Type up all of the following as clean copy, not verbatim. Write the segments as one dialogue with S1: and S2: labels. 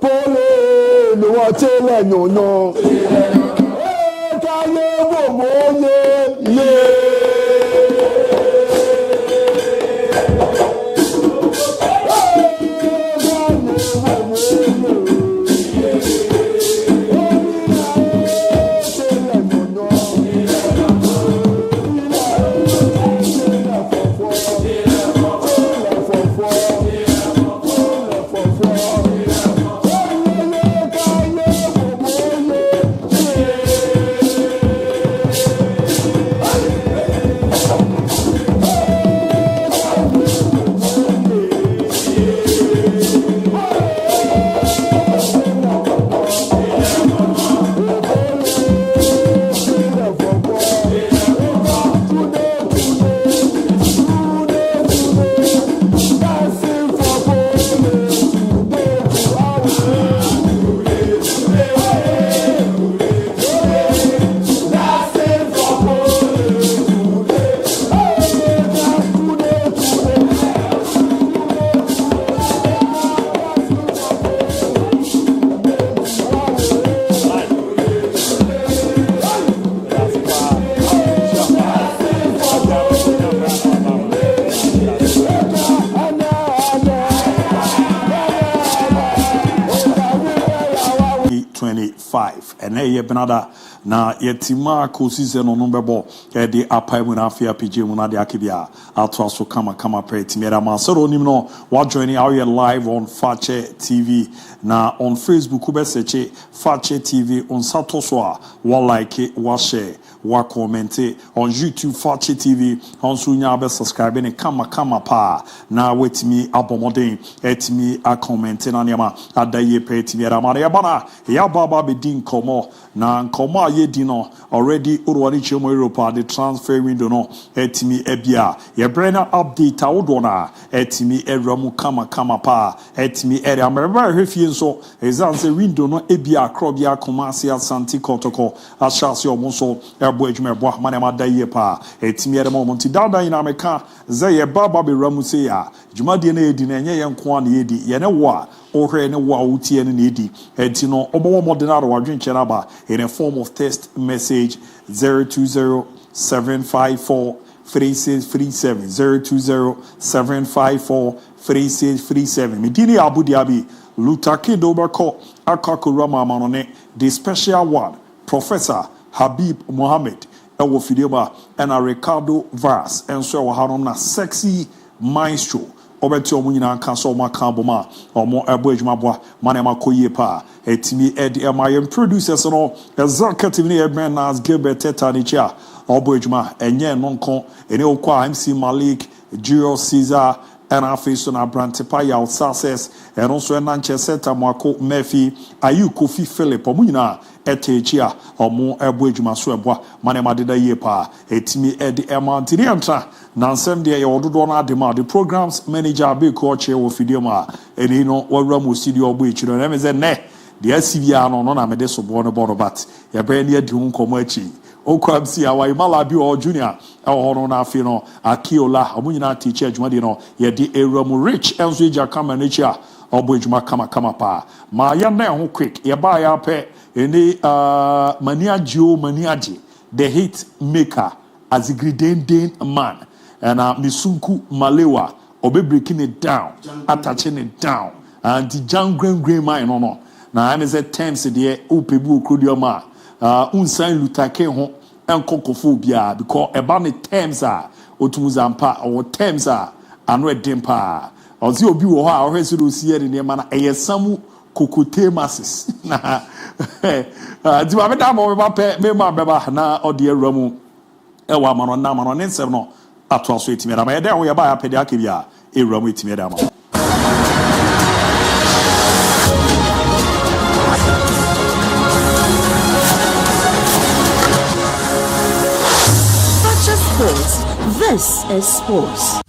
S1: Pole, no one tell no.
S2: Ye benada na yetima ko season no bebo e de apai mu na afia pj mu na de akibia ato aso kama pre timera ma so nim no wa joining our live on Fakye TV na on Facebook be search Fakye TV on satoso a wa like wa share wa comment on YouTube Fakye TV on so nya be subscribe ne kama pa na wetimi abomoden etimi a comment na niam adaye pre timera ma ya bana ya baba be din komo na nkoma ye di no already urwari chemo Europa the transfer window no etimi ebia ye brand update awodo na etimi eramu kama pa etimi area mereba hwefie nso example window no ebia akrobia komasi asanti kotoko ashasi omonso ebo adwuma ebo manema daye pa etimi ere mo monti dada ina meka ze ye baba be ramu se ya dwumade na edi na enye ye nko na edi ye ne wo a ohre ne wo a utie ne edi enti no obo modernary wadwenche na ba in a form of text message 020-754-3637 020-754-3637 medini Abu Dhabi Lutake Dobako Akakurama Manone the special one Professor Habib Mohammed ewo fidioma and a Ricardo Vaz and so na sexy maestro obeti omunyina kan so maka boma omo ebo adwuma boa manema koye pa etimi edi my producers no executive ne Ben as Gilbert Tetanicha obo adwuma enye nonko ene okwa MC Malik Julius Caesar and our face on our brand Tipaya success and also a Manchester Tamako Murphy Ayu Kofi Philip omunyina etechia omo ebo adwuma so ebo manema deda ye pa etimi edi emantini antra nansem de ye ododo na adema the programs manager be ko che wo fidioma eni no wawra mo studio obo echiro na me ze ne de asibia no no na me de so bo no bo but ye be ne adi nkomo achi okwamsi awai malabi o junior e ho na afi no akiola omunyina teacher adwuma de no ye de eramu rich enso eja kama na chi a obo adwuma kama pa ma ya na ho quick ye ba ya pe eni maniaji the hit maker as a gridending man and Misunku Malewa obe breaking it down, attaching it down, and the John Green mine no. Now I'm a terms the upebu krudioma unsign lutake ho and kokophobia because about the terms are otumuzampa or terms are and dempa or the obi wo ha or hesu see in the man samu kokote masses na di ba da mo ba pe me ma beba na ode awramu e wa mano na mano ne nsem no ato aso etimi da ma ye da wo ye ba ya pede akebia awramu etimi da ma.
S3: This is sports.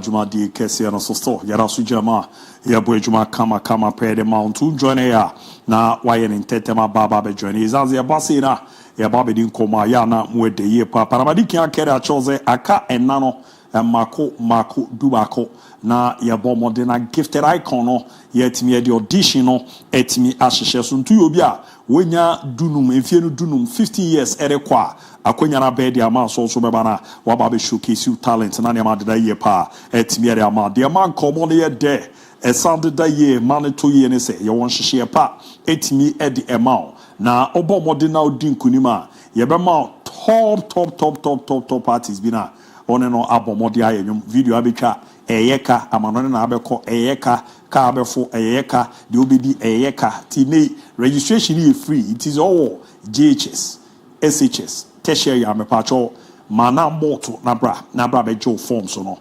S2: Juma di Kesi and so Yarasu Jama, Yabu Juma Kama pay the mount to join ya. Na Wayan in Tetema Baba join his as ya Basina, ya Babi din Koma Yana, with the year Papa. Paramadi can't carry a chose Aka and Nano and Mako Dubako. Na ya bomodena gifted icon yet me the audition no etimi ahyehyɛ so ntu obia wonya dunum enfienu dunum 50 years erekwa akonya na bed ya ma so beba na wa ba be showcase you talent na ne ma deda ye pa etimi ere ama de man komo ne ye de e sound da ye man to ye ne se ye won hyehye pa etimi e de ema na obomodena odi nkunima ye be ma top parties bi na one no abomode ayem video abetwa eyeka amanone na abeko eyeka ka abefo eyeka de obedi eyeka tine registration is free. It is all GHS SHS tertiary amepacho mana moto nabra bejo form so no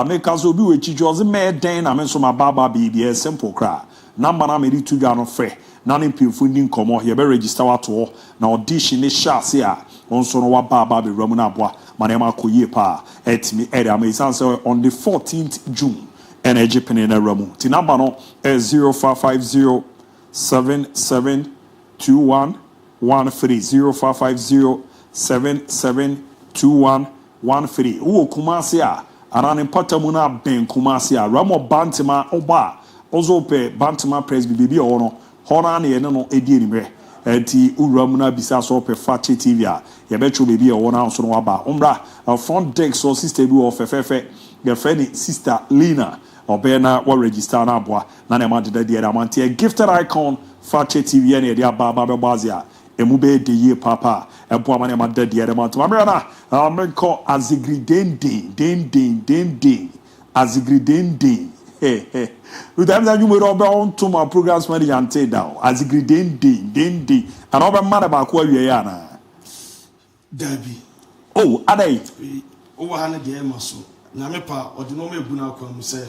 S2: make us obi we chijoze me den na me so ma baba be simple cra number na me di tu dwa no frɛ na ne mpimfo ndi nkomo ye be register wato na audition ne shase a onso no wa baba be ramu na aboa manema koye pa etimi area me sanse on the 14th June energy penina ramu ti number no 0550 7721 0550 7721 wo kumase a anane patamu na ben kumase a ramo bantima oba ozo pe bantima press bibi ono hora na ye no edi enimre enti uram na bisa so pe Fakye TV a ye betcho bibi e wona so no waba umra front desk so sister bi of fefe your friend sister Lina obena wa register na aboa na na ma deda de amantie gifted icon Fakye TV na ye aba be bazia emube de ye papa ebo amane ma deda de amantie amra na menko azigridende azigridende with them that you will on to my programs when you ante down azigridende and over mad about where you are
S4: DIABY.
S2: Oh, are they?
S4: Over 100 years or so. Namepa or the normal Buna come say,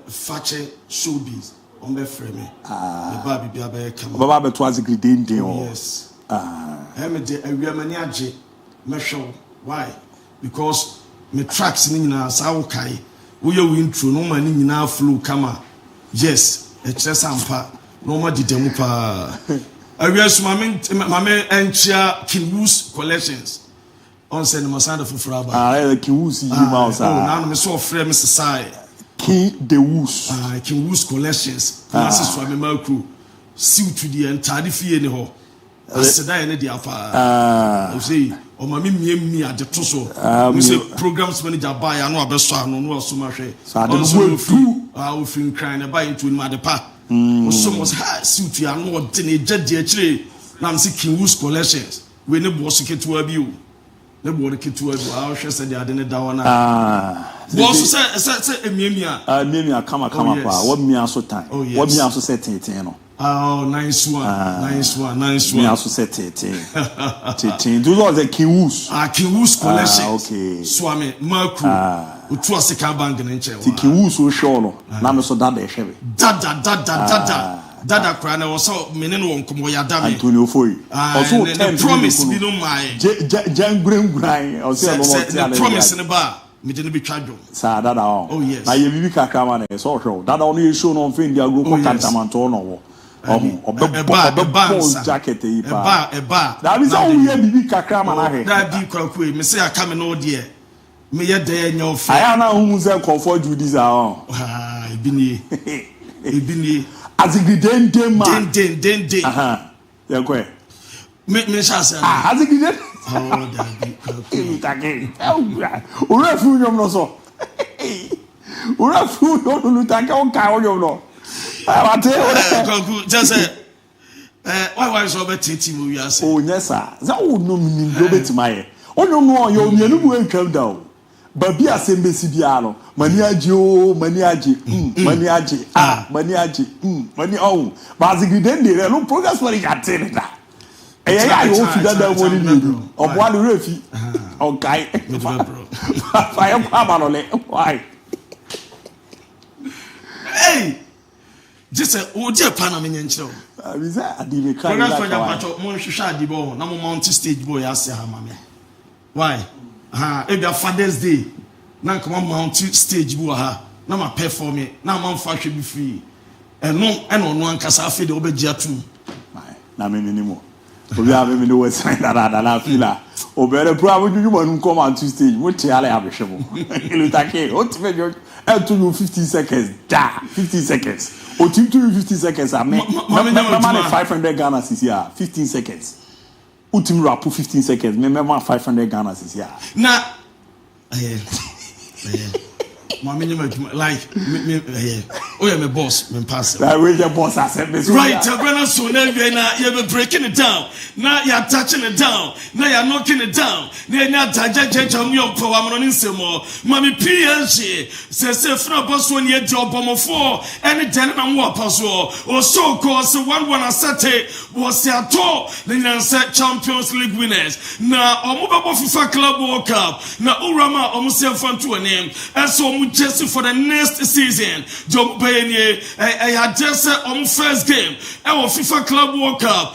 S4: Fakye showbiz on the frame. The baby Biabe come.
S2: Baba to azigridende.
S4: Yes. Hemede a Yamaniaji Mesho. Why? Because me tracks in Saukai. We are intro, no man in our flu kama. Yes, a chess ampa, no more demupa. I wish my and chair can use collections on Send Masanda for Fraba.
S2: Can use you mouse.
S4: Now I'm so afraid, Mr. Sai.
S2: King the Woos.
S4: I can use collections. Masses from a Melcrew. See to the entire fee anyhow. I said, I need the upper. I say, or my me at the Tosso. We say programs manager buy, I know a best one, no so much. So I don't know. I will feel crying about into my depart. So much high suit, I know what the judge. Now I'm seeking whose collections. We never was a kid to ABOU. Never was a kid to ABOU. I was just said I didn't down. Was say a mimia. Mimia come up. What me also time? What me also said to you know. Oh, nice one. Me also said 13. Those are the Kiwus. Kiwus collection. Okay. Swami, Marku. Utuase Kabang and Enche. The Kiwus will show. Name so Dada Chevy. Dada Crana was so Menino Kumoya Dami. Antonio Foy. Also, the promise be no my Jan Grim Grind. The promise in the bar. Me didn't be charged. Sir, Dada. Oh, yes. I will be Kakaman. So show. That only shown on Findia group of Cantamantono. A jacket, a bar. That is all we have to be Kakama. That be Quaque, Messiah coming all dear. May you dare no fire. I know who's a comfort you desire. I've been here. As a good day, man. Day. Aha. You're great. Make me shall say, as a good day. Oh, that be Ura food, no so. Ura food, don't look like a cow, you know. Just say, why was Robert Titi? Oh, yes, sir. That would no meaning go to my. Oh, no, you're nearly going to come down. But be a same Sibiano, Maniaji, money, oh, but the good end, no progress for the attendant. I hope you got that one of one refi. Okay, I am why? Hey! Just a dear Panamanian show. I didn't cry. MON-FRI, no Mountain Stage boy. I say, Mamma. Why? If your Father's Day, na nka mount stage bu ha na ma perform na ma mfa hwe bi free eno no ankasa afi de obegye atum
S2: na me minimo obi a me no was sign that na feel la obere pro a woju mo nu come on stage mo te ala ya behwe mo ilutake o ti me to you 15 seconds 15 seconds o ti to you 15 seconds a me 500 Ghana cedis here 15 seconds ultim rap 15 seconds me 500 Ghana cedis here
S4: na Mama, like me, oh yeah, my boss, my pastor.
S2: Like where your boss has said this.
S4: Right, so now you're breaking it down. Now you're touching it down. Now you're knocking it down. Now you're touching on your power. I'm running some more. Mommy PLG says if no boss when you job on four any ten and what password or so cause 1-1 a Saturday was their tour. Then you said Champions League winners. Now Omuba FIFA Club World Cup. Now Urama almost fun to a name. And so just for the next season, Joe Baye, I had just first game, our FIFA Club World Cup,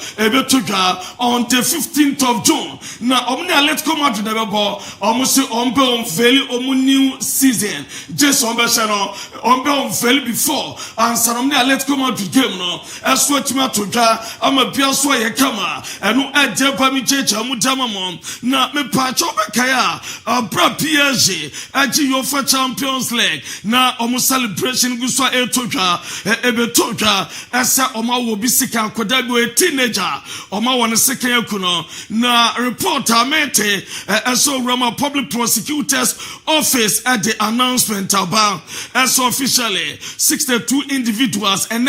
S4: on the 15th of June. Now, let's come out to the ball, almost on very new season, just on very before, and Saramia, let's come out to game now. As what you I'm a Piasway Kama, and no idea by me, Mujamamon, not me patch over Kaya, a bra PSG, a Champions League. Now, almost celebration guswa ebetoja esa oma wo bisika kodago a teenager oma wana second kuno na reporter mente so Roma Public Prosecutor's Office at the announcement about as officially 62 individuals and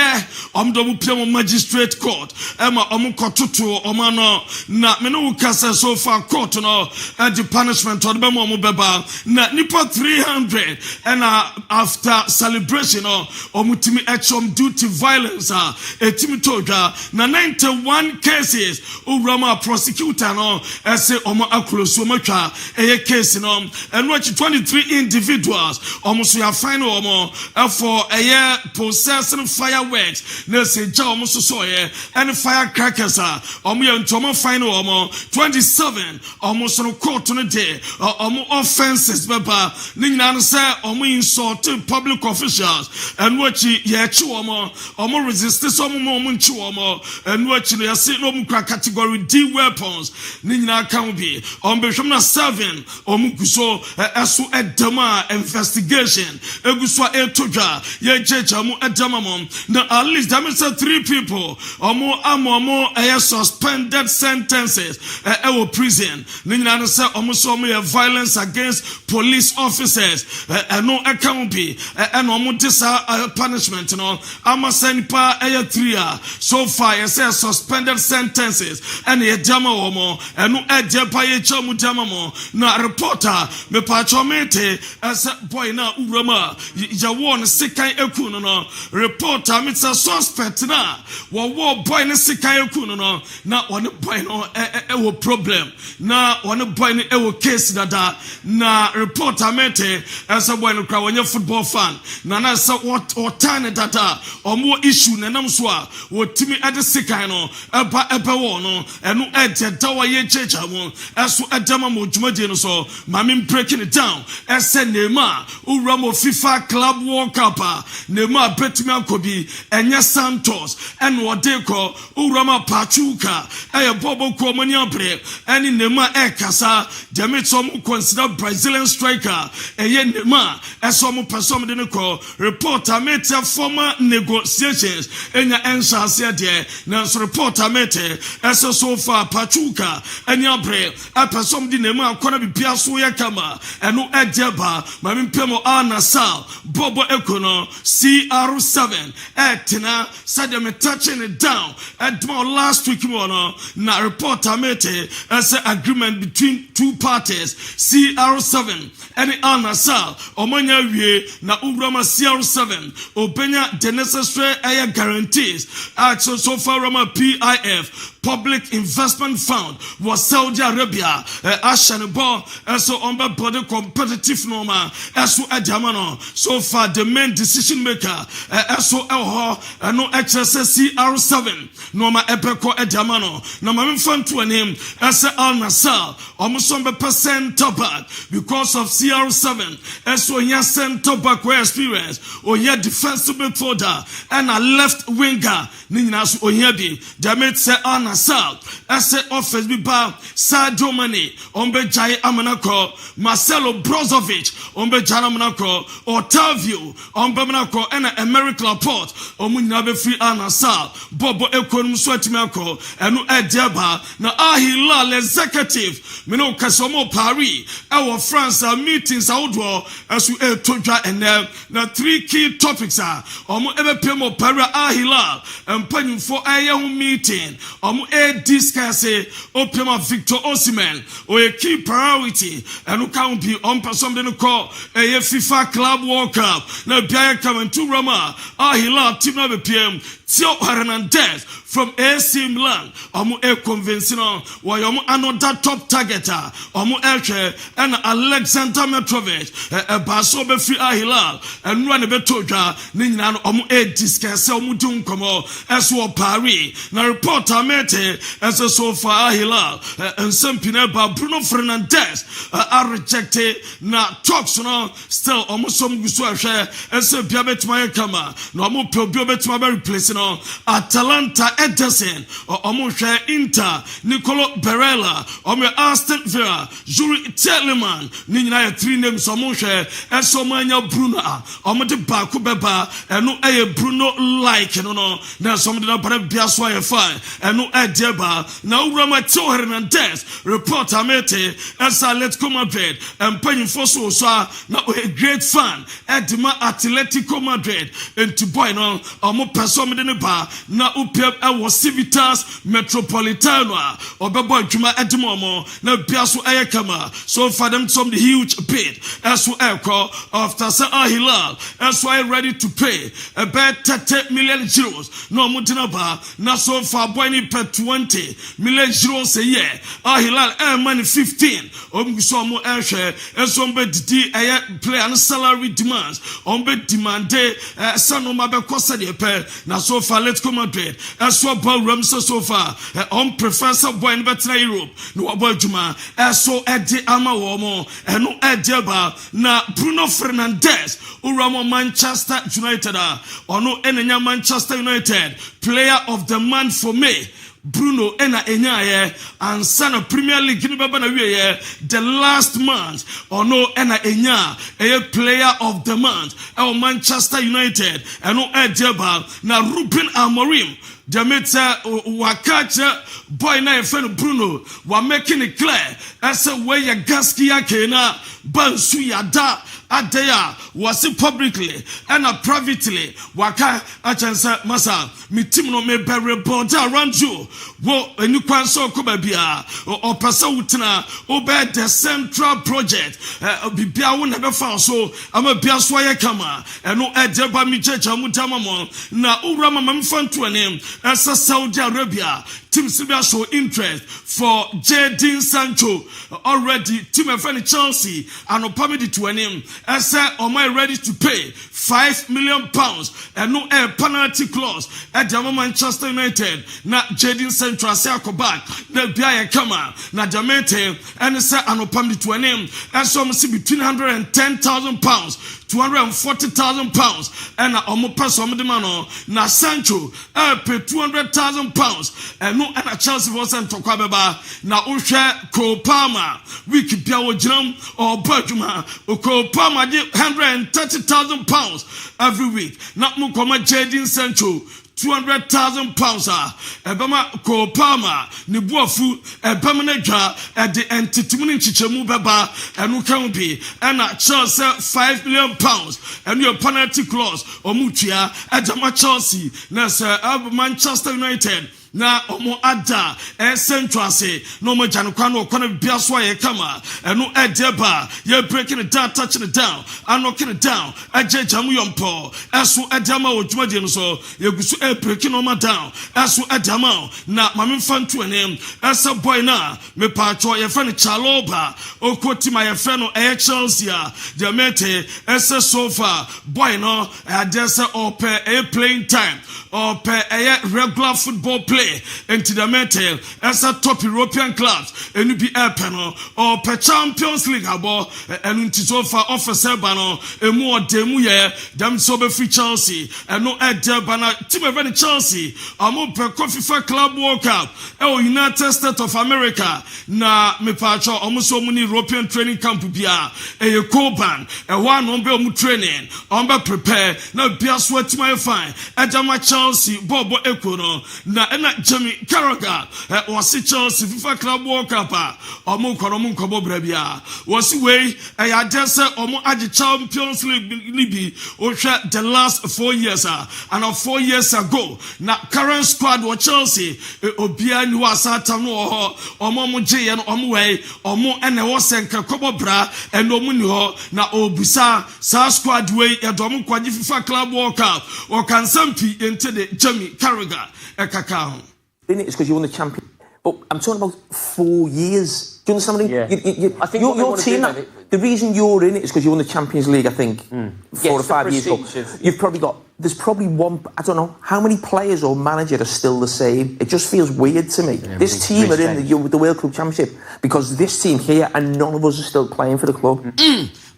S4: omdomu piamo magistrate court ema omukotutu omano na meno kasa so far court no at the punishment of the beba na nipa 300 and after celebration omutimi echom duty violence etimi toga na 91 cases Roma prosecutor no ese omo akroso matwa eye case no and which 23 individuals almost we are final omo for eye possessing fireworks na se ja omo so and firecrackers omo ye ntomo final omo 27 almost no court no day omo offenses baba ni nyina no say omo insulted public officials and what ye omo resist some moment and what you see no category D weapons ni nyina kan bi on behwem na 7 omo guso eso edema investigation eguso etodwa ye jeja mu edema mom na at least that means 3 people omo suspended sentences prison ni nyina no say omo so violence against police officers no account be and omo punishment no amasanipa 3 so far you say suspended sentences and ye jama omo and no ejepa ye chamu jama mo na reporter me pachomete as boy na urama ya won sekan ekunu no reporter me say suspect na wo boy ne sekan ekunu no na one boy no e problem na one boy ne e case dada na reporter mete as a boy no kra wonye football fan na say what time dada omo issue na nam so a wotimi ade sekan no eba wo no eno ejeda wa ye checha mo eso edama mo dwumade no so mame breaking it down ese nema uramo FIFA Club World Cup nema betimi akobi enye Santos eno odeko urama Pachuca bobo ko mani abre eni nema kasa demetom consider Brazilian striker eye nema eso mo person de ko reporter mete former negotiations enya enshase de na reporter mete eso so far Pachuca eni abre person de nema akona bibia so ya kama eno ejeba mame mpemo anasal bobo ekono CR7 etina said me touching it down at last week no na reporter mete as an agreement between two parties CR7 and anasal omanya wie na urama CR7 CR7 obenya the necessary guarantees so far Rama PIF Public Investment Fund was Saudi Arabia Ashanebo so on body competitive normal so adamano so far the main decision maker so no CR7 normal epeko adamano na mame fan to name as Al Nassr almost 100% back because of CR7 so here center back experience or here defensive midfielder and a left winger nina so here be Jamet say Al Nassr as office be ba Sadio Mane ombe jai amanako Marcelo Brozovic ombe jana amanako Otavio ombe amanako and American Laporte omunyina be free Al Nassr bobo ekonum so atimako eno ediaba na Al Hilal executive mino kasomo Paris our France meetings outdoor as we toja and na 3 key topics are omo ebe pemo Paris Al Hilal and panyin for aye meeting omo discuss Opema Victor Osimhen or a key priority and who can be on person to call a FIFA Club World Cup. Now, Biaya coming to Rama, Al Hilal team number PM, Theo Hernandez from AC Milan, Omo conventional, why Omo another top targeter, Omo Elche and Alexander Mitrovic, a Basobe free Al Hilal, and run a betoja, Ninan Omo discuss Omo Dunkomo, as well Paris. Now, report Amete as a so far Al Hilal, and some Pineba Bruno Fernandes are rejected. Now, talks no still almost some Gusua, as a Biabet Mayakama, no more Biabet Maba replacing Atalanta Ederson or Omosha Inter, Nicolo Barella, Ome Aston Villa, Juri Telemann, Nina 3 names Omosha, and Somania Bruno, Omode Bakubeba, and no a Bruno like, no, now somebody not Biaswaya fire, and no Adeba, now Ramato Hernandez, report Amete, as I let come Madrid, and Penny Fosso, now a great fan, Edma Atletico Madrid, and to boy no, Omo Person in the bar, now Upep. Was Civitas Metropolitano or Baba Juma Edmomo, now Piasso Ayakama, so for them some huge bid as well echo after Al Hilal, as why ready to pay about 30 million euros. No Mutinaba, now so far Boyni per 20 million euros a year. Al Hilal air money 15. Omgusomo Airshare, as on bed D play and salary demands, on bed demande Sanoma Cosa de Pay. Now so far let's come Madrid. As well, Ramsa so far, on Professor Boyne Betra Europe, no about Juma, as so Eddie Amawomo, and no Ediaba, na Bruno Fernandes, Uramo Manchester United, or no Enenya Manchester United, player of the month for me. Bruno ena enyaye and sana Premier League ni baba na wiye the last month or no ena enya a player of the month or Manchester United and no Ediaba na Ruben Amorim. Jameta wakacha boy na efeno Bruno wa making it clear as a way ya gaskia kena bansu yada Adaya was it publicly and privately. Waka achansa masa mi team no me be report around you. Wo enu kwanso ko ba bia o pesa wutina obe the central project bibia wo na be fa so ama bia so ye kama eno ejeba mi checha mutama mo na ura mama mfanto anem esa Saudi Arabia. Team Sibia show interest for Jadon Sancho already. Team of Chelsea and Opamidi to an name. I said, am I ready to pay £5 million and no air penalty clause at the Manchester United? Not Jadon Sancho, I say, I go back. The Biaya Kama, na Jamete, and I said, and Opamidi to an name. And so I'm see between £110,000. £240,000 and almost person the mano na Sancho pay £200,000 and no and a Chelsea wasn't to Kwabeba na Usha Kopama wiki Piawo Jam or Berguma Kopama £130,000 every week. Not Mukoma Jadon Sancho £200,000 Ebama Kopama Nibuafu Ebamanega at the Antitumuni Chichemu Baba and Ukambi and a Chelsea £5 million and your penalty clause or Mutia at Chelsea Nasa Manchester United. na omo ada central say no mo janokwa no okona bia so ye kama eno edeba ye breaking it down, touching it down, and knocking it down ejejamu yompo eso edama odwumade no so ye gusu breaking no down eso edama na mame fantu enem esa boy na me pacho ye friend Chaloba okoti my friend no Chelsea the mete esa sofa boy no adese ope a playing time or a regular football play into the metal as a top European clubs and be a panel or per Champions League abo and into so far officer banner a more demu ye damn sober free Chelsea and no at banner team event Chelsea amo per coffee for club World Cup United States of America na me pacho almost so many European training camp bia a coban a one on be training on prepare na bia sweat my fine adama Chelsea Bobo Ekono na ena Jamie Carragher was Chelsea FIFA Club World Cup omo kobo brabia was way I just omo agi Champions League ohwa the last 4 years and 4 years ago na current squad wa Chelsea obia ni wasata no omo mo je no omo way omo ena wo senka kobo bra eno mu ni ho na obusa sa squad way edomo kwaji FIFA Club World Cup o kan sampi into the Jamie Carragher ekaka.
S5: In it is because you won the champion. But I'm talking about 4 years. Do you understand what I mean?
S6: Yeah. I think
S5: your team, the reason you're in it is because you won the Champions League, I think, 4 or 5 years ago. You've probably got, there's probably one, I don't know, how many players or manager are still the same? It just feels weird to me. Yeah, this team are in the World Club Championship because this team here and none of us are still playing for the club.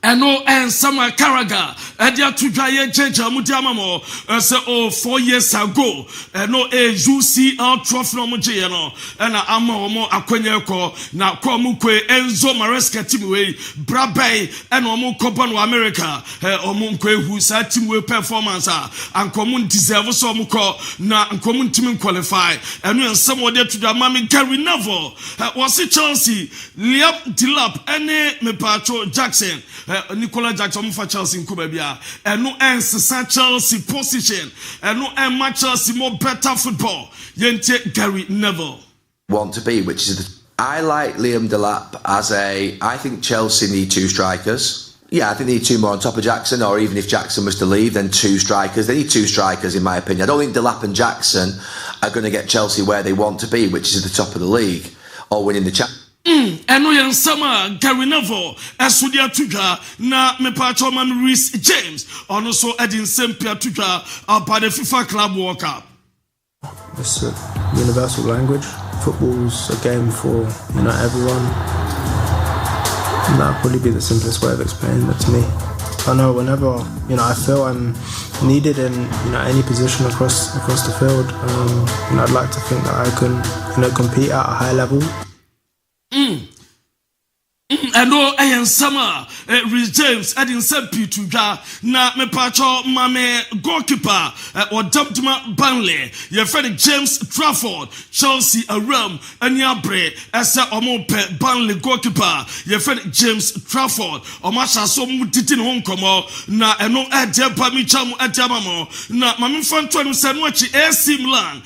S4: Eno and Summer Carragher, Edia Tujaye Jeja Mudiamamo, say 4 years ago, eno a UCL trophy no mujeno, and Amo Akwenyeko, na Komukwe, Enzo Maresca Timway, Brabe, and Omo Copano America, Omunkwe, who said Timway performance, and Common deserve so muko, na and Common Team qualify, and when someone there to the Mammy Gary Neville, was it Chelsea, Liam Dilap, and me Pacho Jackson. Nicola Jackson for Chelsea in Kubabia, and no ends Chelsea position, and no end match Chelsea more better football. Yente Gary Neville
S7: want to be, which is I like Liam Delap as I think Chelsea need 2 strikers. Yeah, I think they need 2 more on top of Jackson, or even if Jackson was to leave, then 2 strikers. They need 2 strikers, in my opinion. I don't think Delap and Jackson are going to get Chelsea where they want to be, which is at the top of the league, or winning the Champions.
S4: Eno yen sama Gary Neville esudia tuja na mepacho man Reece James ono so edin sempia tuja by the FIFA Club World Cup.
S8: It's a universal language. Football's a game for everyone. And that'll probably be the simplest way of explaining it to me. I know whenever I feel I'm needed in any position across the field, I'd like to think that I can compete at a high level.
S4: And no, I am summer. Reece James, Edin Sempi Tuga, na me pacho mame goalkeeper or Dumptima Burnley. Your friend James Trafford, Chelsea a realm, and Yabre, as a Omope Burnley goalkeeper. Your friend James Trafford, or Masha so mutitin home como, na and no idea Pamichamu Adamamo, na Mammy Fanton Sanwachi AC Milan,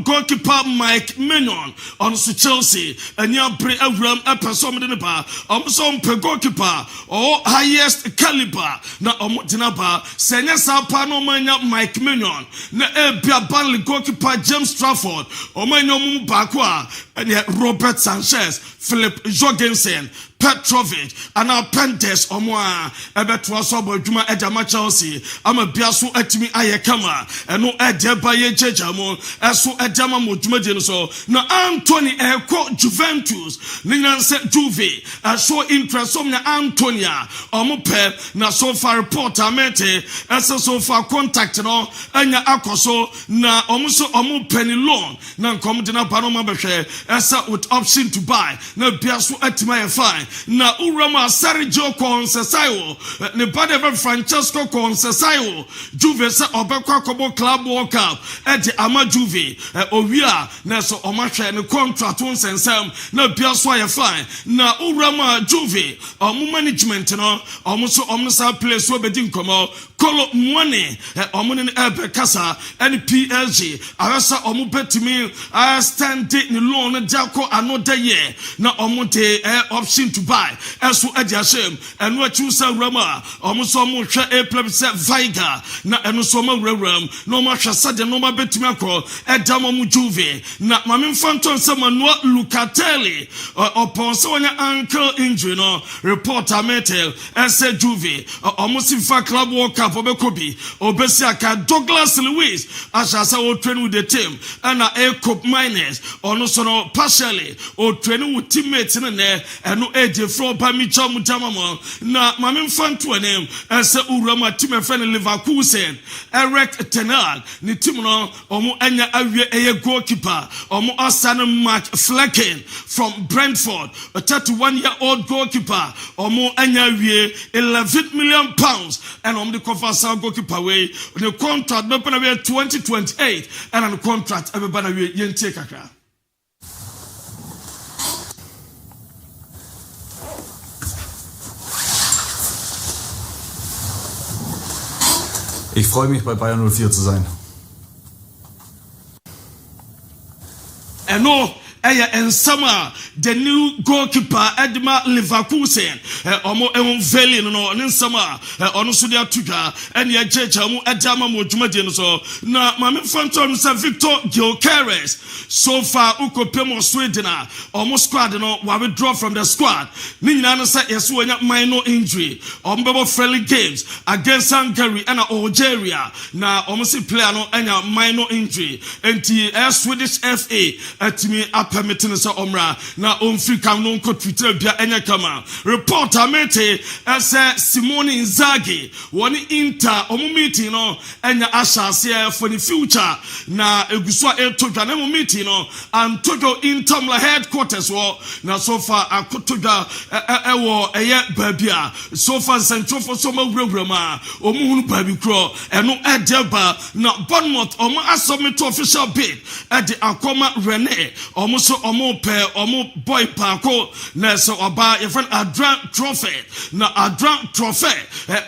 S4: goalkeeper Mike Mignon, on Chelsea, and Yabre a realm a person in the bar. Some goalkeeper or highest caliber na omotinaba senya sapa no manya Mike Mignon na ebia Burnley goalkeeper James Trafford omanyo mu bakwa and Robert Sanchez, Philip Jorgensen, Petrovic, and our Pentes Omoa, Ebetua Sobo Juma Edama Chelsea, I'm a Biasu Etimi Ayakama, and no Edeba Jejamo, as so Edama Mujumedino, no Anthony Eko Juventus, Ninan set Juve, as so interest on Antonia, Omope, na so far reporter Mete, as so far contact no, and ya Akoso, na Omuso Omo penny loan, Nan Comedina Panoma Beshe, as with option to buy, no Biasu Etimi fine. na urama Sergio Conceição ne bade Francesco Conceição Juve se obekwa kobo club World Cup edi ama Juve owia na so omahwe ne contract on sensam na bia so aye fine na urama Juve management no omo sa place so bedi nkomo Kolo money omo ne ebe kasa and PSG arasa omo betimi stand ni loan jako another year na omo te option to buy eso edi ashem eno achu sa rama omo so mo hwe a plebse Viga na eno so ma wrawram no ma hwe sade no ma betimi akọ edam omo Juve na mame mfanton se Manuel Lucatelli upon so nya ankle injury no reporter metel ese Juve omo si fa club World Cup obekobi obesi aka Douglas Luiz ashasa o train with the team and a cup minus ono so no partially o train with teammates in there and no age from Pamicha Mutamamo na mame mfanto anem ese urama team friend Leverkusen Eric Ten Hag ni team no omo anya awie eye goalkeeper omo Asana Mark Flecken from Brentford a 31-year-old goalkeeper omo anya awie £11 million and on the Kofasa goalkeeper way the contract be na 2028 and on the contract everybody we yente kakra.
S6: Ich freue mich, bei Bayern 04 zu sein.
S4: And summer the new goalkeeper Edma Leverkusen omo veli no in summer ono so dia tuga and ya checha mo adama mo dwumade no so na mame fantom sa Victor Gyökeres so far ukopem Sweden omo squad no wa withdraw from the squad ni nyina no say yeso anya minor injury omo bebo friendly games against Hungary and Algeria na omo si player no anya minor injury enti Swedish FA atimi permitting us omra na onfri kam no ko Twitter bia enya kama reporter mete ese Simone Inzaghi woni Inter omo meeting no enya ashase for the future na eguso etodwa na meeting no Antonio Inter headquarters wo na so far akotodwa ewo eye babia so far central for so ma wurama omo hunu babi kro eno edeba na Bournemouth omo asubmit official bid at the akoma Rene omo so omo pe omo boy paako na so oba your friend Adran Trophy na Adran Trophy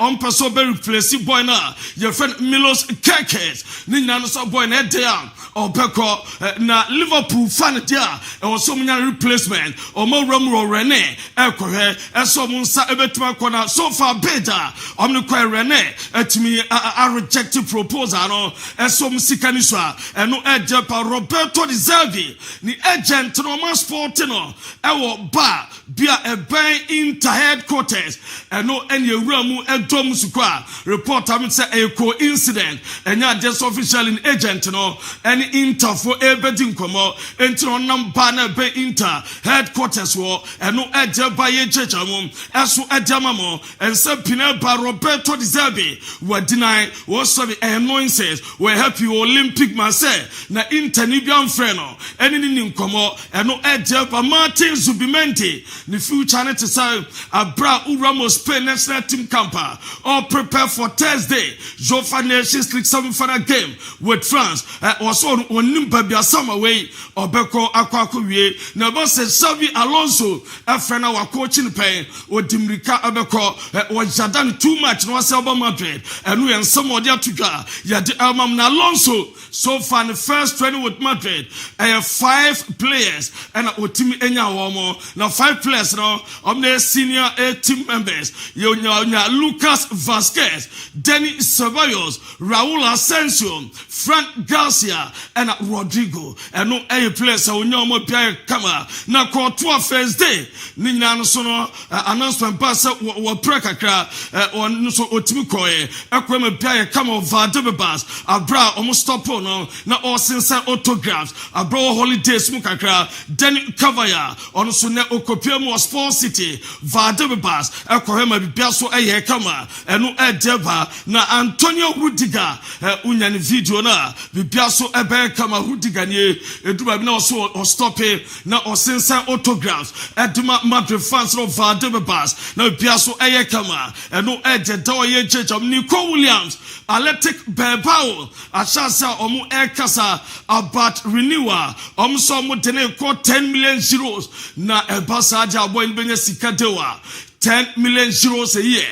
S4: on person be replace boy na your friend Milos Kerkez ni nyano so boy na dia obeko na Liverpool fan dia e wo so munya replacement omo Romero Rene ekohe eso mo nsa ebetuma kona so far beta omni kwa Rene etimi a rejected proposal no eso mo sikani so eno ejepa Roberto Di Zerbi ni agent no man sport no ewo ba bia eben Inter headquarters eno eni ewura mu edom sukwa reporter me say a coincidence enya just official in agent no eni Inter for ebedi nkomo enti no namba na be Inter headquarters wo eno eje ba ye checha mu eso edema mo ense pina ba Roberto Di Zerbi we deny wo so be annoyances we happy Olympic Marseille na Inter ni bia mfre no eni ni nkomo eno eje ba Martin Zubimendi the future net to say Abra Uramo Spain national team camper all prepare for Thursday Jofa Nations League semi-final game with France also on Nimbabia summer way Obeko Akwako wie na boss Xavi Alonso afrena wa coaching pay o Dimrika Obeko o Jadan too much no say about Madrid and we and some other to ga ya the Almam na Alonso so far the first training with Madrid 5 players and o team enya womo na 5 players no the senior team members nya Lucas Vasquez, Denny Ceballos, Raul Asensio, Frank Garcia and Rodrigo and no a players onyomo pia kama na kwa 12 first day ni nyina no so no announcement pass wo prekakra on so otimi koye ekwema pia kama Vadebas abra omo stop no na all sense autographs abra holidays mu kakra kakra Danny Kavaya on so ne okopia Sports City Vadebas ekohema bibia so eye kama eno edeba na Antonio Rudiger unya ne video na bibia so ebe kama Rudiger ne eduba bi na so stop na osensan autographs eduma Madrid fans no Vadebas na bibia so eye kama eno ededa oye checham Nico Williams Athletic Bilbao ashasa omu ekasa about renewal so mo tene ko 10 million euros na Basaja boy benye sikadewa 10 million euros a year.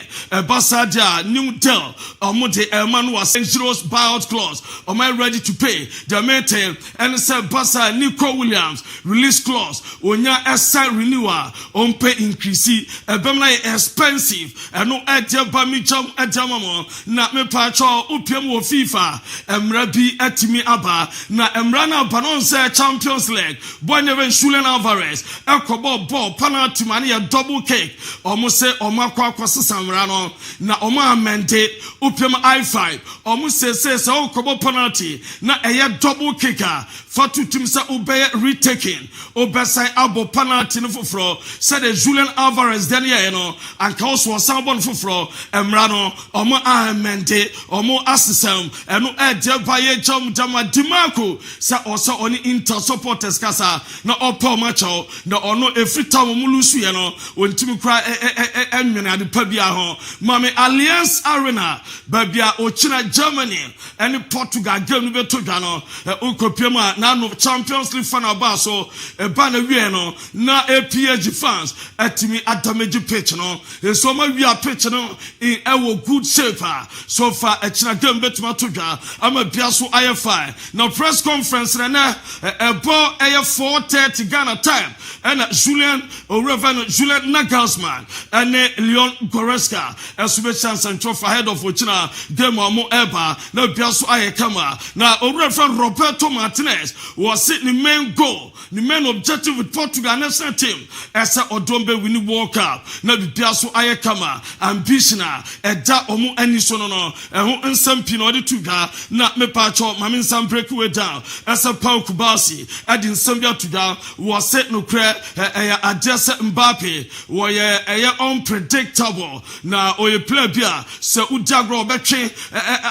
S4: Basaja new deal. Omote man was euros buyout clause. Am I ready to pay? The maintain and say Basa Nico Williams release clause. Onya esa renewal on pay increase. Bemla expensive. And no idea bamicham adamamo. Na me pacho upiam wo FIFA. Emrabi etimi aba. Na emrana banon say Champions League. Boy never Julian Alvarez. Ekobo ball penalty money a double cake. Say Oma Kwakwas Samrano, na Oma Mente, Upiam I5, almost says so kobo penalty, na a double kicker, Fatu Timsa Obey retaking, Obesai Abo penalty no fufro, said Julian Alvarez Daniano, and Kaos was someone fufro, Emrano, Oma Mente, Omo Assisam, and no Edia Baye Jam Jama Dimaku, sa also only Inter supporters Casa, na Opo Macho, no ono every time Mulusiano, when Tim cry Emina the Pabia ho, Mame Alliance Arena, Babia Ochina Germany, and Portugal game to Gano, Ukopema, now Champions League fan abaso, a banner Vieno, na APG fans, at me at the major pitch, no, and so we are pitching in our good shape. So far, a China game bet Matuga, I'm a Piasso IFI. Now, press conference, and a ball AF 4:30 Ghana time, and Julian or Reverend Julian Nagelsmann, and Leon Goretzka, as we chance and trophy ahead of China, game or more ever, now Piasso Ayakama. Now, Reverend Roberto Martinez was sitting the main goal, the main objective with Portugal national team, as a Odombe winning World Cup. Now, Piasso Ayakama, ambitioner, a da omu any sonono, and who in some pin or the tuga, not me pacho, Mamin some breakaway down, as a Pau Kubasi, adding Sambia to down, was set no crack, a Jesse Mbappe, were a unpredictable. Now, or you play beer, so Udagro Betche,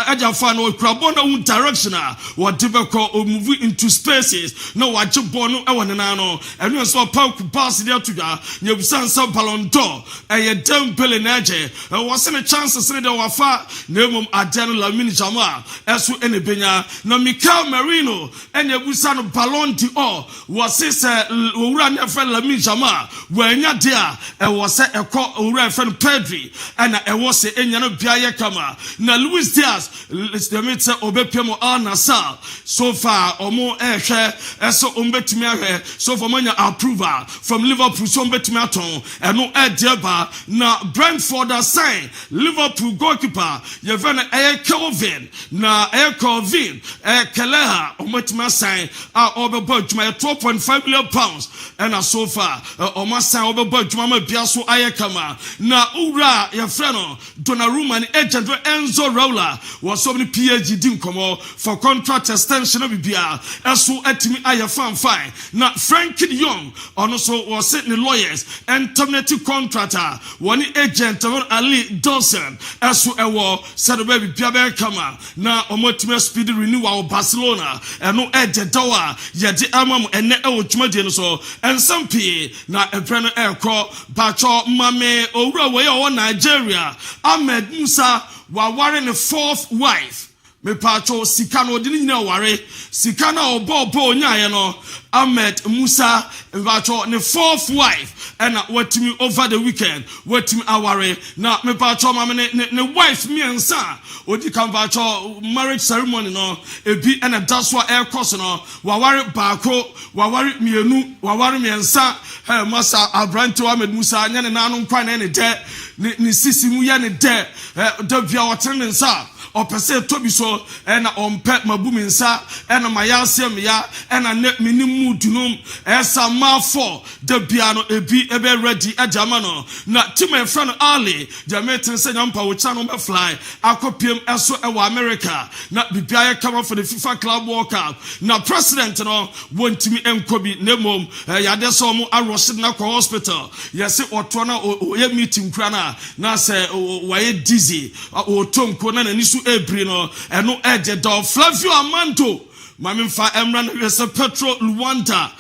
S4: Ajafano, Crabona, directional, what Tibeco or move into spaces. No, I jump on Ewanano, and you saw Pau Kubasi there to go, you send some Balon door, a damn Pelinaje, and wasn't a chance to say that our far, Nemum Adana Lamini Jama, as to any Benya, no Mikel Marino, and the Busan of Balon d'Or, was this Uran friend Lamini Jama, when you're there, and was set a call Uran friend Pedri, and I was a Enyano Biaya Kama. Now, Luis Diaz, let's the Mitsa Obepiamo Al-Nassar, so far, or more air share, as so Umbetimere, so for many approval from Liverpool, so Umbetimaton, and no air Deba, now Brentford are saying, Liverpool goalkeeper, Yevena Air Kelvin, na Air Kelvin, Air Keleha, Umetima sign, our overbudget, my 12.5 million pounds, and a so far, Omasa overbudget, Mama Biaso Ayakama, na Ura, Yafreno, Donnarumma, and agent Enzo Rola, was so many PhD Dinkomo for contract extension of BBR, as so at me Ayafan fine, not Frankie Young, also was sitting lawyers, and terminated contractor, one agent of Ali Dawson, as so a war, said the baby Piabe Kama, now Omotima speedy renewal of Barcelona, and no edge Dawa, yet the Amam and Neo so, and some PA, now a brand air call, Bacho, Mame, Urawe or Nigeria, Ahmed Musa, while wearing a fourth wife. Me pacho Sikano didn't know worry. Sikano or Bobo Nyano, Ahmed Musa, and Bacho, the fourth wife, and what to me over the weekend, what to me worry. Now, me pacho, mamma, the wife, me and son, or the Cambacho marriage ceremony, no, a bit and a daswa air course, no, Wawari Bako, Wawari Mienu, Wawari me and son, her massa, Abranto Ahmed Musa, and an unkwan any debt, Nisisi Muyani debt, the Viawa Tendensa. opese to bi so na ompe mabuminsa na mayasem ya na ne minimu dunum esa ma for the piano ebi ebe ready ajamano na team e friend Ali jametin se nyampa wo channel be fly akopiem eso e wa America na bibia ye come for the FIFA Club World Cup na president no wontimi enkobi nemom yade so mu arose na ko hospital yesi oto na ye meeting krana na se waye dizzy o tonko na nisu ebri no eno eje do Flavio Amando Mamimfa Emran is a Petro Luanda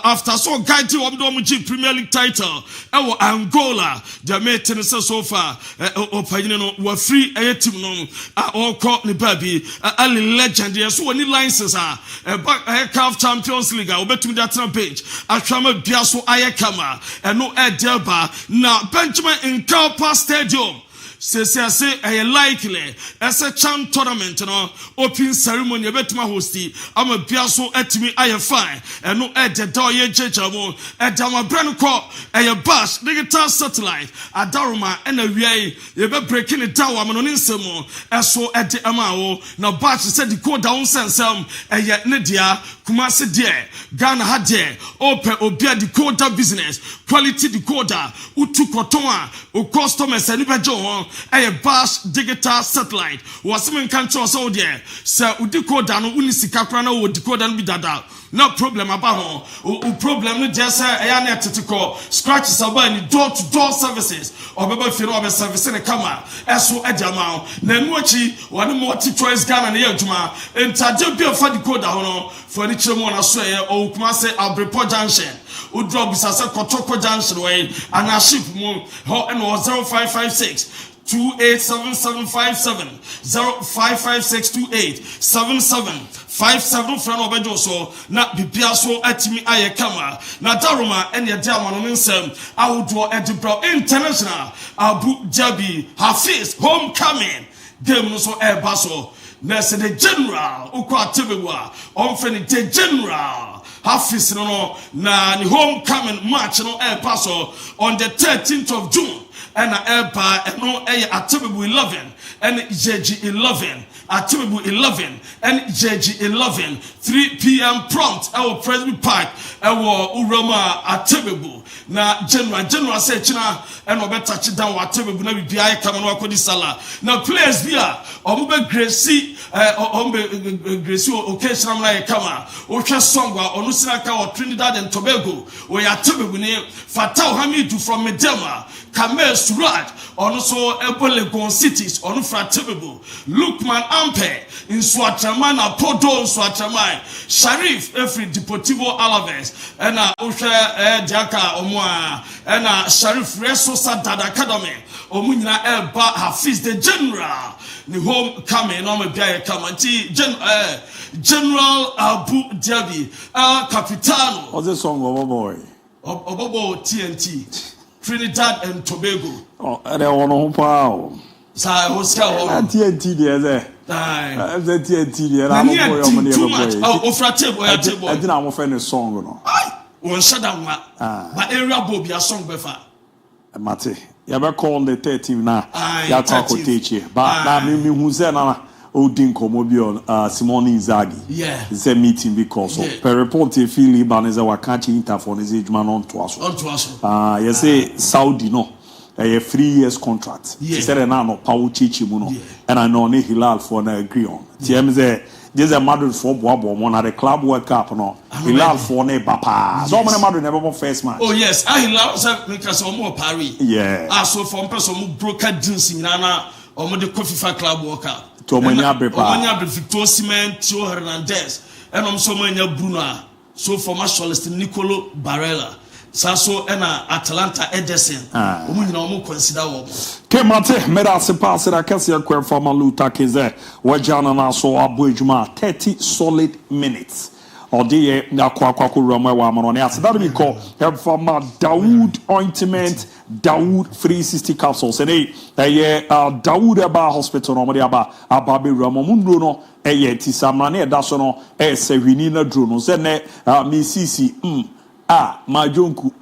S4: after so guide you G Premier League title Angola the meeting so far opinion were free a team no all caught the baby early legend yes one licenses back CAF Champions League I bet to that page Ashama Biaso Ayakama and no Delba now Benjamin in Kalpa Stadium. Say likely as a champ tournament no open ceremony betuma hosti am a biaso etimi aye fine and no the door ye jejamo edama brand ko a bash digital satellite adaruma and a wie ye be breaking it down am no nsemo eso ede amawo na bash said the code down sensem eye ne dia Kumasi there, Ghana had there, open obia decoder business, quality decoder, utu kotoa, u customers and ibajo, a bash digital satellite, was some country so there, sir, u decoder no unisikaprana or decoder and bidada. No problem about o problem no just a net to call scratches about door-to-door services or maybe if you know about service in a camera so edamount nemochi one more choice Ghana na yejuma entaje bi for the code hono for the chemo na so o kuma say Abrepo junction o drop bisase Kotoko junction way and a ship mo ho and 0556 287757 0556287757 friend obejo so na bibia so atimi aye kama na daruma ene diamano nsem awudo edibro international Abu Dhabi Hafiz homecoming game no so e baso na se the general ukwa tebewa on friend the general Hafiz no na the homecoming match no e baso on the 13th of June and Empa and no Atibu 11 and JG 11 Atibu 11 and JG 11 3 p.m. prompt our President Park our Urama Atibu na general say China and we touch down Atibu na bi ay come no akodi sala na players bia ombe Gracie Gracie occasional na kama o hwe song wa onu sinaka o Trinidad and Tobago we Atibu ne Fatau Hamidu from Medema Kamel Suraj also Ebolegon cities on Fratable Lukman Ampe in Swatramana Podo Swatramai Sharif Efri Deportivo Alaves and Osha Diaka Omwa and Sharif Reso Sadad Academy Omunya Eba Hafiz the General the home coming on a guy Kamanti General Abu Dhabi Capitano.
S2: What's the song of boy?
S4: Obobo TNT Trinidad and Tobago.
S2: Oh, and I want to power.
S4: Sa Oscar
S2: TNT there. I'm the TNT there. I'm
S4: too much. Oh, Fratebo,
S2: I didn't have a song. No,
S4: one shut down. But area Bobby a song before.
S2: Mate, you ever call the 13 now? You talk to teach you. But now, me who said, Odinko Mobion, Simone Inzaghi. Yeah. It's a meeting because per report, if you leave, and we're catching interphone, is age man on to us. You say Saudi, no. A 3 years contract. She said, no, Paul Chichimuno. And I know Hilal for an agree on. TMZ, there's a mother for Bobo, one at the club World Cup, no. Hilal for ne papa. So many mother never won first match. Oh, yes. I Hilal because of more Paris. Yeah. I saw from person who broke a jeans in Nana or the Coffee Club World Cup. Omanya Victor Cement, Tio Hernandez, and Omanya Bruna. So for my solace, Nicolo Barella. Saso ena Atalanta Edison. Omunyina omu consider wo. Kemate meda se pass da kase akwa fama luta keze. Wajana na so aboejuma 30 solid minutes. Ode akwa rama wa amano ne ase. That be call help fama Dawood ointment, Dawood 360 capsules. And Dawood aba hospital no mo aba ababe rama munro no ti samra ne da so no se hwini na dro no se ne misisi majonku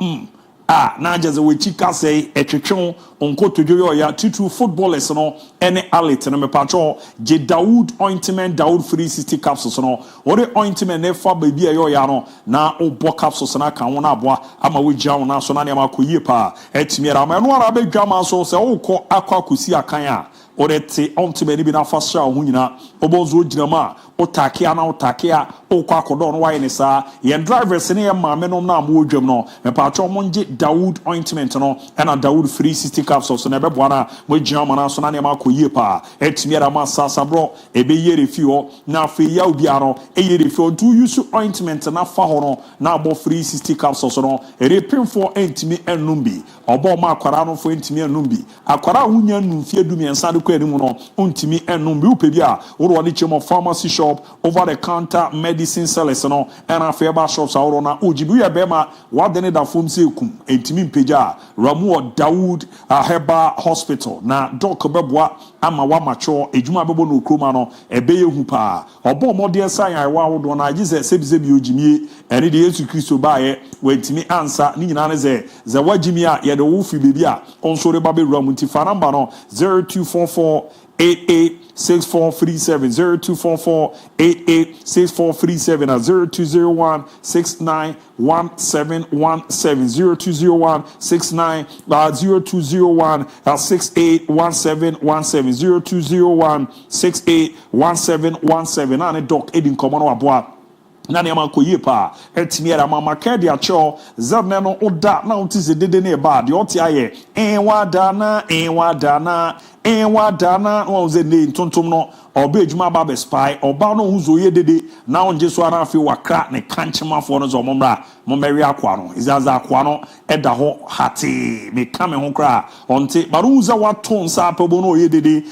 S2: na just we chika say etwetwe onko tojo ya titu footballers no ene alert no me pacho je Daoud ointment Daoud 360 capsules no ore ointment ne fa ba bia yo ya no na obo capsules na kan wona aboa ama we gya wona so na ne ma koyie pa etimi ra ma no ara be dwa ma so se wokọ akwa kosi akan a orete ointment bi na fa sha ho nyina obozo gyinama otakia na otakia okọ akodo no waye ne sa ye drivers ne ye ma me no na mo odwam no me pacho monje Daoud ointment no na Daoud 360 capsules na be boa na mo gya ma na so na ne ma koyie pa etimi ra ma sasa bro ebe ye refi ho na afi ya obi aro ye refi ho to use ointment na fa ho no na abo 360 capsules no repin for entimi enumbi obo ma akwara no for entimi enumbi akwara hunya numfie dumiensa de kwa enimu no ontimi enumbi upebi a wo ro ne chemo pharmacy shop over the counter medicine sellers no and afi ba shops a wo na ojibi ya be ma wadene da fom se kum entimi mpeja Ramu Daoud Heba Hospital na doc beboa ama wa macho ejuma bebo no kroma no ebe yehu pa obo modern science wa wo do na agise sebisebi ojimie ene de Yesu Kristo baaye wentimi ansa ni nyina ne ze wagimi a ye de wo fi bebi a onsore ba be ramu nti fa number no 0244 886437 0244-886437 and 0201-691717 0201-681717 and doc edin komono aboa na ne ma koyie pa etimi era mama kede acho zabne no oda na ontise dede ne ba de oti aye enwa dana won ze ne ntontom no oba ejuma ba be spy oba no huzo ye dede na onje so ara afi wakra ne kanchema fo no zo momra momeri akwa no izaza akwa no eda ho hati me kame ho kra onte baruza waton sa pebo no ye dede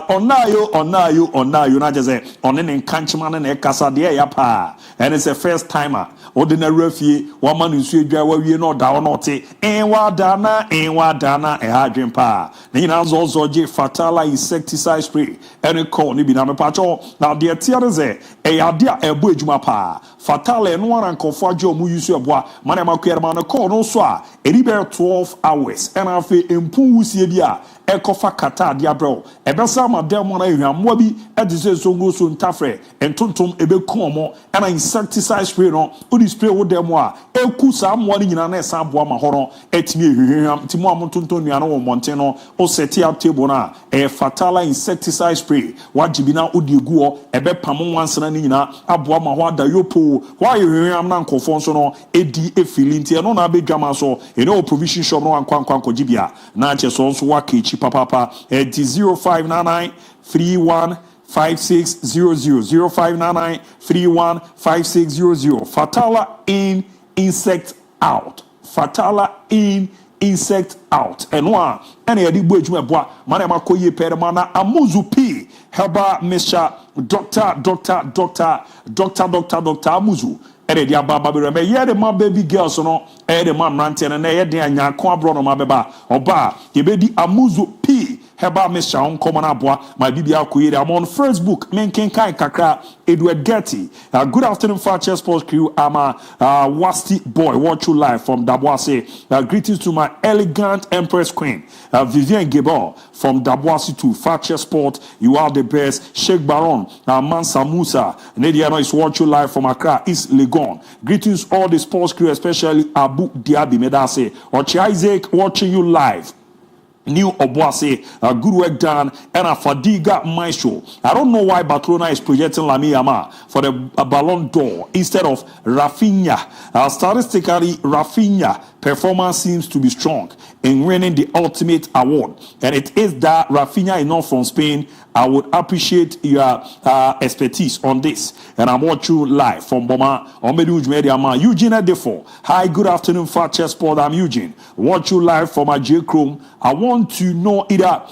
S2: onayo na jeze one ne kanchema ne kasa de ya pa and it's a first timer ordinary refie wa manu nsu edwa wa wie no da no te enwa dana ha dwen pa ne nyina zo je fatala insecticide spray and call ni bi na me pacho na de tiare ze ade a ebo ejuma pa fatala no ran kofo ajo mu yusu eboa mana makuere ma no call no so a eri be 12 hours and afi empu wusie bi a ekofa kata ade abro ebesa madam na ehwammoa bi edise so ngo so ntafre entontom ebe komo and insecticide spray no odi spray wo dem a eku sa mo ni nyina na esa aboa ma horo etimi ehwehwam timo amontonton nua no wo monten no o set up table na fatala insecticide spray wajibi na odi egu o ebe pam wansana ni nyina aboa ma ho adayopo wa ehwehwam na nkofo so no edi efilinti no na abedwama so ene provision shop no ankwankwanko jibia na ache so nso wa kechi papa at 0599 31 5600 0599 31 5600 fatala in insect out and one and a deep wage bois manama koye permana amuzu p heba Mr. Doctor amuzu ere dia baba be remember ye the my baby girls no e the man ranting and ye de anya ko abro no mabeba oba ye be di amuzu p heba Mr. Onkomana boa my bibia koye am on Facebook menken kai kakra Edward Getty good afternoon Fakye Sports crew. I'm a wasty boy watch you live from Daboase greetings to my elegant Empress Queen Vivian Gebel from Daboase to Fakye Sport. You are the best. Sheikh Balon Mansa Musa Nediano is watch you live from Accra East Legon. Greetings all the sports crew, especially ABOU DIABY Medase Ochi Isaac watching you live. New Obuase, good work done, and a Fadiga Maestro. I don't know why Barcelona is projecting Lamine Yamal for the Balon d'Or instead of Rafinha. Statistically, Rafinha performance seems to be strong in winning the ultimate award, and it is that Rafinha is not from Spain. I would appreciate your expertise on this, and I'm watching you live from Boma on Media Eugene Adefo. Hi, good afternoon, Fakye Sport. I'm Eugene. Watch you live from my J Chrome. I want to know either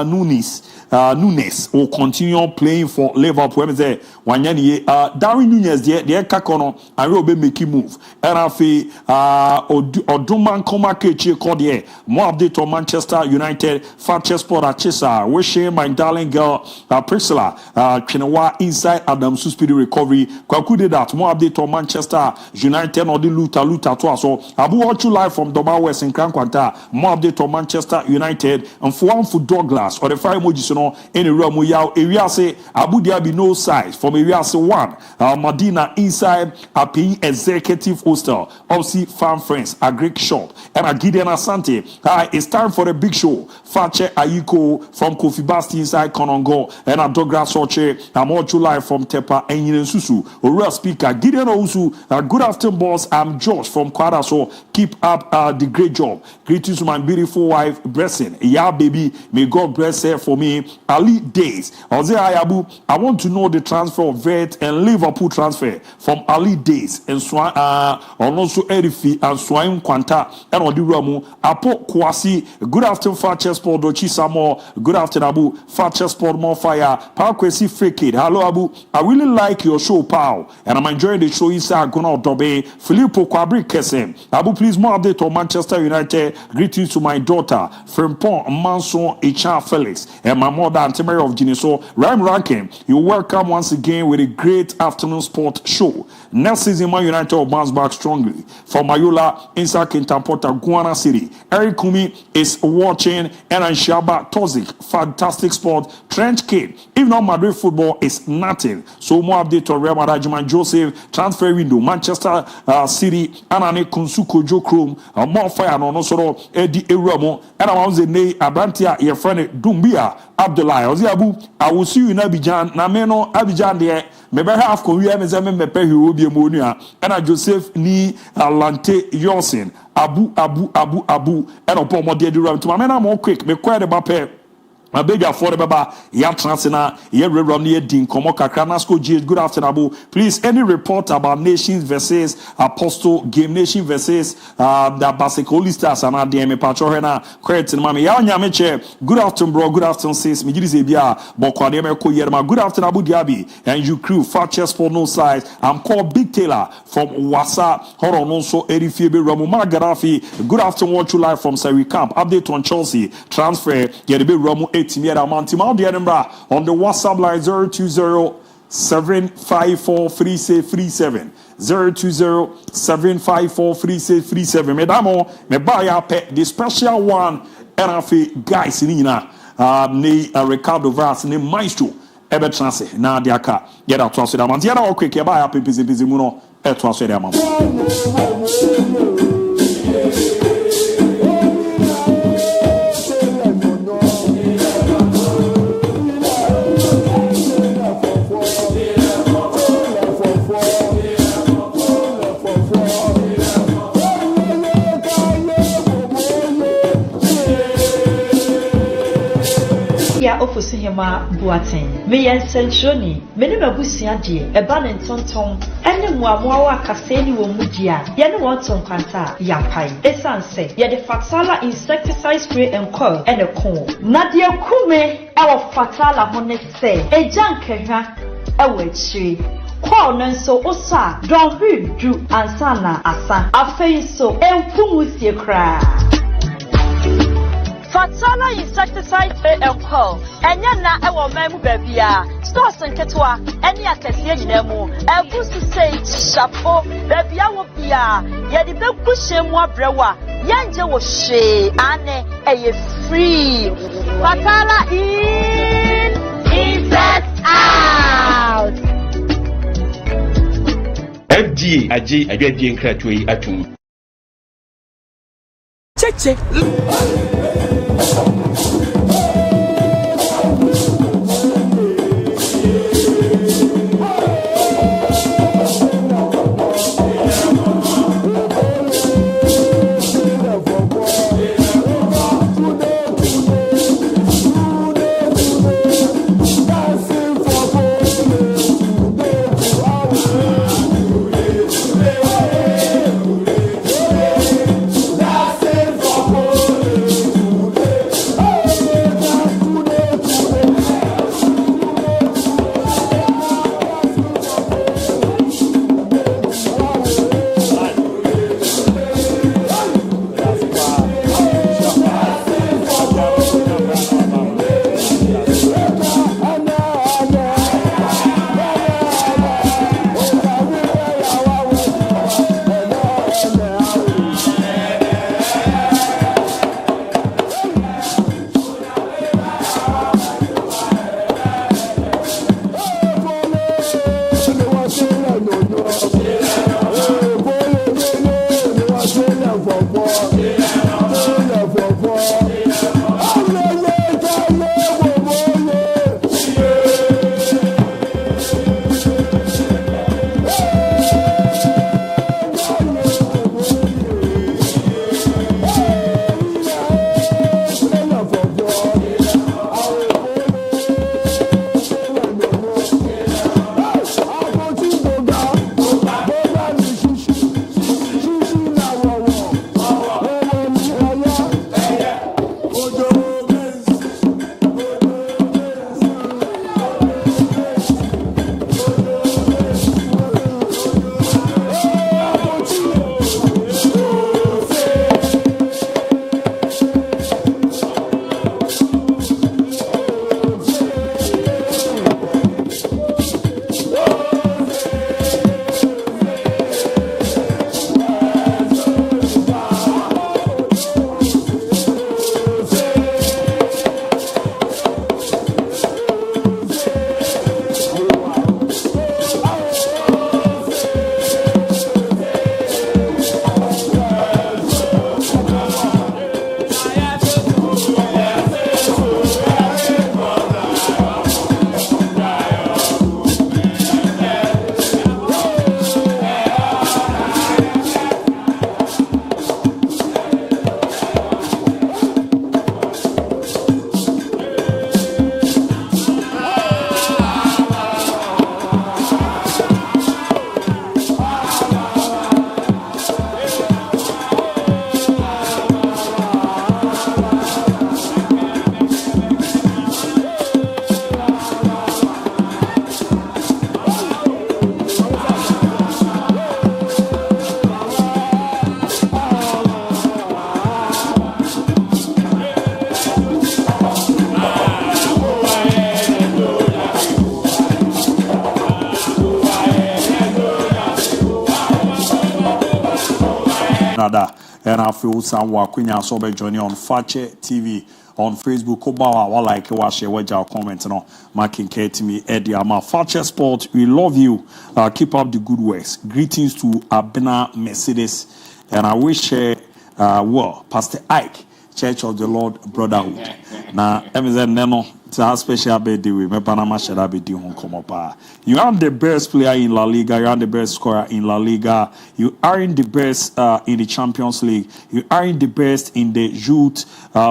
S2: Nunes Nunes will continue playing for Liverpool. Darwin Nunes, the Kakono, and will be making move. And I feel Oduman Koma Kechi Kodie, more update on Manchester United, Fakye Sport at Chesa, wishing my darling girl Priscilla Chinawa inside Adam's speedy recovery. Kwaku did that. More update on Manchester United or the Luta to us. So Abu watch you live from Doba West in Krankwanta. More update on Manchester United and for one for Douglas or the fire emojis in the room. Area say Abu Dhabi no size from area say 1 Medina inside a paying executive hostel. Obviously farm friends a Greek shop and a Gideon Asante. It's time for a big show. Fakye Ayiko from Kofi Basti inside Konongo and a Douglas Soche. I'm watch you live from Tepa and Susu. A real speaker Gideon Osu. Good afternoon, boss. I'm Josh from Kwara. So keep up the great job. Greetings to my beautiful wife, Blessing. Yeah, baby. May God bless her for me. Ali Days. Ozzy Ayabu, I want to know the transfer of Vet and Liverpool transfer from Ali Days and Swan, also Erifi and Swaim Quanta and Odiramu. Apo Kwasi. Good afternoon, Fakye Sport. Dochi Samo. Good afternoon, Abu. Fakye Sport MON-FRI. Pao Kwesi Fakye. Hello, Abu. I really like your show, Pao. And I'm enjoying the show inside Gona Dobe. Filippo Kwabri Kesem. Abu, please more update on Manchester United. Greetings to my daughter, Frimpong Manson Echa Felix, and my mother, Antimary of Giniso. Rhyme Rankin, you're welcome once again with a great afternoon sport show. Next season, Man United will bounce back strongly. For Mayola, inside Kintampota, Guana City. Eric Kumi is watching, and Shaba Tozik, fantastic sport. Trench Kid, if not Madrid football is nothing. So more update on Real Madrid, Joseph, transfer window, Manchester City, Anane Kunsuko Joe Chrome, MON-FRI and also Eddie Eruamo, and I was the name Abantia, your friend Dumbia Abdullah. Abu, I will see you in Abidjan. Nameno Abidjan there. Maybe half Korea and Zemen Mepe will be a monia, and I Joseph Ni Lante Yosin, Abu, and upon my dear Duram to my men. I'm more quick, me quite about pay. My baby afford baba ya transina ye rerun ye din komo kakra nasco G. Good afternoon, Abu. Please, any report about nations versus Apostle game nation versus the Basicolistas and ADM Patrohena credit in mami ya nyameche. Good afternoon, bro. Good afternoon, sis. Mijiri Zebia Bokwademe ko yerma. Good afternoon, Abu Dhabi and you crew Fakye Sport no size. I'm called Big Taylor from Wasa. Hold on, also Eddie Fiebe Ramuma Gaddafi. Good afternoon, watch you live from Surrey Camp. Update on Chelsea transfer. Get a bit Ramu. On the WhatsApp line 020-754-3637 020-754-3637. Medamo, me buy up the special one and I feel guys Nina ne Ricardo Vaz ne Maestro ebe chance na diaka get out to us man dia na quick buy up busy muno e to us man.
S9: Hema Buatin. Me yen sentroni, many mabusia dear, a banin tonton, and the Muamoa Caseni wo mudia, yen want on quanta, yapai. Esan say, ye the Fatala insecticide spray and coil and a coal. Nadia Kume, our Fatala honest say, a junker, a wet tree. Kwaw so osa, don hu, ju, ansana, asa, a face so, and pumusia cry. Fatala insecticide spray and coil, and yana ewa memu bebia, stores and ketua, any akasia nemu, a boost to say, chapeau, bebia wopia, yadi bekushe mwa brewa, yanje wo she, ane, a free. Fatala in, insect out.
S10: FDA aje adwadie nkratwe atum
S3: cheche
S2: dada and I feel some work when you saw joining on Fakye TV on Facebook. Obawa like share what your comment no marking to me Eddie Ama Fakye Sport. We love you. Keep up the good works. Greetings to Abena Mercedes, and I wish well Pastor Ike, Church of the Lord Brotherhood. Now, Neno, it's a special birthday with me. Panama shall be doing come up. You are the best player in La Liga. You are the best scorer in La Liga. You are in the best in the Champions League. You are in the best in the youth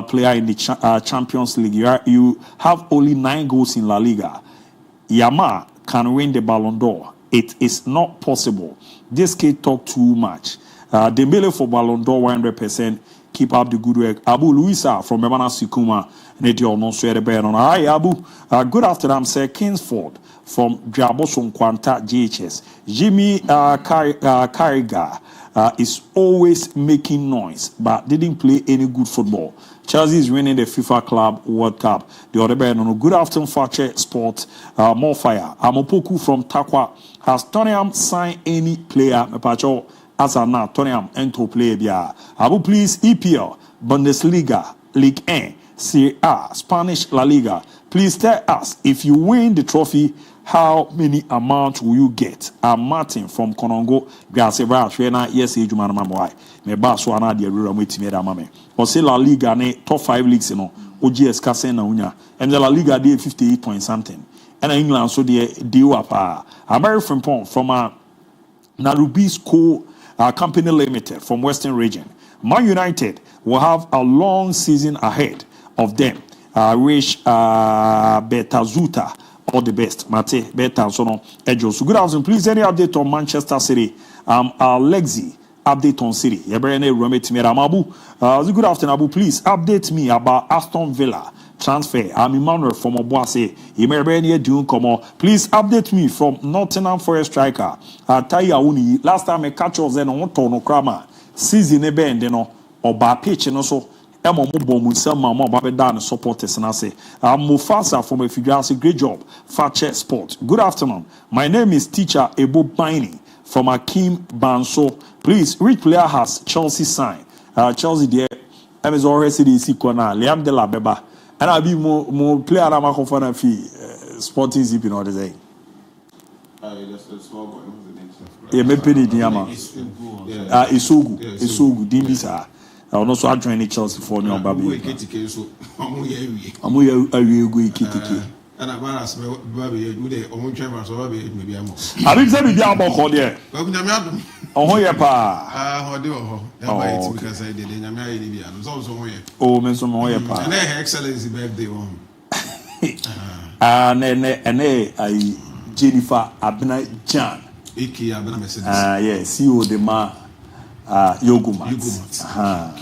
S2: player in the Champions League. You have only 9 goals in La Liga. Yama can win the Balon d'Or. It is not possible. This kid talk too much. Dembele for Balon d'Or 100%. Keep up the good work. Abu Luisa from Memana Sikuma. Hi, Abu. Good afternoon, Sir Kingsford from Jaboson Quanta GHS. Jimmy Carragher is always making noise, but didn't play any good football. Chelsea is winning the FIFA Club World Cup. The other band, good afternoon, Fakye Sport. More fire. Amopoku from Takwa. Has Tottenham signed any player? As a now, Tottenham enter play bia. Abu, please, EPL, Bundesliga, Ligue 1, Serie A, Spanish La Liga. Please tell us, if you win the trophy, how many amount will you get? I'm Martin from Konongo. Yes, me baso ana de rura metime da mame. O se La Liga ne top 5 leagues no. OGS Kasen na unya. And the La Liga dey 58 point something. And England so dey up. American from Narubisco Company Limited from Western Region. Man United will have a long season ahead of them. Wish Betazuta all the best. Mate Beta Sono Ejo. So good afternoon. Please any update on Manchester City? Alexi update on City. Good afternoon, Abu. Please update me about Aston Villa transfer. I'm Emmanuel from Obuase. Please update me from Nottingham Forest striker. Taya Uni. Last time I catch us then on Tono Krama. Season a bend, or by pitch and also. Supporters and I say, Mufasa from a figure. Great job, Fakye Sport. Good afternoon. My name is Teacher ABOU Bini from Akim Banso. Please, which player has Chelsea signed? Chelsea there. I was already see corner. Liam de la Beba. And I'll be more player. I'm a confident fee. Sporting zip in order to say. Yeah, me penny diama. Isugu. Dimbisa. I will also join Chelsea for new baby. Amu go kitiki.
S11: And I ask me baby we on travel so baby maybe am.
S2: Abi say be dia about call there.
S11: Ba ku nyame adom.
S2: Oho ye pa.
S11: Ho de ho. Ya ba it because I did nyame ayi ni bia. So ho ye.
S2: Oh, me so mo ye pa.
S11: And excellence birthday one.
S2: Ne ai Jennifer Abena Jan.
S11: Iki Abena Mercedes.
S2: Yeah, CEO de ma Yogumat.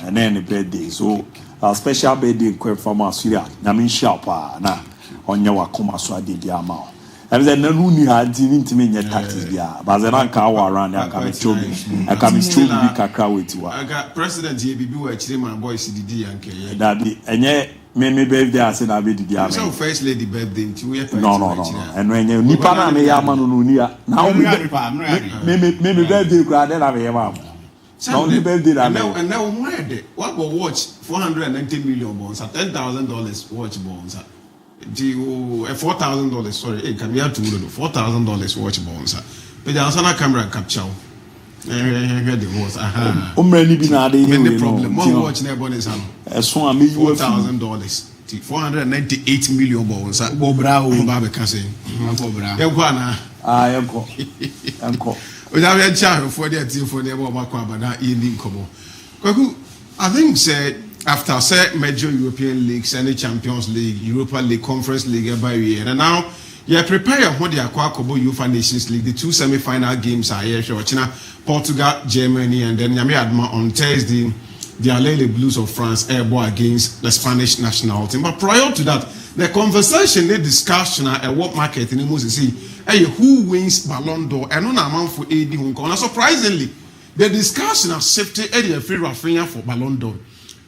S2: And then the birthday. So a special birthday from Australia. Namin Shapa na on your Koma Swadi Diamao. And then Nuni had didn't mean your taxes. But the rank hour around I can be still be Kakra with you.
S11: I got President ABOU actually my boy CDD and K.
S2: That and yet. Me birthday I said I be the
S11: so first lady birthday
S2: no. And when you Nipana me yamanu nunia. Now me birthday crowd then I be yamam. Now the birthday
S11: and now what will watch $490 million bonds at $10,000 watch bonds at $4,000 sorry hey can we have to do $4,000 watch bonds but the answer camera capture the problem. More watch never is $4,000. $498 million bonds. Bobra, Baba Cassin. Without a child for the for the Baba in Kobo. I think said after said major European leagues and the Champions League, Europa League, Conference League every year, and now. Yeah, prepare what the Aquacobo UEFA Nations League. The 2 semi-final games are here. China, Portugal, Germany, and then Yami Adma on Thursday. The Alele Blues of France airborne against the Spanish national team. But prior to that, the conversation, the discussion at what market in the most see, hey, who wins Balon d'Or? And on amount for AD Hong Kong. And surprisingly, the discussion has shifted Eddie Free Rafinha for Balon d'Or.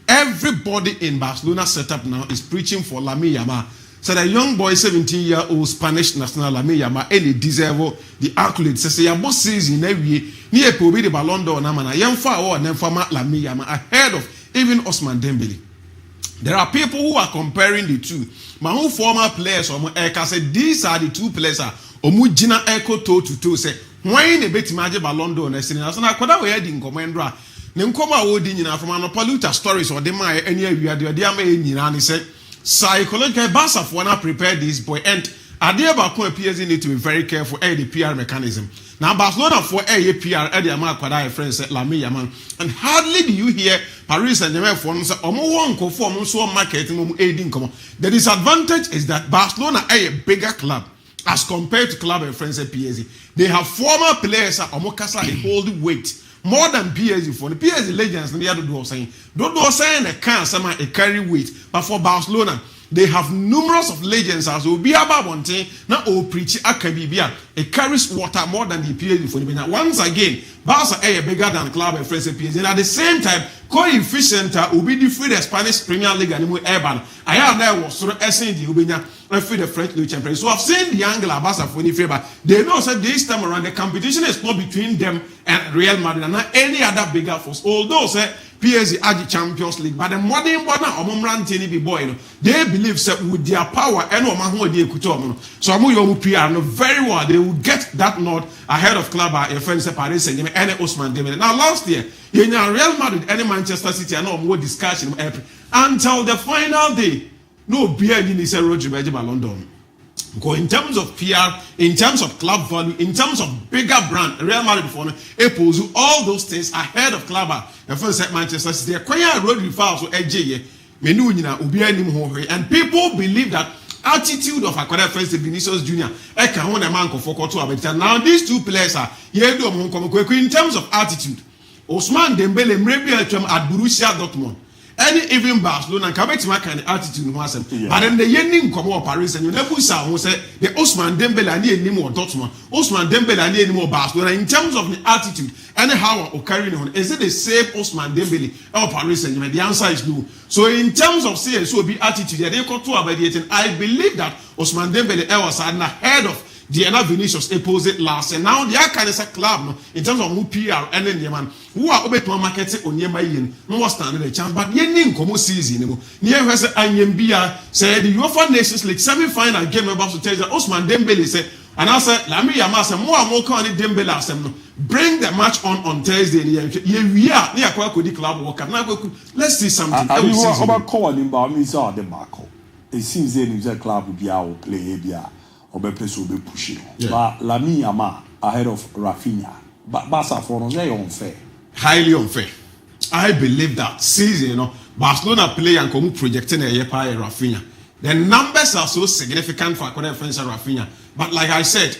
S11: Everybody in Barcelona setup now is preaching for Lamine Yamal. said a young boy 17-year-old Spanish national Lamine Yamal any deserve the accolades say your boss season every near Kobe the Balon d'Or na young far or Nemfama Lamine Yamal ahead of even Ousmane Dembele. There are people who are comparing the two. My own former players or Eka said these are the two players Omujina Echo toe to toe say why the bet magic Balon d'Or na sini na kwada we heading commandra ne nkoma wo di nyina from Anopoluta stories or the my any area the ama nyina ni say psychological Barca for now prepare this boy and Adiaba PSG need to be very careful the PR mechanism. Now Barcelona for PR the amount kwada friends Lamine Yamal and hardly do you hear Paris Saint-Germain for say omo won ko for omo so market mum aiding come. The disadvantage is that Barcelona a bigger club as compared to club and friends at PSG. They have former players omo kasa a hold weight more than PSG for the PSG legends and the other do saying they can't somehow carry weight, but for Barcelona they have numerous of legends as will be about one thing now all preach akabibia it carries water more than the PSG for the once again Barca a bigger than club and friends at PSG and at the same time coefficient will be the free the Spanish Premier League and urban I have there was sort of the Ubina and free the French League Champions. So I've seen the angle of Barca for the favor. They know that this time around the competition is not between them and Real Madrid and not any other bigger force. Although say PSG are the Champions League, but the modern boy, they believe that with their power and so I'm PR very well they will get that nod ahead of club friends Paris Saint-Germain and Ousmane Dembele. Now last year, Real Madrid and Manchester City are no more discussion until the final day. No beer in this Roger Balon d'Or. Because in terms of PR, in terms of club value, in terms of bigger brand, Real Madrid before Apples all those things ahead of club and first at Manchester City. They acquire road referrals so AJ and people believe that attitude of Akwada friends Vinicius Jr. Now these two players are in terms of attitude. Ousmane Dembele maybe at Borussia Dortmund. Any even Barcelona can make my kind of attitude in one. But then the ending come up Paris and you never saw who said the Ousmane Dembele and any more Dortmund, Ousmane Dembele and any more Barcelona in terms of the attitude and how or carrying on. Is it the same Ousmane Dembele or Paris and the answer is no. So in terms of CSO be attitude, they got to about it. I believe that Ousmane Dembele was ahead of Diana Vinicius opposite last and now the Akanesa club in terms of who PR and then the man who are open to market on nearby no standing a chance but yen como season near has Anyambia said the UEFA Nations League semi-final game about to tell that Ousmane Dembele said and I said Lamine Yamal said more Dembele bring the match on Thursday we are near Kwakodi club walk up now let's see something
S2: it seems the club will be our play or be pushing. But Lamine Yamal ahead of Rafinha. But Barca for us very unfair.
S11: Highly unfair. I believe that season, Barcelona play and come projecting a year by Rafinha. The numbers are so significant for Akwada friends Rafinha. But like I said,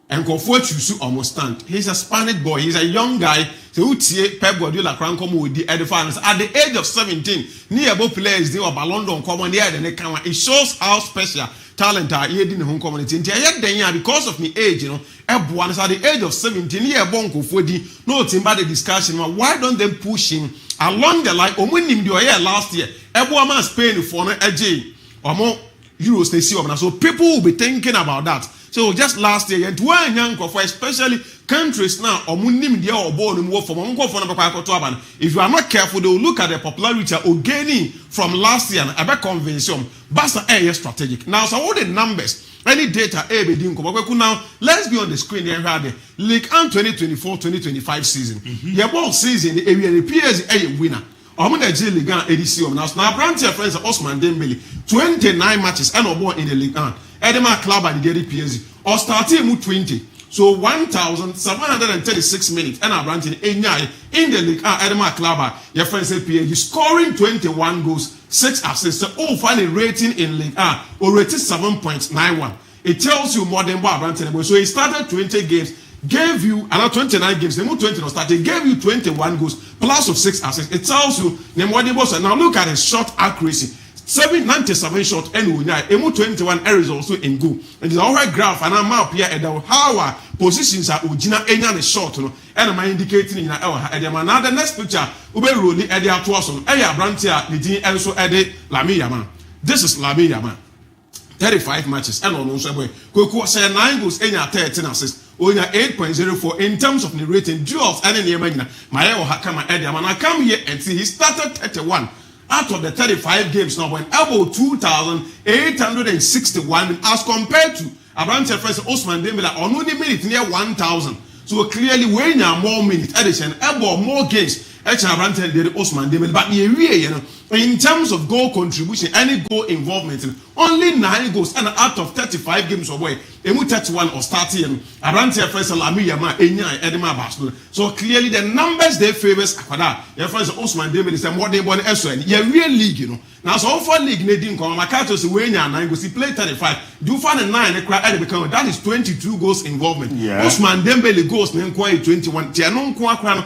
S11: and Kofu almost stand. He's a Spanish boy. He's a young guy. So Pep Guardiola can come with the fans at the age of 17. Nearby players they were Balon d'Or come on there and they come. It shows how special talent are here in the home community. Because of my age, everyone is at the age of 17. Here, Kofu no team about the discussion. Why don't they push him along the line? Last year, everyone Spain for AJ or more Euros they see. So people will be thinking about that. So just last year, and one young for especially countries now, or if you are not careful, they will look at the popularity or gaining from last year and a convention. Basta a strategic. Now, so all the numbers, any data, now let's be on the screen here. League 2024-2025 season. The ball season, the PSG a winner. I'm going to Ligue 1 edition. Now, branch your friends Ousmane Dembele, 29 matches and born in the Ligue 1. Edema club and the PSG or starting with 20. So 1,736 minutes and a branch in the Ligue 1 Edema club. Your friends say PSG scoring 21 goals, 6 assists. Oh, finally rating in Ligue 1 or rated 7.91. It tells you more than what branch. So he started 20 games. Gave you another 29 games, then 20 started, gave you 21 goals plus of 6 assists. It tells you now look at his shot accuracy. 797 shot and 21 errors also in goal. And it's alright graph and I'm up here at how our positions are Ujina any shot and I'm indicating in now the next picture Ube Roli Eddie Atuason, Eya Brantia, the also Eddie Lamine Yamal. This is Lamine Yamal. 35 matches and on also boy Kweku say 9 goals enya 13 assists onya 8.04 in terms of the rating duels and in the my Hakama Eddie and I come here and see he started 31 out of the 35 games now when ABOU 2,861 as compared to Abrante First Osman Dembele on only minute near 1,000. So clearly when you more minutes addition ABOU more games Abrante did Osman Dembele but in terms of goal contribution any goal involvement only 9 goals and out of 35 games away emu 31 or starting Abrante First Lami Yama Enya Edema Barcelona. So clearly the numbers they favors Akada your first Osman Dembele say more than one SN yeah real league now so for league nedin come Makato say when you 9 goals he play 35 do find 9 become that is 22 goals involvement. Osman Dembele goals then quite 21 tianon kwa but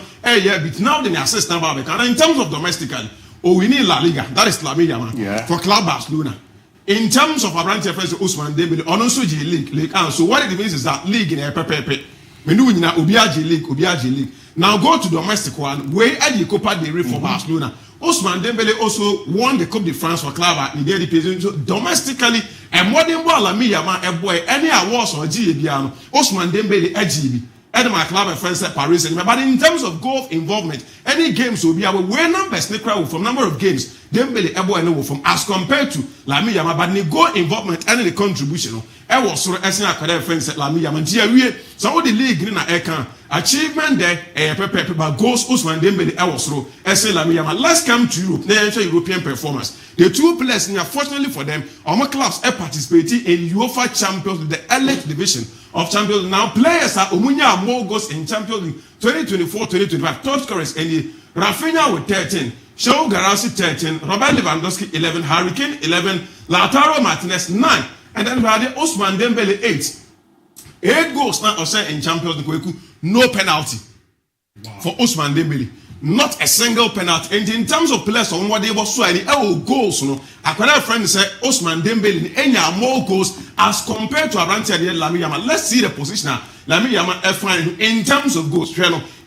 S11: now the assist number because in terms of domestically we need La Liga that is La Liga for Club Barcelona. In terms of Abrante First Osman Dembele on also G League so what it means is that league in a pepe league now go to domestic one where the Copa del Rey for Barcelona. Osman Dembele also won the Coupe de France for Club in the so domestically and more than one La Liga any awards or GAB Osman Dembele GAB and my club friends at Paris but in terms of goal involvement any games will be able where numbers from number of games Dembele and from as compared to Lami Yama but the goal involvement and the contribution I was so as friends at Lami Yama so the league in a achievement there but goals Osman Dembele was so as Lami Yama. Let's come to Europe European performance. The two players unfortunately for them our clubs are participating in UEFA Champions League the elite division of Champions League. Now players are Omunya more goals in Champions League 2024-2025 top scorers and Rafinha with 13, Shaw Garassi 13, Robert Lewandowski 11, Harry Kane 11, Lautaro Martinez 9, and then we had Osman Dembele 8 goals now also in Champions League. No penalty for Osman Dembele. Not a single penalty. And in terms of players on what they were so any goals, a friend said Osman Dembele any more goals as compared to Abrante Lami Yama. Let's see the position now. Lami Yama in terms of goals.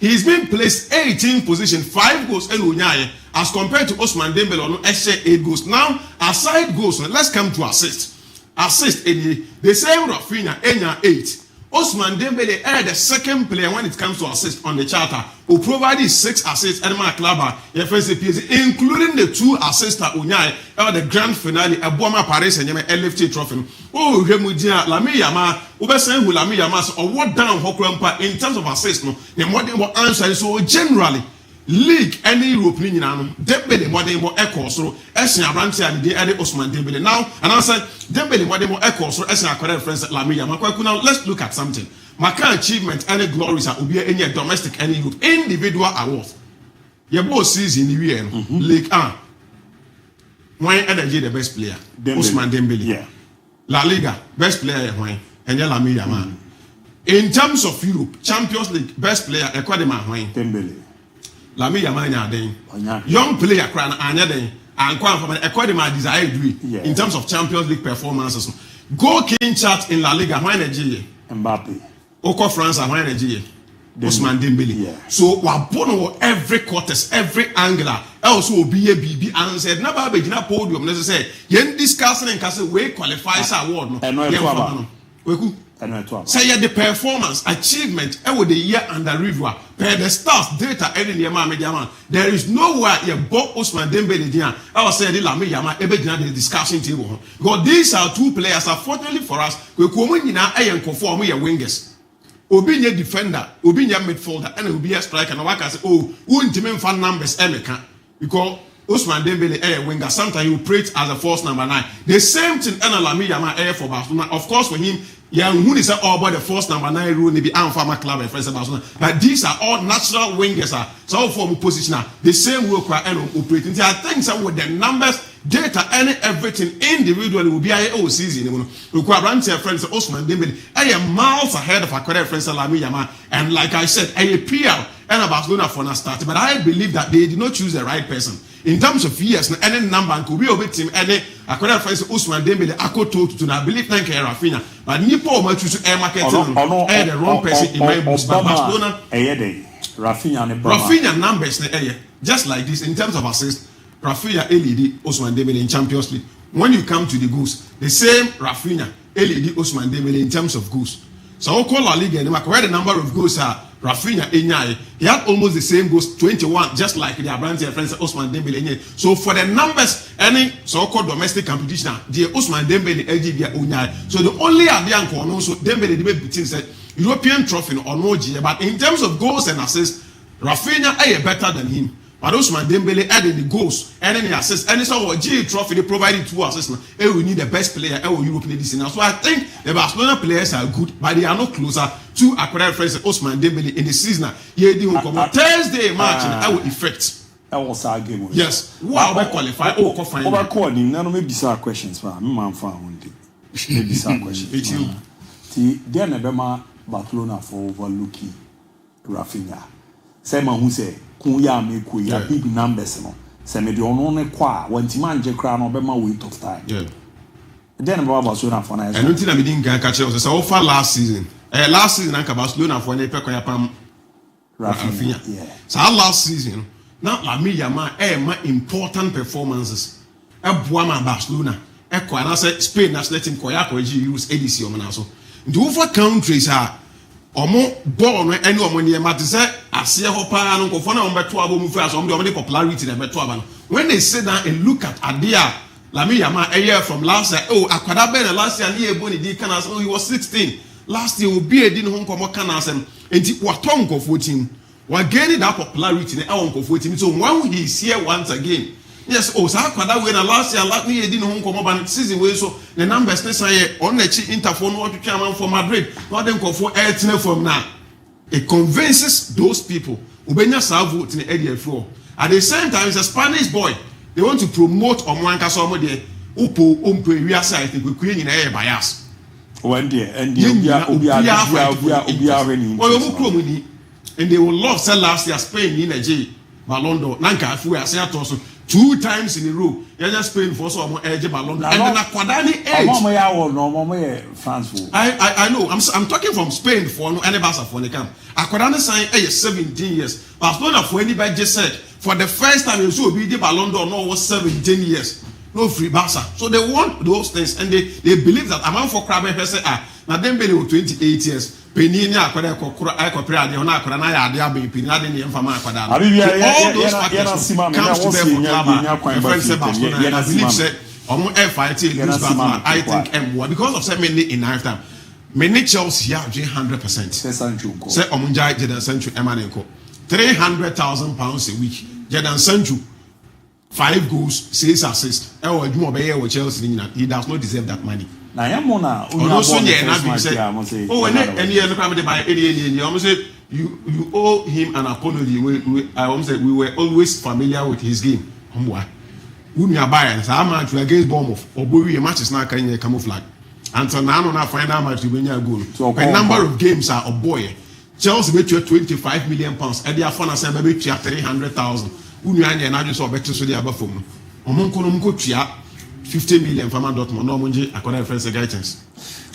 S11: He's been placed 18th position, 5 goals as compared to Osman Dembele on 8 goals. Now aside goals, let's come to assist. Assist the same Rafinha 8. Osman Dembele is the second player when it comes to assist on the charter who provided 6 assists and my club including the 2 assists that Unyai the grand finale at Boma Paris and LFT trophy. Oh, Remudia Lami Yama, Ubesen Lami Yama or what down Hokrampa in terms of assist no the more than what answer so generally league any European Dembele more than what echo so Esin Abrante and the Osman Dembele now and I said Dembele more than what echo so Esin Akore friends Lami Yama. Now let's look at something. Maka achievement any glories are be any domestic any group individual awards. Your both season in the year League 1 why energy the best player Osman Dembele. La Liga best player why and Lami Yama. In terms of Europe Champions League best player Ekwadema why
S2: Dembele.
S11: Lami Yama young player crown anya den and from according my desire in terms of Champions League performances. Goal king chart in La Liga why Nigeria
S2: Mbappe
S11: Oko France and why Nigeria Osman Dembele. So we born every quarters every angler also will be a BB and said never be na podium necessary yen discussing and case we qualifies award no say the performance achievement with the year under review per the stars data any near man there is nowhere you bought Osman Dembele there I was saying Lami Yama the discussion table because these are 2 players unfortunately for us we come in now conform we are wingers obi a defender obi a midfielder and obi a striker and waka say oh won't fan numbers emeka because Osman Dembele a winger sometimes you operate as a false number 9 the same thing and Lami Yama for Barcelona of course for him who is all about the first number 9 rule maybe Anfama club and friends Barcelona but these are all natural wingers so form positioner the same work and operating I think some with the numbers data and everything individually will be a season friends Osman Dembele I am miles ahead of our friends Lami Yama and like I said a PL and Barcelona for now start but I believe that they did not choose the right person in terms of years any number and could be over team any according to friends Osman Dembele I told to I believe thank you Rafinha but Nipo might choose air market and the wrong person in my Barcelona Rafinha numbers just like this in terms of assist Rafinha LED Osman Dembele in Champions League when you come to the goals, the same Rafinha, Eli Osman Dembele in terms of goals. So we call La Liga and where the number of goals are Rafinha Enyai. He had almost the same goals, 21, just like the Abrantes friends Osman Dembele. So for the numbers, any so-called domestic competition, the Osman Dembele LGB Unyai. So the only Adian Kono, so Dembele debate said European trophy or no G, but in terms of goals and assists, Rafinha is better than him. But Osman Dembele added the goals and any assists. And so what G trophy they provided 2 assists. And we need the best player in Europe this season. So I think the Barcelona players are good, but they are not closer to acquired friends Osman Dembele in the season. Thursday match and I will effect.
S2: That was our game.
S11: Yes. Wow, we qualify. Oh, qualify.
S2: Over calling. Now maybe bizarre questions for me. Man, found maybe bizarre questions.
S11: It's you.
S2: The Nebema Barcelona for overlooking Rafinha. Sema who say. Kuya me kuya big numbers no se me de ono ne kwa wantima anje kra no be ma weight of time then about Barcelona for na
S11: I don't think I didn't catch us so offer last season anka Barcelona for na pe koya pam Rafinha so last season now la me yama ma important performances boa ma Barcelona ko na say Spain national team koya ko use edc o na so the over countries are omo ball no ene omo ne ma te say ase ho pa no nkofo na omo beto abo mu fa so omo the popularity na beto aba no when they sit down and look at Adia Lami Yama a year from last year akwada be na last year ne ebo ni di kana so he was 16 last year obi edi no nkomo kana asem enti waton nkofo team wa gain that popularity na e nkofo team so when he is here once again yes sa akwada we na last year last year edi no nkomo ban season we so the numbers ne say on na chi interphone what to man for Madrid what dem nkofo etne from now it convinces those people ubenya sa vote ne area floor at the same time it's a Spanish boy they want to promote omwanka so mo de upo ompo wi side think we nyina e bias
S2: one day and obi
S11: and they will love sell last year Spain in Nigeria Balon d'Or nanka afu ase ato 2 times in a row. You're Spain for some edge Balon d'Or. And then Aquadani edge.
S2: France.
S11: I know. I'm talking from Spain for no any Barca for the camp. Aquadani signed 17 years. Barcelona for anybody just said for the first time you saw be the Balon d'Or no was 17 years. No free Barca. So they want those things and they believe that amount for crab say now them be 28 years. Penini akwada kokura akopra de ona akwada na ya ade abe penina de ne mfama akwada no all those factors comes to them for club and I believe say omo fight lose battle I think M1 because of say many in lifetime many Chelsea are 100% say omo njai Jadon Sancho emanenko £300,000 a week Jadon Sancho 5 goals 6 assists e wo adwuma be ye Chelsea he does not deserve that money.
S2: Na yamona
S11: also say oh any year come dey buy any almost say you owe him an apology. I almost say we were always familiar with his game. Homboy we me buy and say match against Bournemouth obowi matches na kan camouflage until now na final match we nya goal a number of games are boy Chelsea bet £25 million and they are fun say bet 300,000 we nya na just so bet so dey abafom no omon kono mko tua 50 million from Dortmund. No money. According to friends, guidance.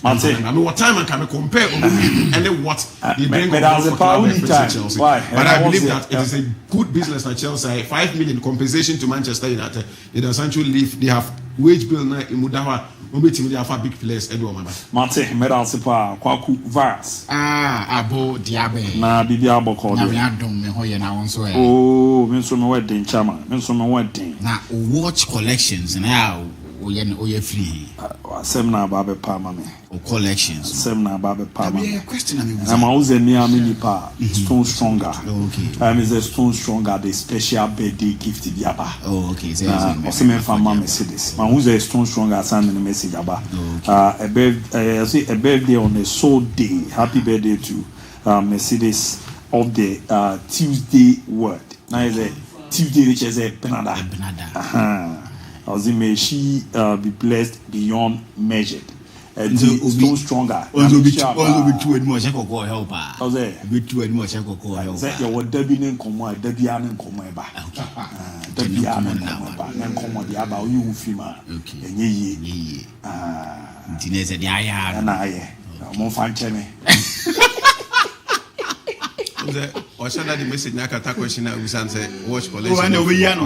S11: I mean, what time I can compare and what they bring on Chelsea. But I believe that it is a good business at Chelsea. 5 million compensation to Manchester United. They don't essentially leave. They have wage bill now in Mudawa. They have big players.
S2: Mate, medal sepa kwaku virus.
S12: ABOU DIABY.
S2: Na bibi aboko.
S12: Na we adom me hoye na won so e.
S2: Oh, me so me wedding chama. Me so me wedding.
S12: Na watch collections na oye free.
S2: Asem na ba be pa ma me.
S12: O collections.
S2: Asem na ba be pa ma.
S12: Me question am
S2: na ma uze me amini pa. Stone Stronger. Okay. Is a Stone Stronger the special birthday gift biaba.
S12: Oh, okay.
S2: So me fa ma Mercedes. Ma uze Stone Stronger send me message aba. A birthday on a soul day. Happy birthday to Mercedes of the Tuesday word. Now is a Tuesday which is a Benada. May she be blessed beyond measured. And Stone Stronger.
S12: Also be too and more helper.
S2: How's that?
S12: Be too and more helper.
S2: You were Debian Comma, Debian and Comma. Debian and Comma, the ABOU you fima. Okay. And ye.
S12: Diners at the eye.
S2: And I am more fine, Chemmy.
S11: Or send the message na kata question na usan say watch collection.
S12: Oh, no, we are no.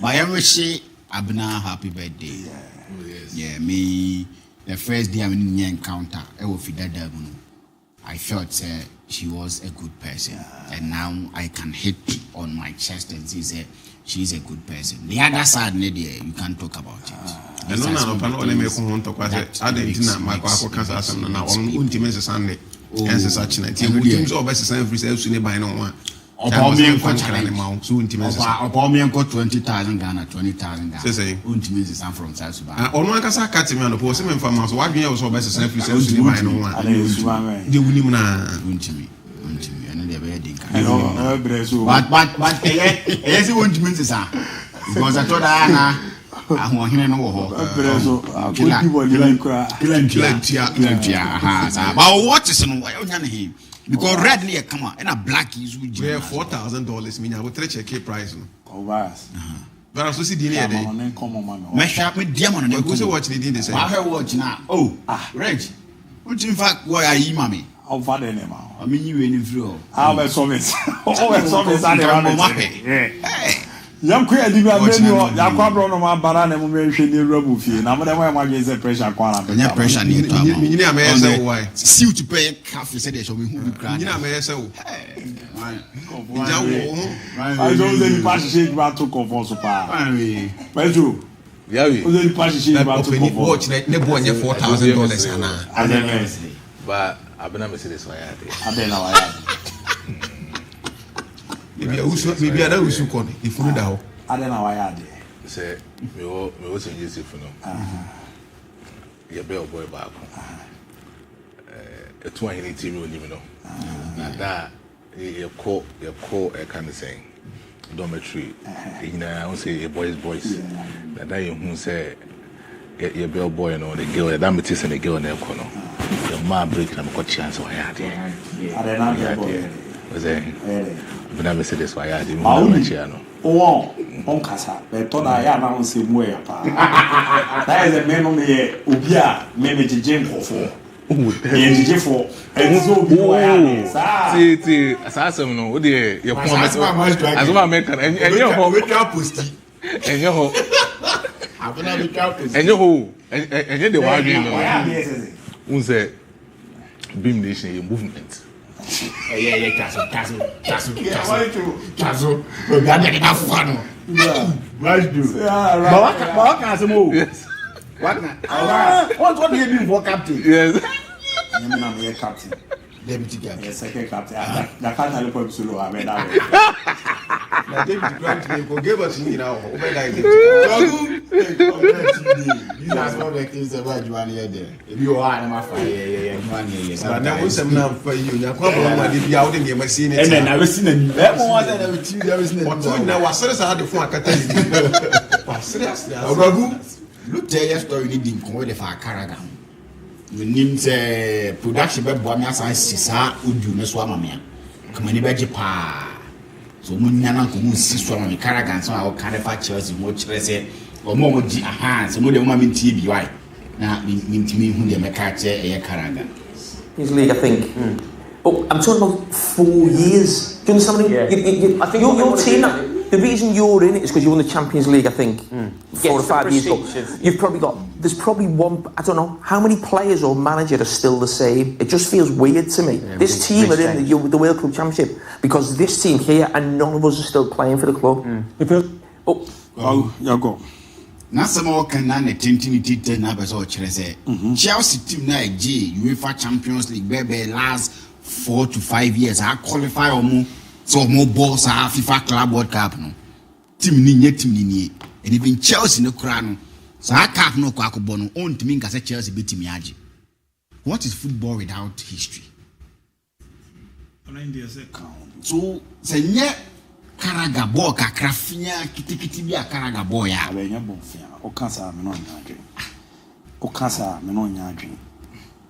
S12: I am say Abna, happy birthday. Yeah, me, the first day I'm in the encounter, I felt she was a good person. And now I can hit on my chest and say she's a good person. The other side, you can't talk about it.
S11: I don't know if I want to talk about it. I didn't know my cancer as I'm now on Ultimate Sunday. And such a thing. We use all best for self to buy no one. Upon me and Quanchana, so intimate.
S12: Upon me and got 20,000 Ghana, 20,000 Ghana.
S11: Say,
S12: Ultimate is from South Sudan.
S11: On one case, I cut him on the post him from us. Why be also best for self to buy no one? The women are Ultimate. And they're very dinky. But, yes, it won't mean to say. Because I told Anna. I want him no but what is on him? Because red near come on and a black is with you. $4,000 mean I will check a price. Oh, vast. But I also see the day.
S12: Mesh up with diamond and
S11: go watch the day.
S12: I heard watch now. Oh, Reg. What in fact, why are you, mammy?
S2: How far then,
S12: I mean, you in the floor.
S2: How about some? Hey. Young queer, you are Yaquabron on my barana, and mention the rubble fee. Now, whatever my gaze pressure,
S12: pressure near
S11: to why.
S12: See to pay half said they shall be who cry.
S11: You know, may I say,
S2: I don't say pass shade about to conform so far. But you, yeah, pass shade about to watch never won your $4,000.
S13: But I've been a Mercedes.
S2: I've been our
S11: maybe I don't wish you call it. If you know,
S2: I don't know why I did.
S13: Say, we was in Joseph for no. Your bell boy back. A 20 team, you know. That your call, a kind of saying, dormitory. You know, I won't say a boy's voice. That you who say, get your bell boy and all the girl, that metis and the girl in their corner. Your man break and got chance of I don't know. Was there? But I said this why I didn't know.
S2: Oh, on Casa, but told I am on same way. That is a man on the Ubia, maybe Jim for. And so,
S13: see, assassin, no, dear, your promise as well make and your home with your pussy and your home. And your home, and you're the one who said, Beam Nation movement.
S12: Yeah, castle. We're going to have fun. Right, do. What can I move? Yes. What do you mean for captain?
S13: Yes.
S2: I'm here, captain.
S12: Deputy captain.
S2: Yes, second captain. I can't help him solo. I mean, that
S11: Deputy captain give us now.
S12: That's not the things about you there. If you are my fire,
S11: but now some now for you. Now, come be out in your machine.
S12: And then I was in a
S11: now was serious. I had the phone. I can tell you.
S12: Look, tell your story. Needing to go for a caravan. We need production, but Bomias and Sisa would do no swamamia. Come on, pa. So, Munana could see swammy caragans on our caricatures in what say, or more hands, and more than 1 minute TBY. Now, mean to me who they make a caragan.
S5: His league, I think. Oh, I'm talking about 4 years. Do you understand? I think your team. The reason you're in it is because you won the Champions League, I think, 4 or 5 years ago. You've probably there's probably one, I don't know, how many players or manager are still the same? It just feels weird to me. Yeah, this team are in the World Club Championship because this team here and none of us are still playing for the club.
S2: You go.
S12: Now some more can none attentivity numbers or Chelsea. Chelsea team na UEFA Champions League baby last 4 to 5 years. I qualify or more. So more balls are FIFA Club World Cup no. Team ni and even Chelsea no crown. So I can't no kwako bono on to me as a Chelsea beat me aji. What is football without history? So say nye karaga ball kakrafia kitikiti bia karaga ball ya.
S2: Abenya bonfia. Okasa me no nyadwe. Okasa me no nyadwe.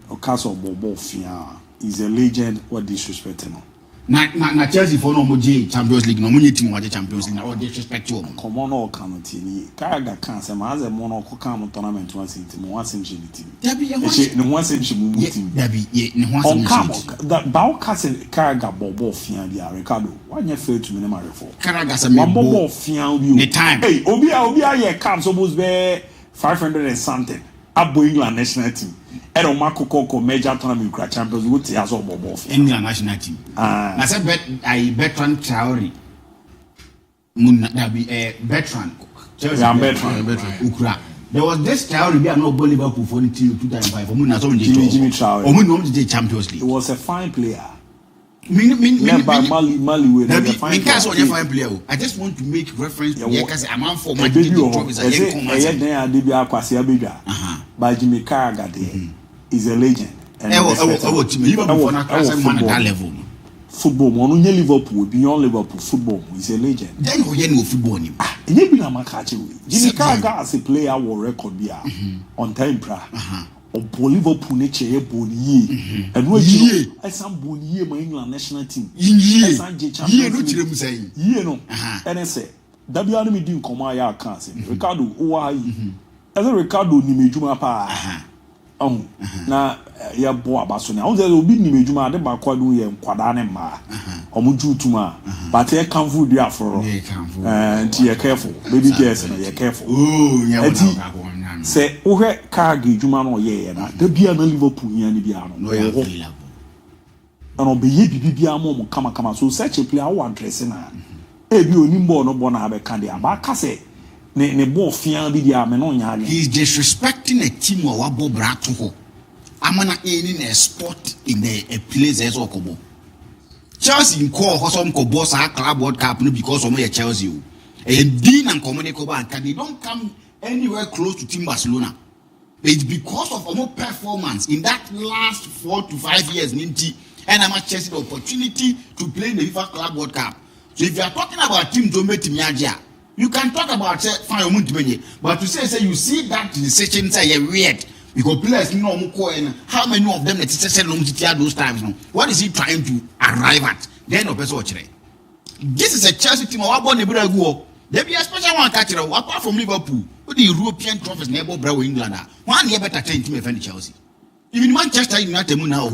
S2: Okasa bonfia is a legend what disrespect no.
S12: na Chelsea for no moje Champions League no munye team waje Champions League na all disrespect you.
S2: Come on all can tini. Kaga can say ma ze mono ko kan tournament one team one century team.
S12: Dabi ya
S2: no one century mu team.
S12: Dabi ye no one century.
S2: That ba ka say Kaga bobo fian dia Ricardo. Wanya fail to me na marefo.
S12: Kaga say me
S2: bobo fian bi.
S12: The time.
S2: Hey, obi a camp supposed be 500 and something. ABOU England national team. And on Marco Coco major tournament Champions League te aso bobo
S12: England national team. Na say Bertrand Traore. Mun Dabi Bertrand.
S2: Bertrand.
S12: Ukra. There was this Traore be no Liverpool for the team 2005. Mun na so
S2: Jimmy Traore.
S12: Mun no the Champions League.
S2: He was a fine player.
S12: Mali
S2: with a fine
S12: player. I just want to make reference to because I'm on for my trophies.
S2: By Jimmy Carragher is a legend. Football, Liverpool, beyond Liverpool, football is a legend.
S12: Then we know football.
S2: Jimmy Carragher as a player will record on time. On Liverpool nature boni and we some boni my England national team no and I say that be me din come ya can say Ricardo why as a Ricardo ni mejuma pa na ya bo abaso na onze obi ni mejuma de ba kwadu ye nkwada ne ma omuju tuma but e can food dia for and you careful baby girls na you careful say wohwe Carragher djuma no ye na da bia na Liverpool nya ni bia no no be ye bibia mo kama so such a player who address na e bi onimbo no bo na be kan dia ba ka say ne bo fian bi dia me no nya.
S12: He is disrespecting a team or wabo brato ho amana any a sport in a place as okobo Chelsea in call ho some ko boss a club World Cup no because of Chelsea and Dean and Communico Bank they don't come anywhere close to Team Barcelona. It's because of our performance in that last 4 to 5 years. And I'm Chelsea the opportunity to play in the FIFA Club World Cup. So if you are talking about Team Dome Team Yaja, you can talk about but to say you see that decision say weird because players know how many of them that those times. What is he trying to arrive at? Then this is a Chelsea team. There be a special one catcher apart from Liverpool. The European trophies never brought England. 1 year better team to defend Chelsea. Even Manchester United now,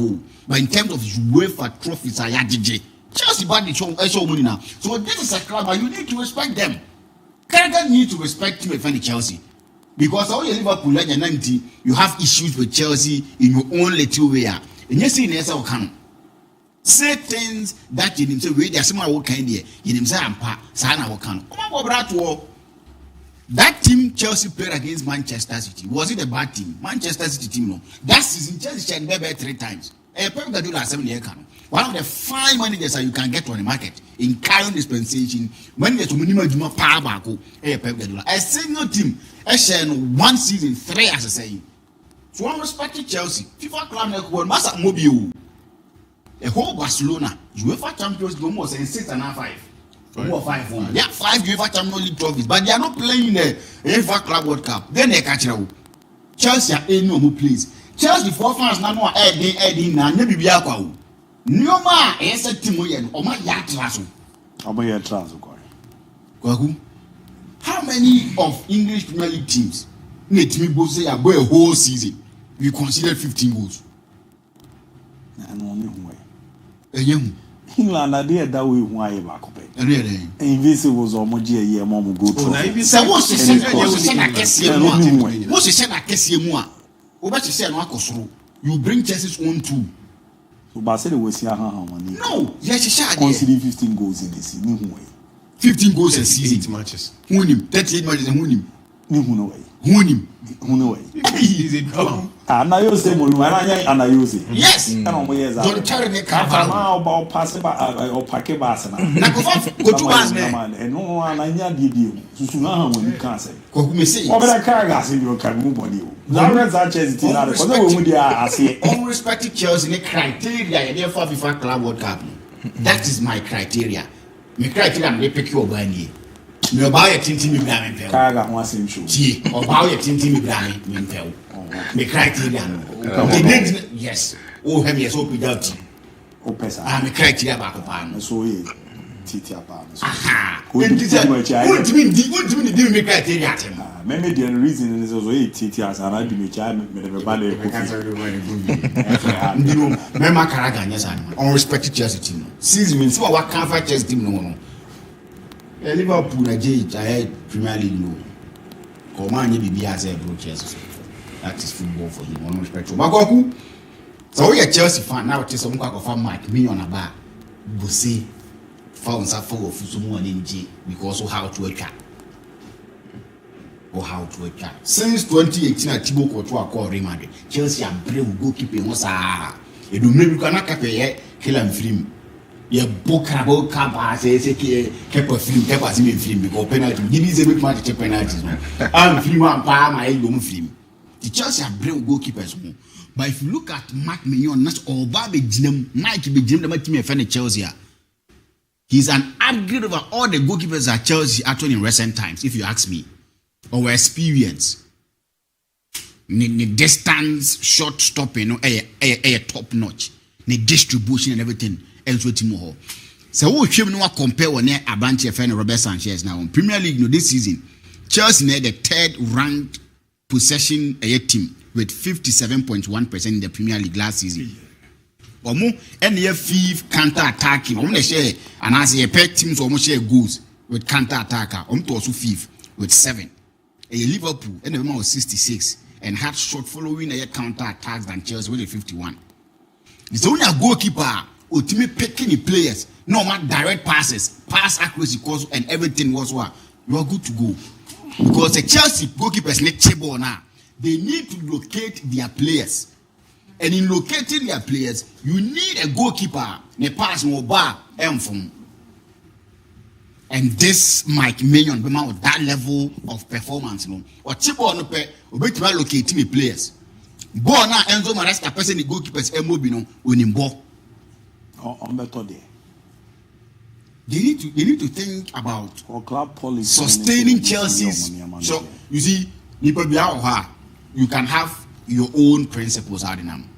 S12: but in terms of UEFA trophies, I had Chelsea bad the show money now. So this is a club, but you need to respect them. Carragher need to respect to defend Chelsea because all your Liverpool legend 90, you have issues with Chelsea in your own little way. And you see, in can say things that you need to read. There's some kind here. You need to say, that team Chelsea played against Manchester City. Was it a bad team? Manchester City team, no. That season, Chelsea checked there 3 times. Pep Guardiola 7 years. One of the 5 managers that you can get on the market in current dispensation. When there's minimum power back, Pep Guardiola. A single team, one season, 3 as I say. So I respect Chelsea. FIFA Club Network, Massa Mobile. A whole Barcelona, UEFA Champions League almost in 6 and 5. 5 UEFA Champions League trophies, but they are not playing the UEFA Club World Cup. Then they catch it. Chelsea are any no more please. Chelsea 4 fans now are adding na nebi bia kwa o. Nioma ese team yen o ma ya traso.
S2: Omo ya traso
S12: kwa. How many of English Premier League teams need me both say about a whole season we consider 15 goals?
S2: And only way.
S12: England
S2: are there that way why back up.
S12: Really?
S2: Invincibles or Moji a year mom go to.
S12: So what's the you bring Chelsea's own 2.
S2: So Barcelona will see how many.
S12: No, yes,
S2: considering 15 goals in the season.
S12: 15 goals a season.
S11: 8 matches.
S12: 38 matches and win him.
S2: Who is it? And I use them, and I use it.
S12: Yes,
S2: don't carry me about passing by or Fakye Bass.
S12: Go to us,
S2: and no one I did you. Susuna when you can't say.
S12: What me say?
S2: What about Carragher in your can move on you? I say,
S12: unrespected Chelsea in the criteria, therefore, FIFA Club World Cup. That is my criteria. My criteria, they pick you over here. Me buy a tintin me bra me pel.
S2: Carragher wants him show.
S12: Ti, or buy a tintin me bra me pel. Me criteria no. Yes. Oh, hem yes open doubt.
S2: Opesa.
S12: I'm a criteria back upon.
S2: So he Titi Aban.
S12: What do you mean the criteria?
S2: Maybe the reason is also Titi as an idea
S12: Member Karagan, yes, unrespected Chelsea team. Season means what can't fight Chelsea team no. Liverpool, I had Premier League no. Command you as a bro Chelsea. That is football for him, unrespected. Magoku. So we are Chelsea fan now. It is some kind of fan Mike me on a bar. Go see. Found some for someone in G because of how to attack. Or how to attack. Since 2018, at Thibaut Courtois called Real Madrid. Chelsea are brave goalkeeper. What's a? You do maybe cannot capture kill and film. You book about Kaba say keep a film, keep us in film because penalty. Give me the big match to penalties. I'm film and palm. I don't film. The Chelsea are brave goalkeepers. But if you look at Mark Mignon, that's all Bobby Jim, Mike be Jim, the team of Chelsea. He's an upgrade over all the goalkeepers at Chelsea actually in recent times, if you ask me. Our experience. The distance, short stopping, a top notch. The distribution and everything else with him. So we should not compare when a bunch of Robert Sanchez now in Premier League this season. Chelsea need the third ranked possession team with 57.1% in the Premier League last season. Omo NF5 counter attacking. Omo share and as a pet teams almost share goals with counter attacker. Omo also 5 with 7. Liverpool and was 66 and had short following a counter attacks than Chelsea with 51. It's only a goalkeeper ultimate picking the players. No more direct passes, pass accuracy course and everything was what you are good to go. Because the Chelsea goalkeepers need table now. They need to locate their players. And in locating their players, you need a goalkeeper. Ne pass no bar from. And this Mike Mignon be with that level of performance. No, or Chibo no pe obey locating the players. Ball now Enzo Maresca person the goalkeepers MOB no winning ball.
S2: On better day.
S12: They need to think about
S2: club policy
S12: sustaining Chelsea's. So you see, you can have your own principles out in them.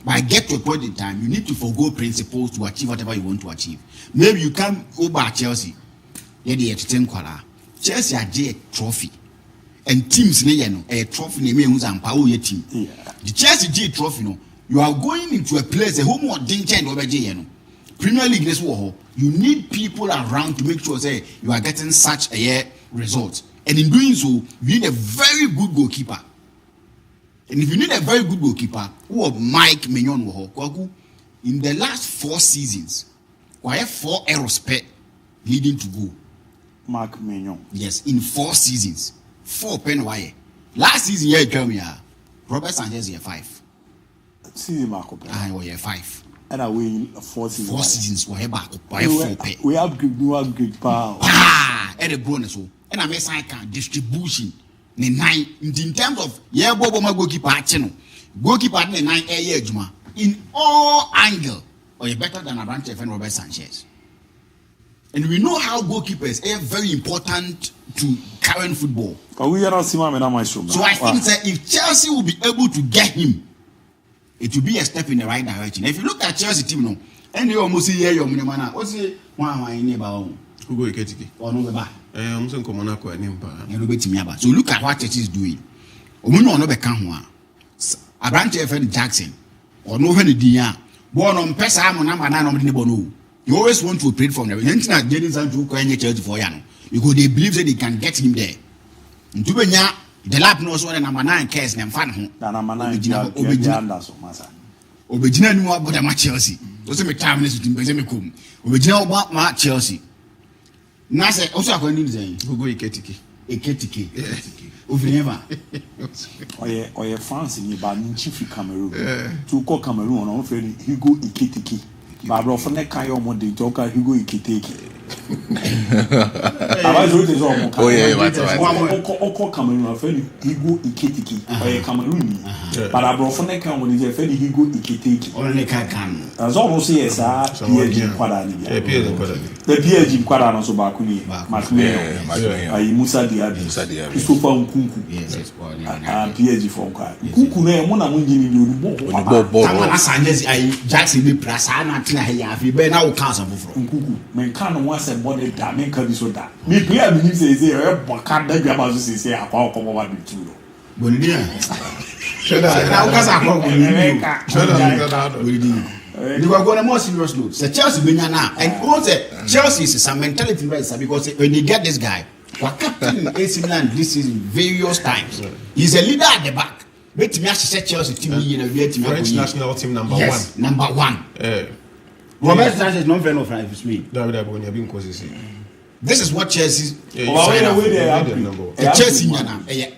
S12: But get to a point in time, you need to forgo principles to achieve whatever you want to achieve. Maybe you can't go back Chelsea. Chelsea are a trophy. And teams a trophy team. The Chelsea G trophy you are going into a place a home or danger and over Premier League this war, you need people around to make sure say you are getting such a result. And in doing so, you need a very good goalkeeper. And if you need a very good goalkeeper, who Mike Mignon in the last 4 seasons, we have 4 errors leading to goal.
S2: Mark Mignon.
S12: Yes, in 4 seasons. 4 pen wire. Last season, you came here. Robert Sanchez here 5.
S2: Season Marco.
S12: I was here 5.
S2: And I win 4 seasons.
S12: 4 seasons we have back. We
S2: upgrade power.
S12: And the bonus. And I mean, I can distribution. In terms of goalkeeper 9 years in all angle, or you better than a branch of Robert Sanchez. And we know how goalkeepers are very important to current football.
S2: So
S12: I think that if Chelsea will be able to get him, it will be a step in the right direction. If you look at Chelsea team now, and you almost see your money, what's the one neighbor
S11: who go Iketiki?
S12: Or no back.
S11: I'm saying Comonaco and
S12: Impa. So look at what Chelsea is doing. Omuno no bekanwa. A branch of Jackson or no when the born on Pesa number 9 on the Bono. You always want to operate from there. You not getting some to Chelsea for Yano because they believe that they can get him there. In Tubenya, the lap knows what number 9 cares and fan.
S2: Number 9
S12: Obejina ni wa boda ma Chelsea. So me time next to me come. Obejina ma Chelsea. Na say also akwani nzai.
S11: Hugo Iketiki.
S12: Ovineva.
S2: Oye France ni ba ni chief Cameroon. To call Cameroon on friend Hugo Iketiki. Ba bro for ne kan yo mo de joka Hugo Iketiki. Oh yeah, Oko Cameroon, Feli Higo Ikitiki, or Cameroon. But I brought from the camp when he said Feli Higo Ikitiki. Only can. As almost yes, PG Quadani. The PG Quadano Sobakuni, Macmeo, Musa Diaby, Super Kunku, PG Fonka. Kuku, Mona Mungi, Jackson, Prasana, Tina, now council from Kuku. Man, once a body that make her so that. Me play me say can't that grab us say I come over the two. Bondia. Now casa you are going to more serious note. So Chelsea now, and also Chelsea is some mentality right because when you get this guy, what captain AC Milan this is various times. He's a leader at the back. Bet me said Chelsea team
S11: French national team number 1.
S12: Number 1. Robert Sanchez is not friend of me. This is what Chelsea Chelsea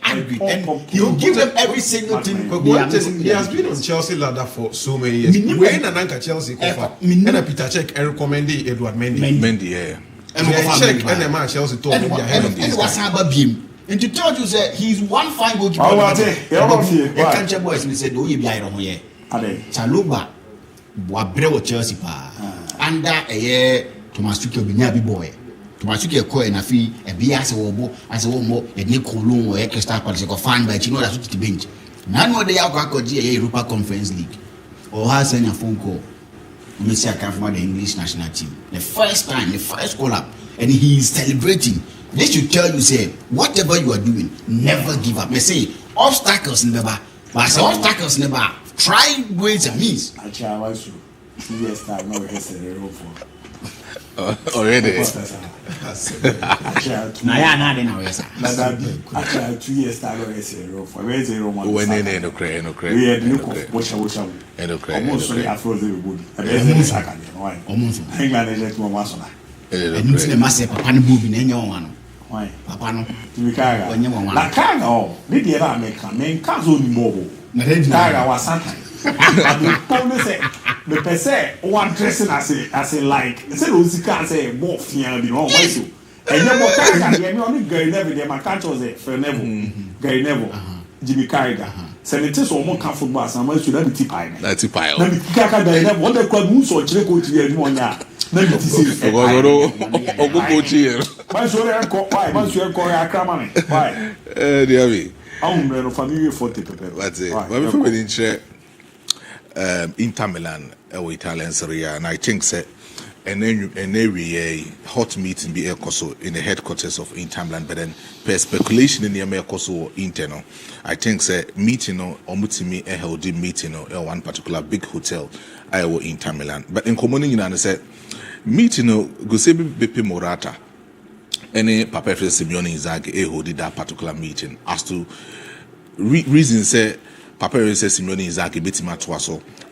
S12: angry and he will give them every single thing.
S11: He has been on Chelsea ladder for so many years. When Ananka Chelsea and Peter Cech recommended Edward Mendy. And Cech and the man Chelsea told him and what's about him. And to tell you that he's one fine goalkeeper. The boys and said, "Oh, you be iron here." Chaluba, Wabreo Chelsea pa under a year Thomas Tuchel Binyabi boy. Thomas Tuchel call and a fee a BS or as a more a Nicolum or extra policy or fan by Chino that's the bench. None more they are going to Europa Conference League or has any phone call. Messi come from the English national team. The first time, the first call up, and he is celebrating. This should tell you, say, whatever you are doing, never give up. They say, obstacles never, but I say, obstacles never. Try ways and means.
S13: Already.
S2: Why? Papa no. La kaga o. Ni de ba America. Men kazo ni bobo. Kaga wa santa. But probably say the person one dressing as a like. Say o sika say bo fian bi no why so. Enye mo kaga ye me oni gari never dey ma catch us for never. Gari never. Jimmy Carragher. Senator so mo kan football san ma so na bi tipai. Na tipai. Na bi kaka gari never. What the kwad mu so chire ko ti ye ni onya. Na bi ti say.
S13: Ogo here.
S2: Mas o senhor corre a cama, né? Vai.
S13: DIABY.
S2: No família forte pepe.
S13: That's it. But before we didn't Inter Milan or Italian Serie A, and I think and every hot meeting be Ecoso in the headquarters of Inter Milan, but then per speculation in the Ecoso internal. I think meeting or mutimi a healthy meeting or one particular big hotel I will Inter Milan. But in commoning and said meeting go say Beppe Morata. Any Papa Simeone Inzaghi hold that particular meeting as to reason say Papa Simeone Inzaghi betima to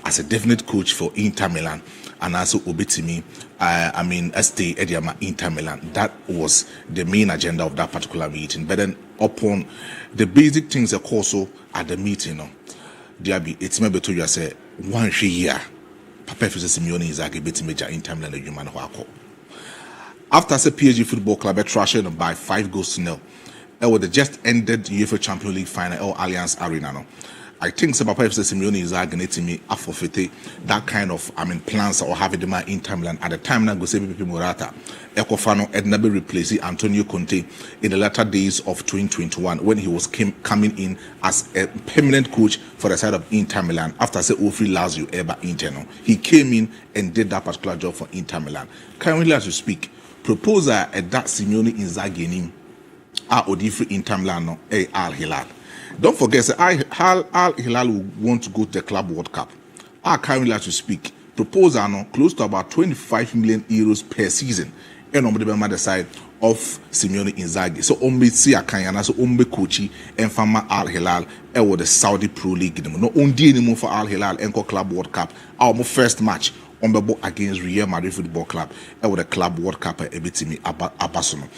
S13: as a definite coach for Inter Milan and also obetimi stay Ediama Inter Milan. That was the main agenda of that particular meeting. But then upon the basic things of course at the meeting DIABY it's maybe to you say 1 year Papa Simeone Inzaghi betimi Inter Milan human wako. After the PSG Football Club trashing them by 5-0, it was the just ended UEFA Champions League final or Allianz Arena. No? I think Papa Simeone is going me forfeit that kind of plans or having them in Inter Milan at the time now go say Pepe Morata. Ecofano had never replaced Antonio Conte in the latter days of 2021 when he was coming in as a permanent coach for the side of Inter Milan after say Ofri Lazio ever Inter. He came in and did that particular job for Inter Milan. Currently as we speak, proposer at that Simeone Inzaghi nim Odifri Inter Milan Al Hilal. Don't forget, Al Hilal will want to go to the Club World Cup. Currently as we speak, proposal close to about 25 million euros per season. And on the side of Simeone Inzaghi. So ombe si akanyana so ombe coachi and fama Al Hilal with the Saudi Pro League. No ondi anymore for Al Hilal and Club World Cup. Our first match against Real Madrid Football Club with the Club World Cup ebitimi abasono.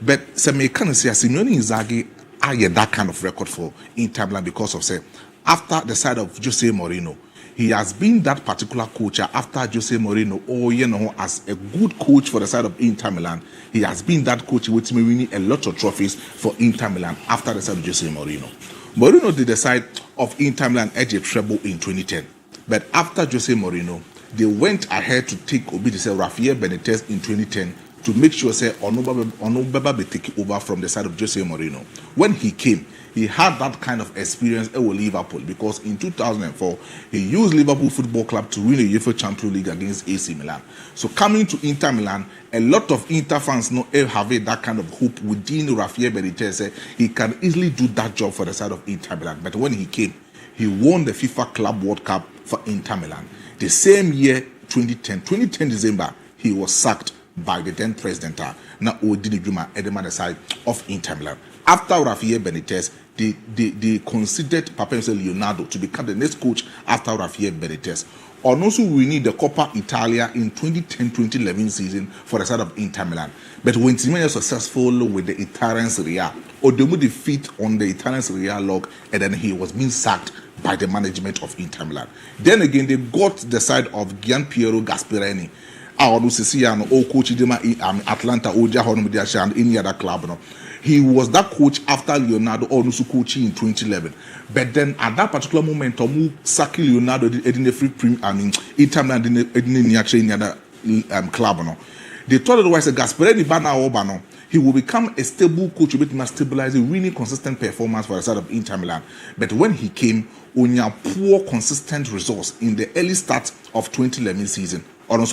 S13: But some can say Simeone Inzaghi had that kind of record for Inter Milan because of say after the side of Jose Mourinho, he has been that particular coach after Jose Mourinho, as a good coach for the side of Inter Milan. He has been that coach with me winning a lot of trophies for Inter Milan after the side of Jose Mourinho. Mourinho did the side of Inter Milan edge a treble in 2010. But after Jose Mourinho, they went ahead to take Rafael Benitez in 2010 to make sure Onubaba be taken over from the side of Jose Mourinho. When he came, he had that kind of experience with Liverpool because in 2004, he used Liverpool Football Club to win a UEFA Champions League against AC Milan. So coming to Inter Milan, a lot of Inter fans have that kind of hope within Rafael Benitez. He can easily do that job for the side of Inter Milan. But when he came, he won the FIFA Club World Cup for Inter Milan. The same year, 2010 December, he was sacked by the then president, now Odile Juma, at the side of Inter Milan. After Rafael Benitez, they considered Papa Leonardo to become the next coach after Rafael Benitez. And also we need the Coppa Italia in 2010-2011 season for the side of Inter Milan. But when Timon was successful with the Italian Serie A, Odemu defeat on the Italian Serie A log, and then he was being sacked by the management of Inter Milan. Then again, they got the side of Gianpiero Gasperini. Coach Atlanta, and any other club. He was that coach after Leonardo Onusu coaching in 2011. But then at that particular moment, Saki Leonardo didn't free Inter Milan didn't actually any other club. They thought otherwise Gasperini Bana he will become a stable coach with stabilizing really consistent performance for the side of Inter Milan. But when he came, only a poor consistent results in the early start of 2011 season. Andra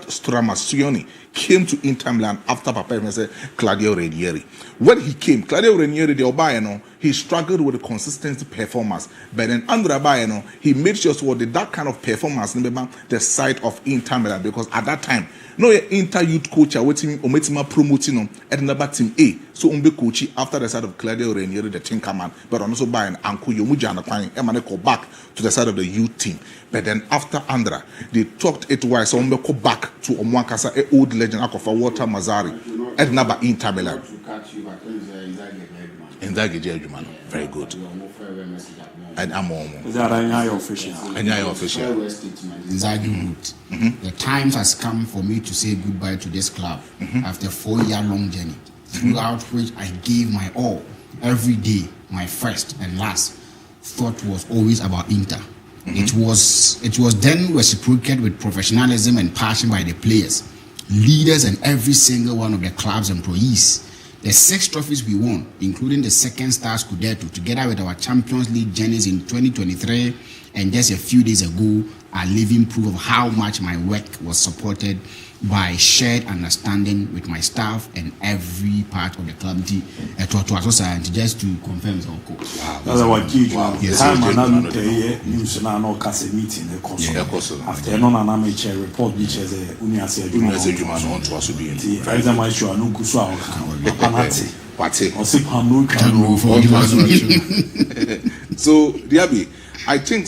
S13: Stramassioni came to Inter Milan after Papa Claudio Ranieri. When he came, Claudio Ranieri, the Obayano, he struggled with the consistent performance. But then Andra Bayano, he made sure that kind of performance the side of Inter Milan, because at that time, no Inter youth coach waiting promoting at number team A. So coach after the side of Claudio Ranieri, the Tinkerman, but also by an Uncle Yomuja and back to the side of the youth team. But then after Andra, they talked it wise go back to Omwankasa, an old legend of Walter Mazzari at number Inter Milan. Very good. And official.
S12: The time has come for me to say goodbye to this club after a 4-year-long journey, throughout which I gave my all. Every day, my first and last thought was always about Inter. It was then reciprocated with professionalism and passion by the players, leaders, and every single one of the club's employees. The 6 trophies we won, including the second star Scudetto, together with our Champions League journeys in 2023 and just a few days ago, are living proof of how much my work was supported by shared understanding with my staff and every part of the club. Just to confirm,
S2: that's what key. Yes, after non report, which is a
S13: so DIABY, I think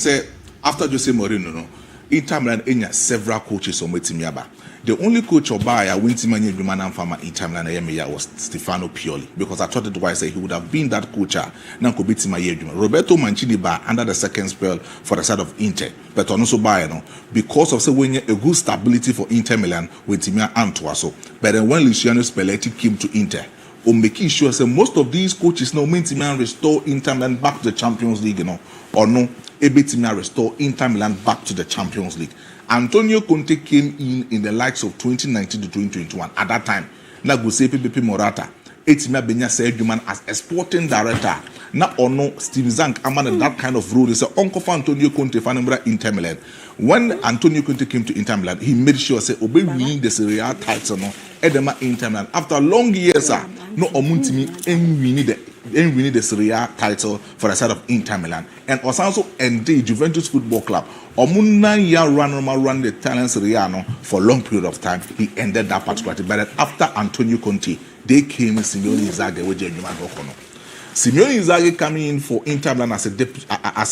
S13: after Jose Mourinho, Inter Milan several coaches on Metimiaba. The only coach of Bayer Wintimani Jumanan Farmer Inter Milan was Stefano Pioli, because I thought it was he would have been that coach. Roberto Mancini under the second spell for the side of Inter, but also Bayern because of a good stability for Inter Milan with Timia Antuaso. But then when Luciano Spalletti came to Inter, making sure most of these coaches now Milan restore Inter Milan back to the Champions League, or no, Timia restore Inter Milan back to the Champions League. Antonio Conte came in the likes of 2019 to 2021. At that time, Giuseppe Morata, Etimia Benya Serjuman as a sporting director. Now or no, Steve Zank among that kind of role. It's Uncle for Antonio Conte Fanembra Inter Milan. When Antonio Conte came to Inter Milan, he made sure obey winning the Serie A title Edema Inter Milan. After long years, no Omuntimi winning the Serie A title for the side of Inter Milan. And also ended Juventus Football Club. Omuna year run the Italian Serie A for a long period of time. He ended that particular thing. But after Antonio Conte, they came Simeone Inzaghi with Jeremy Gokono. Simeone Inzaghi coming in for Inter Milan as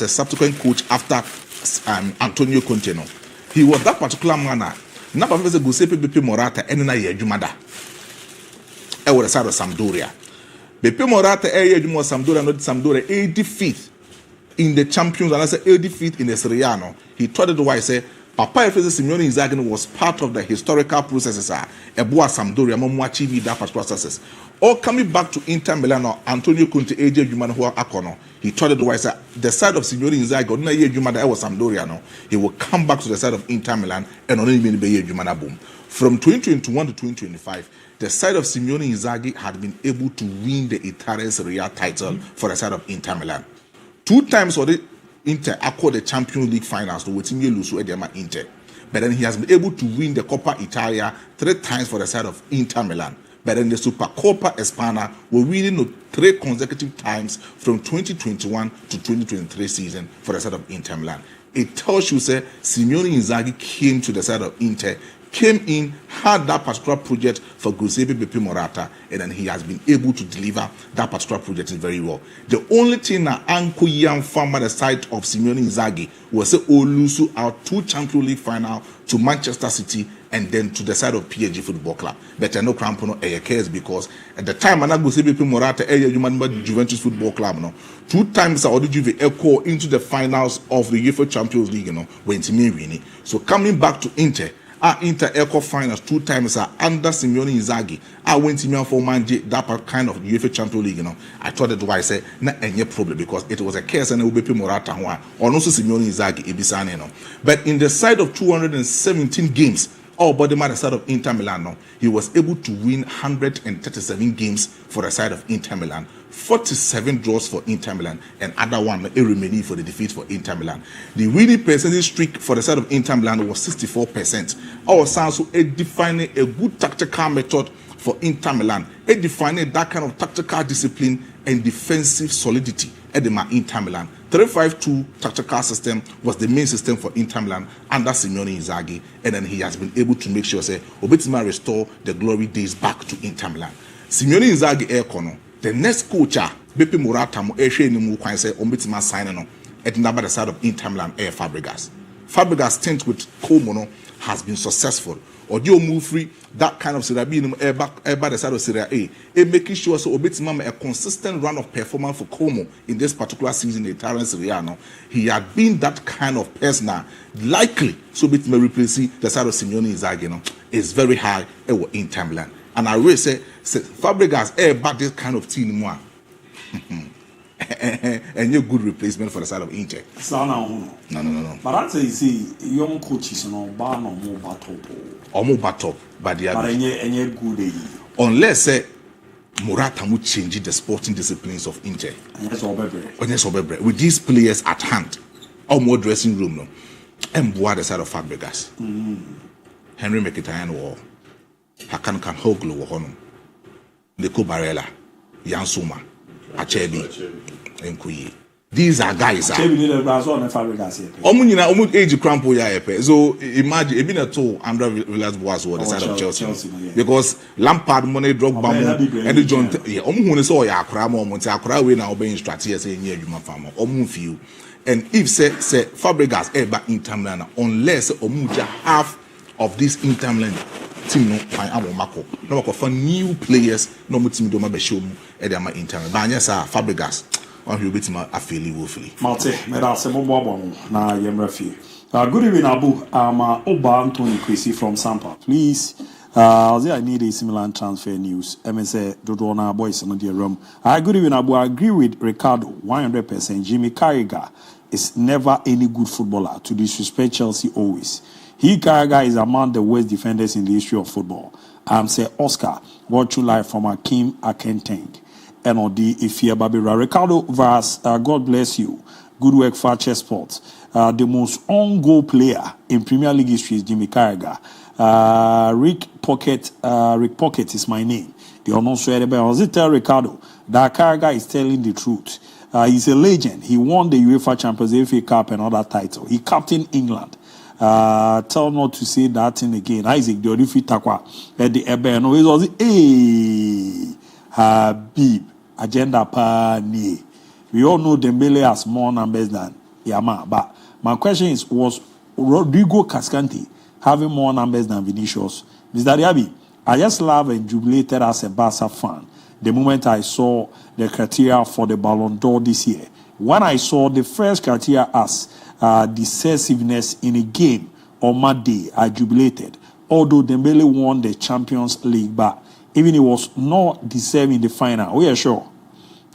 S13: a subsequent coach after Antonio Conte. He was that particular man. Now, Professor Giuseppe Beppe Morata and Jumada. I was the side of Sampdoria. Beppe Morata Sampdoria, not Sampdoria, 85th.
S14: in the champions and I said 80 feet in the Serie A no, he told it why I say Papa Efese Simeone Inzaghi was part of the historical processes Eboa Sampdoria mo achieve that particular success. All coming back to Inter Milan or Antonio Conte AJ Juma who akono. He told it why I said the side of Simeone Inzaghi na ye Juma that was Sampdoria no, he will come back to the side of Inter Milan and only mean be Juma na boom. From 2021 to 2025, the side of Simeone Inzaghi had been able to win the Italian Serie A title for the side of Inter Milan. 2 times for the Inter acquired the Champions League finals to waiting you lose to Inter. But then he has been able to win the Coppa Italia 3 times for the side of Inter Milan. But then the Supercoppa Espana were winning 3 consecutive times from 2021 to 2023 season for the side of Inter Milan. It tells you, say, Simeone Inzaghi came to the side of Inter, came in, had that particular project for Giuseppe Beppe Morata, and then he has been able to deliver that particular project very well. The only thing that Anko Young found by the side of Simeone Inzaghi was say Olusu out 2 Champions League final to Manchester City and then to the side of PSG Football Club. But I know Crampono cares because at the time I Giuseppe Beppe Morata Juventus Football Club 2 times I already Juve echo into the finals of the UEFA Champions League when Timmy winning. So coming back to Inter. Inter Eco finals 2 times under Simeone Inzaghi. I went to me for that kind of UEFA Champions League, I thought that why I said not any problem because it was a case and it would be Morata or also Simeone Inzaghi Ibisane. But in the side of 217 games, but the side of Inter Milan, he was able to win 137 games for the side of Inter Milan, 47 draws for Inter Milan, and other one a remaining for the defeat for Inter Milan. The winning percentage streak for the side of Inter Milan was 64%. Our sounds so defining a good tactical method for Inter Milan, defining that kind of tactical discipline and defensive solidity at the Inter Milan. 3-5-2 tactical system was the main system for Inter Milan under Simeone Inzaghi, and then he has been able to make sure say Obetima restore the glory days back to Inter Milan. Simeone Inzaghi Ekono, the next coach Beppe Morata mo ehwe ni mu kwan say Obetima sign no at the side of Inter Milan Fabregas. Fabregas stint with Como has been successful. Or you move free that kind of Serie B by the side of Serie A, making sure so Obetima a consistent run of performance for Como in this particular season, the Italian Serie A. He had been that kind of person now, likely so Obetima replacing the side of Simeone Inzaghi is very high in Inter Milan. And I will say Fabregas about this kind of team more. And you're good replacement for the side of Inter. No.
S2: But I'd say young coaches no bar no more battle.
S14: Or more battle, but they are
S2: good.
S14: Unless say Morata would change the sporting disciplines of Inter. With these players at hand, or more dressing room no, and boy the side of Fabregas. Henry Mkhitaryan war, Hakan Kanhoglu war hono, Nico Barella, Jan Soma. Achebi and Kuyi. These are guys. Age crampo ya so imagine it been a two under Villas-Boas or the side of Chelsea. Because Lampard money drug bomb and the John who saw ya cramo Monte we now being strategy saying near you farmer few. And if say Fabregas ever in Inter Milan unless Omuja half of this Inter Milan team no Mako. No for new players no team do ma show mu e dey ma Inter. Ba anya sa Fabregas on you bit ma afeli woefully.
S2: Mate, me da se bobo na yemra fie. Good evening Abu. Oba Anthony Kwesi from Sampa. Please I need a similar transfer news. MSA Dodona boys in the room. Good evening Abu. I agree with Ricardo 100%. Jimmy Carragher is never any good footballer to disrespect Chelsea always. Carragher is among the worst defenders in the history of football. Say Oscar, watch you live from Akim Akenteng. NOD Ifia Babira. Ricardo Vaz, God bless you. Good work for Chess Sports. The most on-goal player in Premier League history is Jimmy Carragher. Rick Pocket is my name. The unknown tell Ricardo that Carragher is telling the truth. He's a legend. He won the UEFA Champions League, FA Cup and other title. He captained England. Tell not to say that thing again. Isaac the Odifi Takwa at the Ebeno. It was Habib agenda pani. We all know Dembele has more numbers than Yama. But my question is, was Rodrigo Cascante having more numbers than Vinicius? Mr. Diaby, I just love and jubilated as a Barca fan the moment I saw the criteria for the Balon d'Or this year. When I saw the first criteria as decisiveness in a game on my day, I jubilated. Although Dembele won the Champions League, but even he was not deserved in the final. We are sure.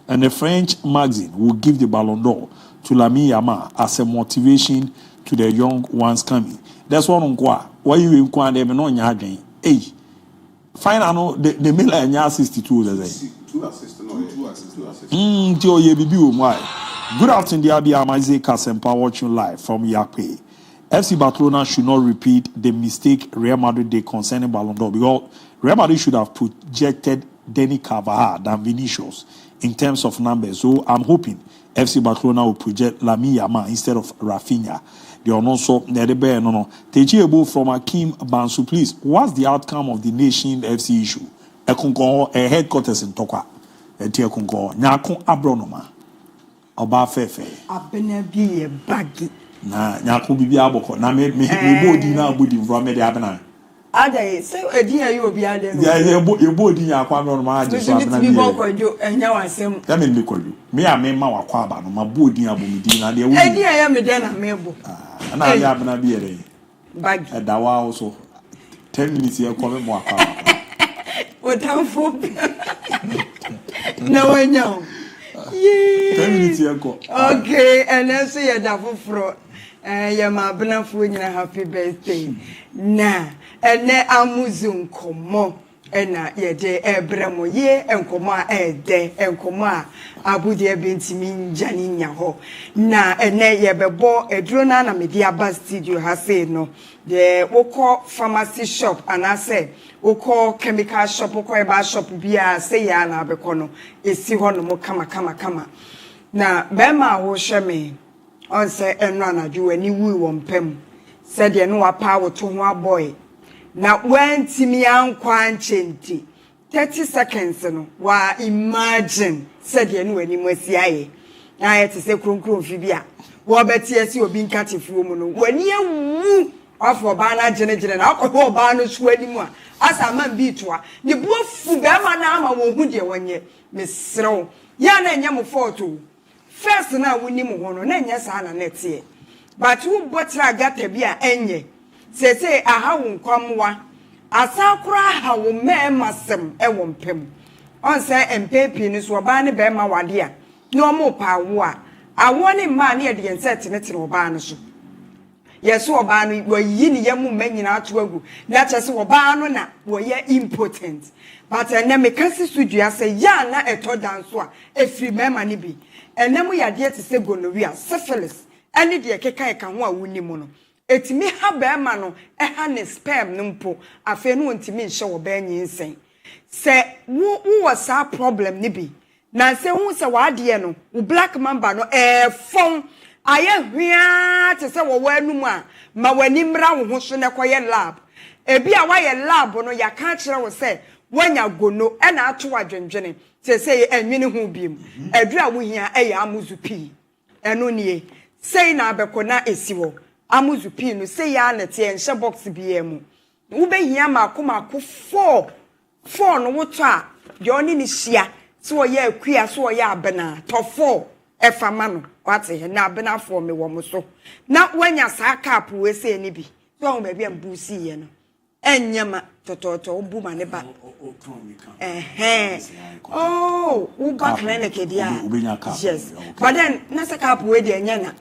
S2: And the French magazine will give the Balon d'Or to Lamine Yamal as a motivation to the young ones coming. That's what on qua. Why you inquire them no nyadwen. Hey, final the middle and 62 they
S11: 2 assists.
S2: Good afternoon, DIABY. I'm Isaac Kasempa watching live from Yakpe. FC Barcelona should not repeat the mistake Real Madrid did concerning Balon d'Or, because Real Madrid should have projected Dani Carvajal than Vinicius in terms of numbers. So I'm hoping FC Barcelona will project Lamine Yamal instead of Rafinha. They are also no. Teji ABOU from Akim Bansu, please. What's the outcome of the Nation FC issue? A headquarters in Tokwa. Nyako Abronoma. Oba Fefe.
S15: Abenabi a baggy.
S2: Na Nyako Bibi Aboko. Na me body na body from me the Abena.
S15: Ada so a dear you will be under.
S2: Yeah, your body Nyako Abronoma.
S15: Just to be more for you and now I say,
S2: that mean because you. Me a me ma wakwaba no ma body abumidi na de wu.
S15: E dia ya me den na mebo.
S2: Na ya Abena bi ere.
S15: Bag.
S2: E da wa also 10 minutes here come mo wakwaba.
S15: What am for? No one know. Yeah.
S2: 10 minutes here go.
S15: Okay, and then say you da for ya ma Abena fu nyina happy birthday. Na, ene amuzun komo. Ena yede ebremo ye enkomo a ede enkomo a abudie bentimi njani nya ho na ene yebebo eduro na medi aba studio ha say no de woko pharmacy shop anase woko chemical shop woko eba shop bia say ya na abeko no esi ho no mo kama na bema wo hweme on say enro anadwo ani wu wo mpem said de no apa wo to ho aboy na when timi ankwa nchenti 30 seconds no wa imagine said ye no ani mwasiaye na ye te se kronkron fi bia wo beti esi obi nkatefuo mu no wani awu afọ ba na gene na akọ ba no so ani mu a asa man bi toa ne buafu ba ma na ama wo hu de wonye mesrew ya na enya mo photo first na woni mu ho no na enya sa na netie but wo botra gata bia enye sese aha wo nkwamwa asakura ha wo memasem e wo mpem on se empepi ni so ba ne be ma wade a no mo pa wo a awo ne ma ne de yense tene oba no so yeso oba no wo yi ni yemu manyina ato agu na chese oba no na wo ye impotent but ene me kasi studio say ya na eto danso a efri mema ne bi ene mu yade te se gonorrhea syphilis ene de keka eka ho a woni mu no etimi ha ba ma no ha ne sperm no mpo afa no ntimi nhye wo ba nyinsen se wo sa problem ne bi na se hu se wa de no wo black mamba no fon aye hwia te se wo wanu mu a ma wani mra wo ho so ne koye lab ebi a wa ye lab no ya ka kire wo se wanya gono na ato adwendwene se enwene ho biem adura wo hia amuzu pi eno nie sei na abeko na esi wo amuzu pi no sei ya na te enhye box bia mu wo be hia makoma 4 no woto a de oni ni hia so wo ye akua so wo ye abena to 4 efama no wate he na abena 4 me wo mo so na wanya sa cap we sei ni bi so wo be bia mbusi ye no enyama tototo obu ma ne ba oh uba clinic dia yes but then na sa cap we de enya na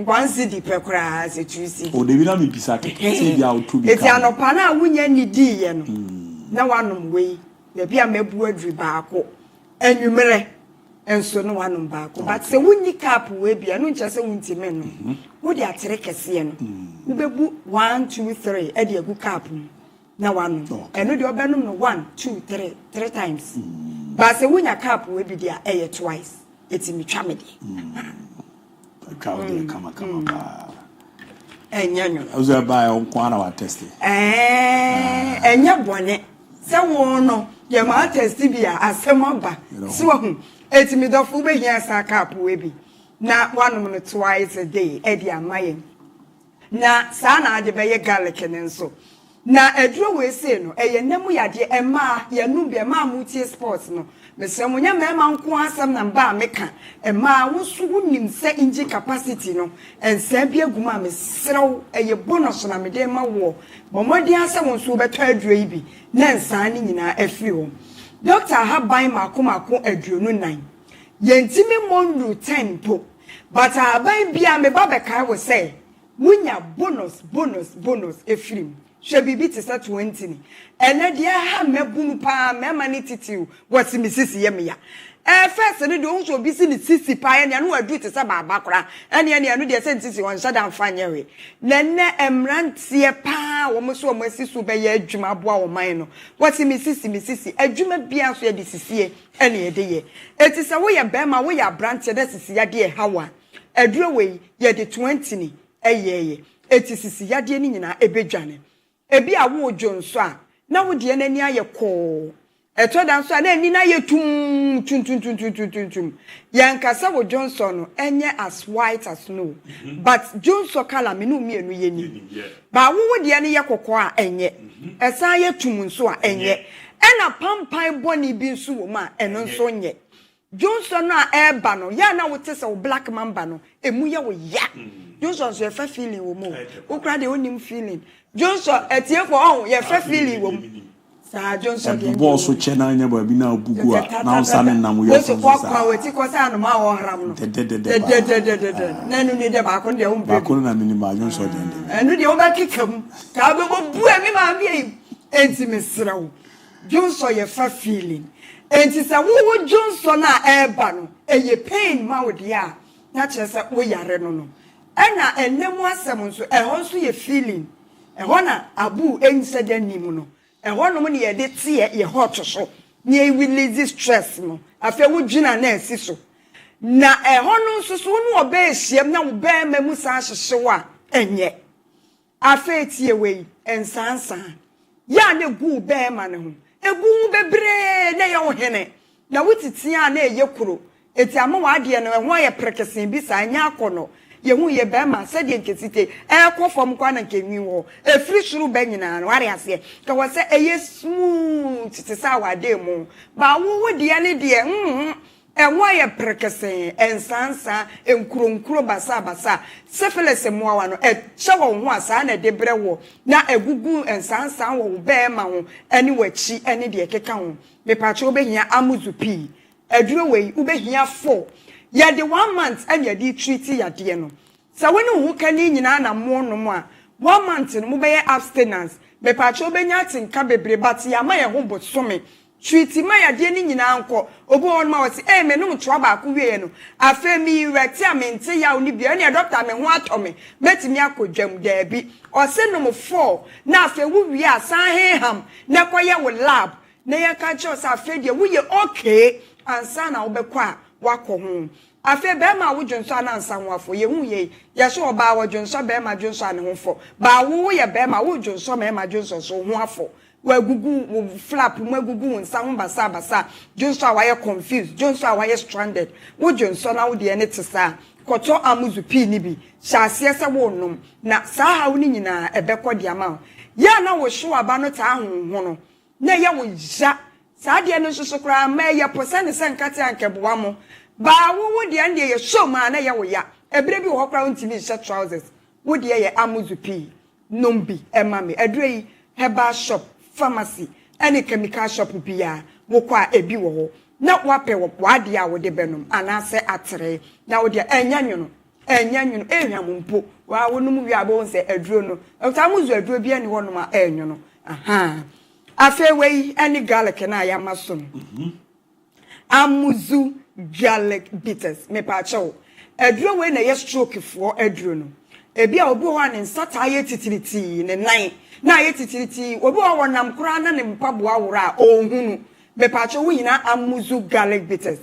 S15: one city per kra se 2 city
S2: o de bi na me bisa ke se bia o to bi
S15: eti anopa na wunya ni di ye no na wanom we de bia mebu adri baako enwumere enso no wanom baako but se wunyi cap we bia no nche se wunti me no wo de atere kese no wo bebu 1 2 3 e de agu cap na wanom eno de obenum no 1 2 3 times but se wunya cap we bi dia eye twice eti mi twa me de
S2: kama ba
S15: enyanyo
S2: ozo ba on kwana wa test
S15: enya bone se wo no ye ma test bia asema ba se wo hu eti mi dofo be hia sa cap we bi na wanom no twice a day e di amaye na sa na ade be ye garlic ne nso na eduro we say no nemu yade ema ye nu be ma mutie sports no mesem nya mema nko asem na mba meka ema wosu wonim se inji capacity no ensa bia guma mesrew eye bonus na mede ma wo bomodi asem wonso beto aduro yi bi na ensa ni nyina afiri ho doctor haban makomako aduro no 9 yentimi monru 10 po but haban bia me ba beka wo say munya bonus efrim she bibi ti sa 20 ni ene dia ha mebum pa mema ni titiu wati misisi yem ya first ni de onso bi si ni sisi pa ya no adu ti sa baba kora ene no de se ntisi won shada mfanye we nenne emrantie pa wo mo so wo asisu be ya adwuma aboa wo man no wati misisi adwuma bia so ya de sisie ene ye de ye eti se wo ye bema wo ya brantie de sisi ya de hawa aduro we ye de 20 ni eyeye eti sisi ya de ni nyina ebedwane ebi awo jonso a na wo de nani aye ko eto dan so a na ni na ye tum yankasa wo Johnson no enye as white as snow but Johnson color me no mienu ye ni ba wo de ne ye kokko a enye esa ye tum nso a enye ena pampan boni bi nso wo ma eno nso nye Johnson no a eba no ya na wo tese wo black mamba no emu ye wo ya Johnson so fa feeling wo mo wo kra de onim feeling Johnson etie for on ye fa feeling wo sa Johnson
S2: de boss so che na nya ba bi na bugu a na onsa ne nam yo so
S15: kwa kwa weti ko sa no ma wo haram no na nu ni de ba ko de o
S2: ba ko na ni ma Johnson de
S15: enu de o ba kikam ka be bo bu emi ma bi e enti mesrawo Johnson ye fa feeling enti sa wo Johnson na eba no eye pain ma wo dia na che se wo yare no ena enemu asem nso ehon nso ye feeling ehon na ABOU ense de nim no ehon no mo ne ye de tie ye hot so ne e release stress no afa wo gina na esi so na ehon no nso so no oba ehiem na wo ba mamu sa hyehyew a enye afa tie we ensansa ya ne gu ba ma ne ho egu hu bebre na ye wo hene na wutitia na eye kuro eti ama wa de no ho ye prekesen bi sa anya akono yehu ye be ma se de nkesite ekofom kwa na nkenwi wo efri suru be nyina no are ase ka wo se eye smooth tisa wade mu ba wo de ne de enwo ye prekesen ensansa enkuro basa syphilis muawa no che wo ho asa na de bre wo na egugu ensansa wo be ma wo eni wachi eni de keka ho me pacho obehia amuzupi aduro wei ubehia 4 ya de 1 month and ya di treaty ya de no sa woni hu kani nyina na mo no mo a 1 month no mo be abstinence me pacho obenya tinka bebre but ya ma ye ho bosome treaty ma ya de ni nyina anko obo on ma wose me no mtro ba ko wie no afemi reti amente ya oni bia ne doctor me ho atome metimi akodwam da bi ose no mo 4 na afa wu wie asan heham na koye wo lab na ya ka cho sa afa de wo ye okay ansa na wo be kwa wako ho afa be ma wo dwonso na ansa ho afo ye hu ye ye so oba wo dwonso be ma dwonso ane ho fo ba wo ye be ma wo dwonso me ma dwonso so ho afo wa gugu wo flap mu gugu nsa ho basa dwonso a wa ye confused dwonso a wa ye stranded wo dwonso na wo de ne tesa koto amuzu pi ni bi hyase se wo nom na sa ha wo ni nyina ebekọ de ama ya na wo hwe aba no ta ho no na ye wo ja sa de no so kra ma ye posane se nkate ankeboa mo ba wo de ande ye show ma na ye wo ya ebre bi wo kra ntimi hye trousers wo de ye amuzu pi nombi emame adrei herbal shop pharmacy any chemical shop bia wo kwa ebi wo ho na wape wo wade a wo de benom anase atere na wo de enyanwuno ehwamumpo wa wonum wi abo nse aduro no tamuzu aduro bia ni wonom a enwuno aha afa wei any garlic na ya maso no amuzu garlic bitters me pa chawo aduro wei na ye stroke fo aduro no ebi a obi ho an nsata ye titiriti ne nan na ye titiriti obi ho wonam kura na ne mpaboa wora ohunu me pa chawo yina amuzu garlic bitters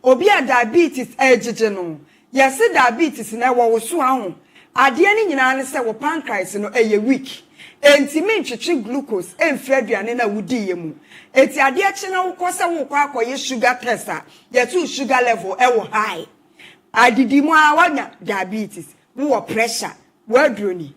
S15: obi a diabetes ejije no yesi diabetes na wo so ahụ ade ni nyina ne se wo pancreas no eye weak entimi ntwetwe glucose emfi aduane na wudi yemu eti ade achi na wo kose wo kwa akoye sugar test a yetu sugar level e wo high adidi mu a wanya diabetes wo pressure wo adroni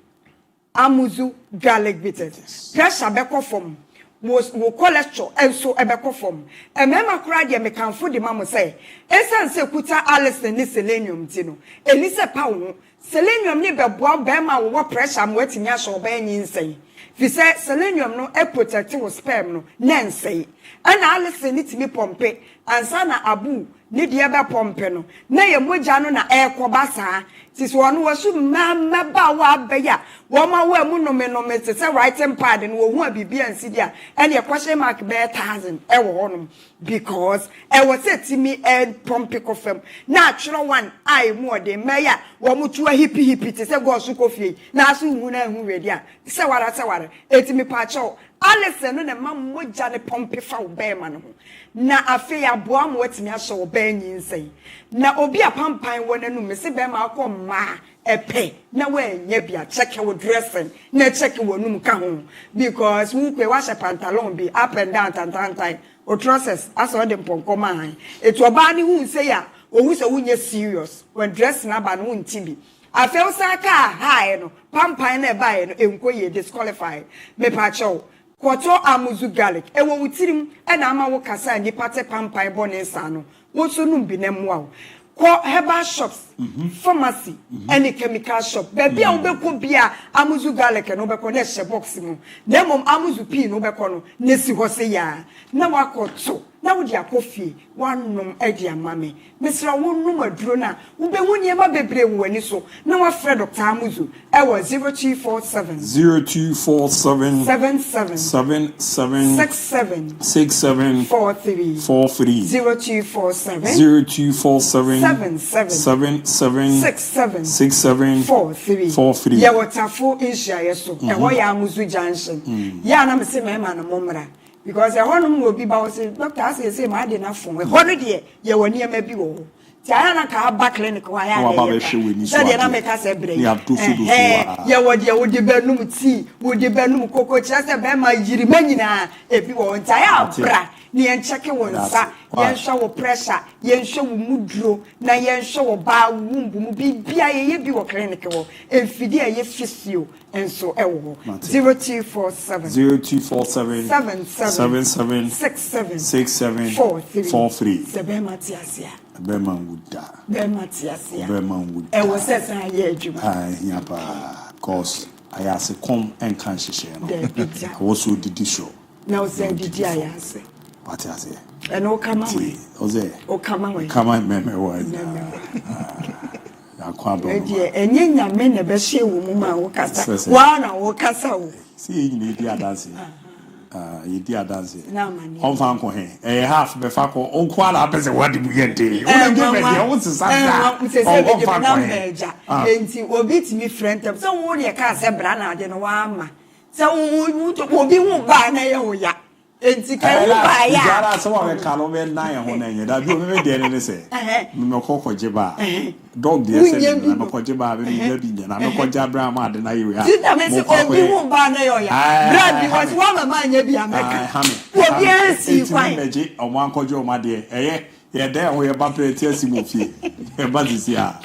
S15: Amuzu garlic bitter. Pressure beko from was cholesterol and so ebeko from. A mema cried ya me can food the mama say. Esan se kuta Alison ni selenium tino. Elisa pound. Selenium ni be boa bema wo pressure am waiting ya so be nyin say. Fi say selenium no e protect wo sperm no nen say. Ana Alison ni timi pompe ansa na ABOU ni de be pompe no. Na ye moja no na e koba saa. Tis one was mama ba wa beya. Woma we mu no me te say writing pad no wo hu abibia nsi dia. And your question mark be 1,000 e wo honum because e was setimi e pompe kofem. Na chiro one ai mu de meya wo mu tu hippy te say go so kofie. Na so hu na hu we dia. Say wara etimi pa cho. Alison no na mam moja ne pompe fa wo be ma no. Na afi ya boa mo etimi aso wo be nyin sei. Na obi apampan wo nanu me se be ma akọ ma epe na we nya bia check your dressing na check wo num ka ho because we kwe wa pantalon bi up and down tantan o trousers aso de ponko man etu oba ni hu say ya ohu se wu nya serious when dress na ba no nti bi afi o sa ka high no pampan na ba ye no enko ye disqualify me pa chow Koto amuzu garlic ewo wutirim e na ama wo kasa ni pate pampan bone sa no wo so num bi na mwa ko herbal shops pharmacy any chemical shop baby a wo be ko bia amuzu garlic no be ko na she box mu na mom amuzu pea no be ko no na si ho se ya na wakoto na wo dia kofie wanom e dia mame mesra wo num aduro na wo be hu niema bebre wo ani so na wa frɛ Dr. Amuzu e wo 0247 77 67 43 0247 67 43 ya wotafo insha yeso e ho ya Amuzu junction ya na me se me ma no momra because a honum will be about doctor say my dey na phone. Hono de ye woni ema bi wo. Ti ana na ka back clinic wa ya. Say dey na make us break. Ye wo de wo de benum tea, wo de benum koko cha say be ma yiri manyina e bi wo nta ya bra. Ni en check won sa, yen hwe wo pressure, yen hwe wo muduro, na yen hwe wo ba wumbu mu bibia ye bi wo clinic wo. Enfidi ye physio enso e wo. 0247 77 67 43 Sebe Matiasia.
S2: Bema wuda.
S15: Bema Matiasia.
S2: Bema wuda.
S15: E wo sesa ye adwuma.
S2: Ah, yapa. Cause I ask come and can she no. I also did show.
S15: Now say did I say.
S2: What I say?
S15: And o come away.
S2: Oze.
S15: O come away.
S2: Come on, meme wa. Akwaba.
S15: Enye nyame na be hye wo mu ma wo kasa. Wa na wo kasa wo.
S2: See you di adanse. You di adanse.
S15: Na mani.
S2: On fan ko he. Half be fa ko on kwa la pese what di yente. Una give me dey won sisa. On fan ko he.
S15: Enti obi ti mi friend am. So wo dey ka se bra na de no wa ama. So obi hu ba na ye wo ya. Enti kai wo ba ya.
S2: Jara so wa ka lo be na ye ho na ye. Da bi o me dey ne se. Me ko jeba. Dog dey say me ko jeba be me bi na me ko jabra ma de na ye ya.
S15: Ti da me se obi hu ba na ye ya. Bra because wa mama nya bi ameka. Obi ansi kwan.
S2: Meji o man ko jo ma de. Ye dey ho ye ba pe ti asimu fie. E ba disi a.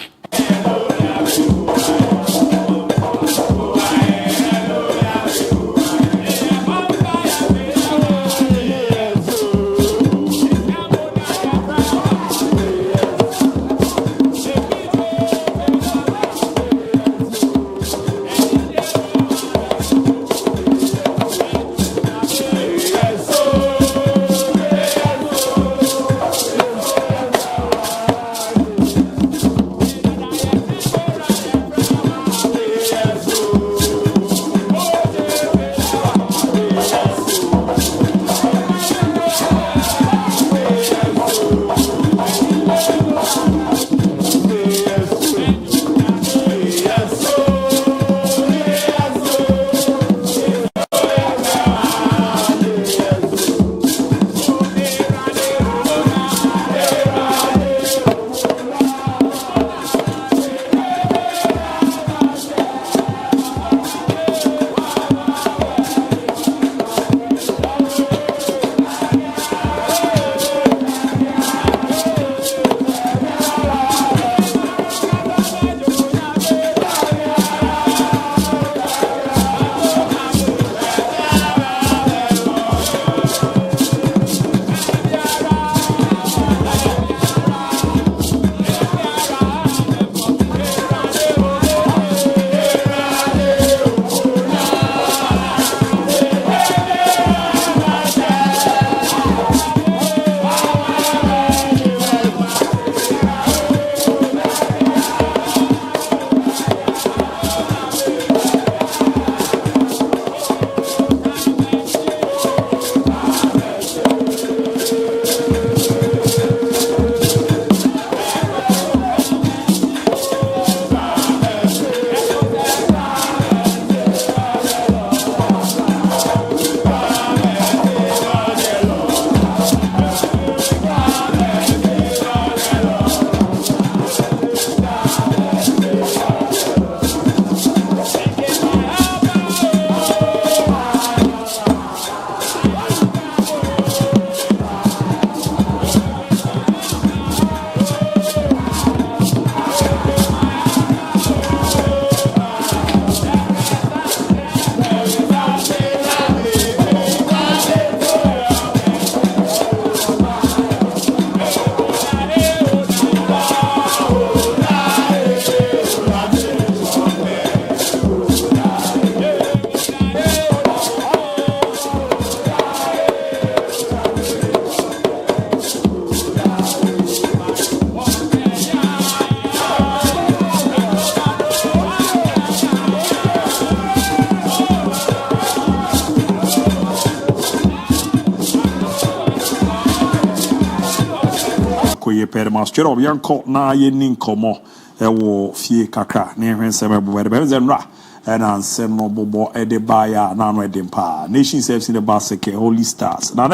S2: prepare mas chero obi anko na ye ni nkomo wo fie kakra na ehwen sem ebuwe be zenra na nsem no bobo ede baya na no ede mpa nation service in the basket Holy Stars na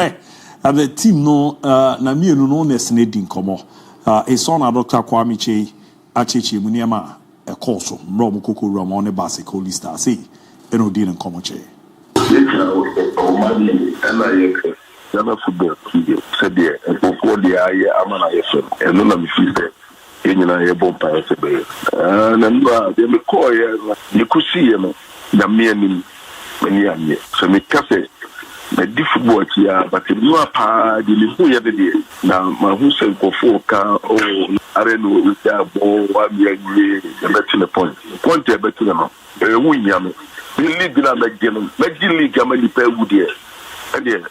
S2: the team no na mienu no na sene di nkomo so na Dr. Kwame Chei achechi mu niama e course mro mu kokoro ma ne basket Holy Stars eno di nkomo che
S16: Ghana football said there before the eye amana yeso eno na mfiste enyina ye bompa yesebe na mba de me call ye ni kusiye no na me anim mani anye so me kase na di football tia but no apa di le hu ye de na ma hu se nkofo ka o are no uta bo wa mi anye e beti le point e beti le no e hu nyame ni league na league amali pa wudie e de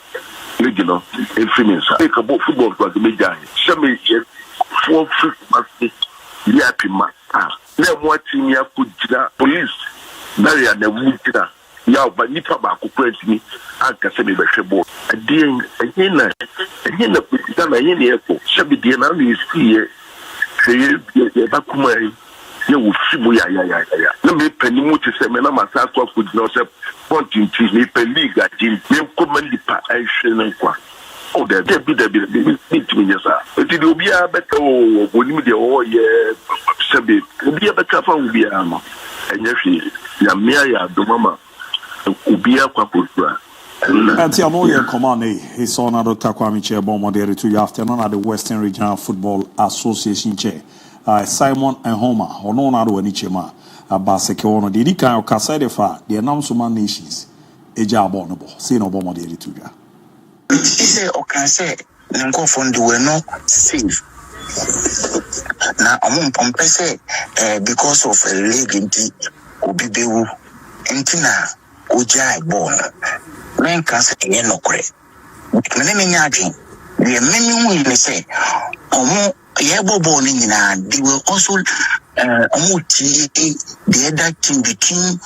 S16: league no e finisha e ka bo football kwa de meja shame ye for football ya pima na mo team ya kujira police na ya na wudira ya ba nipa ba ko kwantini anka se be behwe bo adien ehina kujira na yin ye ko shabe die na ni sie ye ba kuma ye wo fibo ya na me pani mu te se me na masa kwa kujira se pontinti ni pe liga team me ko mandi pa ahwe na kwa oh there be need me yesa it will be a better boni de oh ye sabe be a better fa will be ama enye fi ya mia ya do mama obi akwa kodura
S2: Anti Amoye command his son Dr. Kwame Chei bon moderator to afternoon at the Western Regional Football Association chair Simon and Homer ono na do ani chema abaseke ono de kan o kasa de fa de nam so man nations eja abo no bo say no bo moderator ya
S17: say o can say nko fondo we no safe na omon pompe say because of a league inti obi bewu entina oja bon men can say ye no kore me me nyaadwen we many who may say omo ye bobo ni nyina they will also omo ti the other team between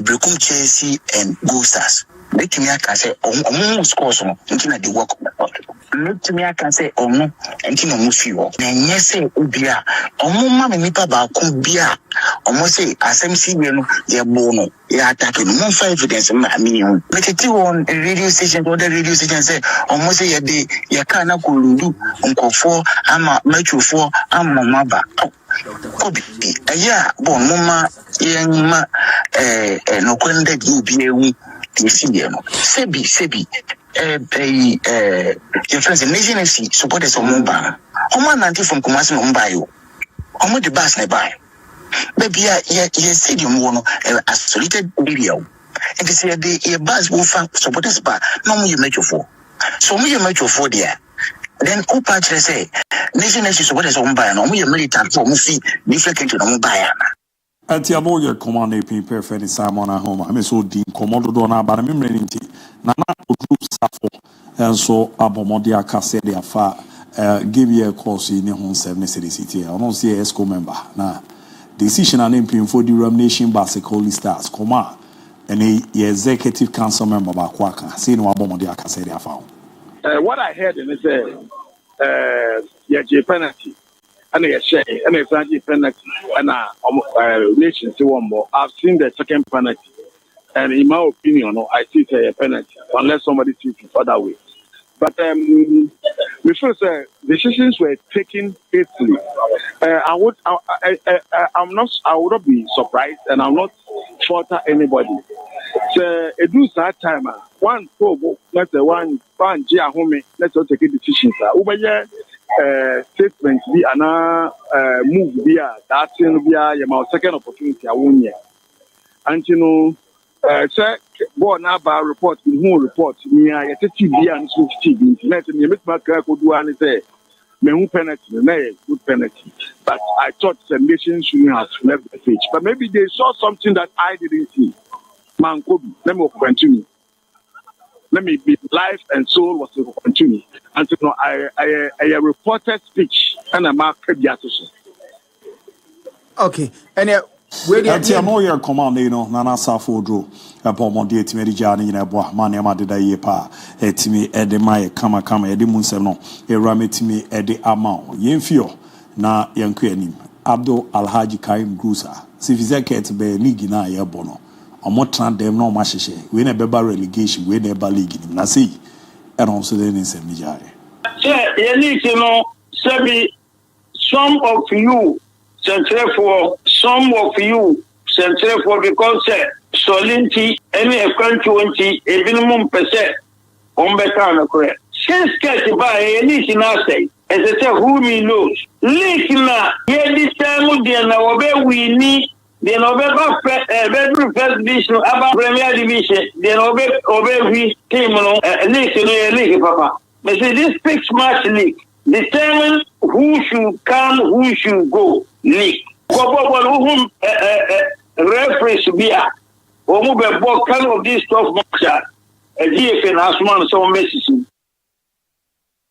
S17: Brekum Chelsea and Go Stars. Let me say omo scores no ntina they work let me say omo ntina mo fi wo na nye say obia omo ma me nipa ba ko bia omo say asem si we no ye bo no ya attack no mo fa evidence ma me hu me tete on radio station or the radio station say omo say ye de ye ka na ko lundu nkofo ama matchfo ama maba obi aya bon mama ye nyima no kwende di obi ewu no sebi your friends in Nation FC supporters of Mumba. Omo nanti from Kumasi Mumba yo. Omo the bus nearby. Baby ye stadium wono isolated area. And they say the bus will find supporters bar. No more you make your four. So me you make your four there. Then Opa say Nation FC supporters of Mumba no more you militant for mufi different to Mumba.
S2: Anti Amoye command a perfect Simon at home. I mean so deep commando dona but I'm remember Nana group Safo and so Abomodia Kase de Afa give you a course in your home 7 city. I don't see a ESCO member. Now decision and imping for the Ram Nation Basic Holy Stars, Koma and a executive council member Bakwaka, saying Abomodia Kase de Afa.
S18: What I heard in is penalty. And a share and a penalty and nation to one more. I've seen the second penalty, and in my opinion, I see it a penalty unless somebody sees it other way. But we first decisions were taken faithfully. I would not be surprised, and I'm not falter anybody. So it do that time. One probe, let's say one Gia home. Let's take a decision. Statement be ana move be that thing be your second opportunity I won here. And you know check board now by report who report me I TV and so TV net me make my crack do and say me who penalty na good penalty, but I thought the nation shouldn't have left the pitch, but maybe they saw something that I didn't see. Man Kobe, let me continue. Let me be life and soul was to continue. And so I reported speech and a mark.
S8: Okay, and
S2: Ati ano ye command no na na safo dro abo mo de etimi de ja ni na ebo ma na ma de da ye pa etimi e de ma ye kama e de munsem no e rametimi e de ama ye mfio na yanku anim Abdul Alhaji Karim Grusa certificate be league na ye bo no omo tran dem no ma hyehe we na beba relegation we na eba league na sei e no so de nsem ni jare
S19: ye league no sabi some of you central for some of you central for because solinti any equanti a minimum percent on better na correct since get by any na say as I say who me knows leak na ye this time dey na obe wini dey no be bedroom first division about premier division dey no be we team no leak papa me say this fixed match league determine who should come who should go league Go reference beer. Omu be book kind of this stuff match. GFN has man so message.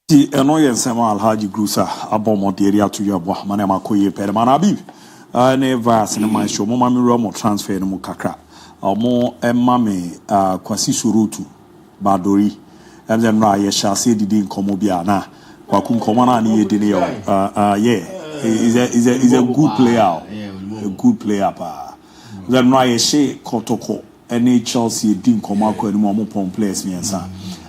S2: Ti eno yen sema Alhaji Grusa abomo de area to your boy man ma koye pere man abi. Na verse na man show mo ma mi ro transfer no mu kakra. Omo emma me kwasi surutu badori. Em dem na ye sha se didi nkomo bia na. Kwaku nkomo na ni ye de ne yo. Yeah. He's a good player. A good player pa. Then no I say Kotoko any Chelsea din come out any more players me answer.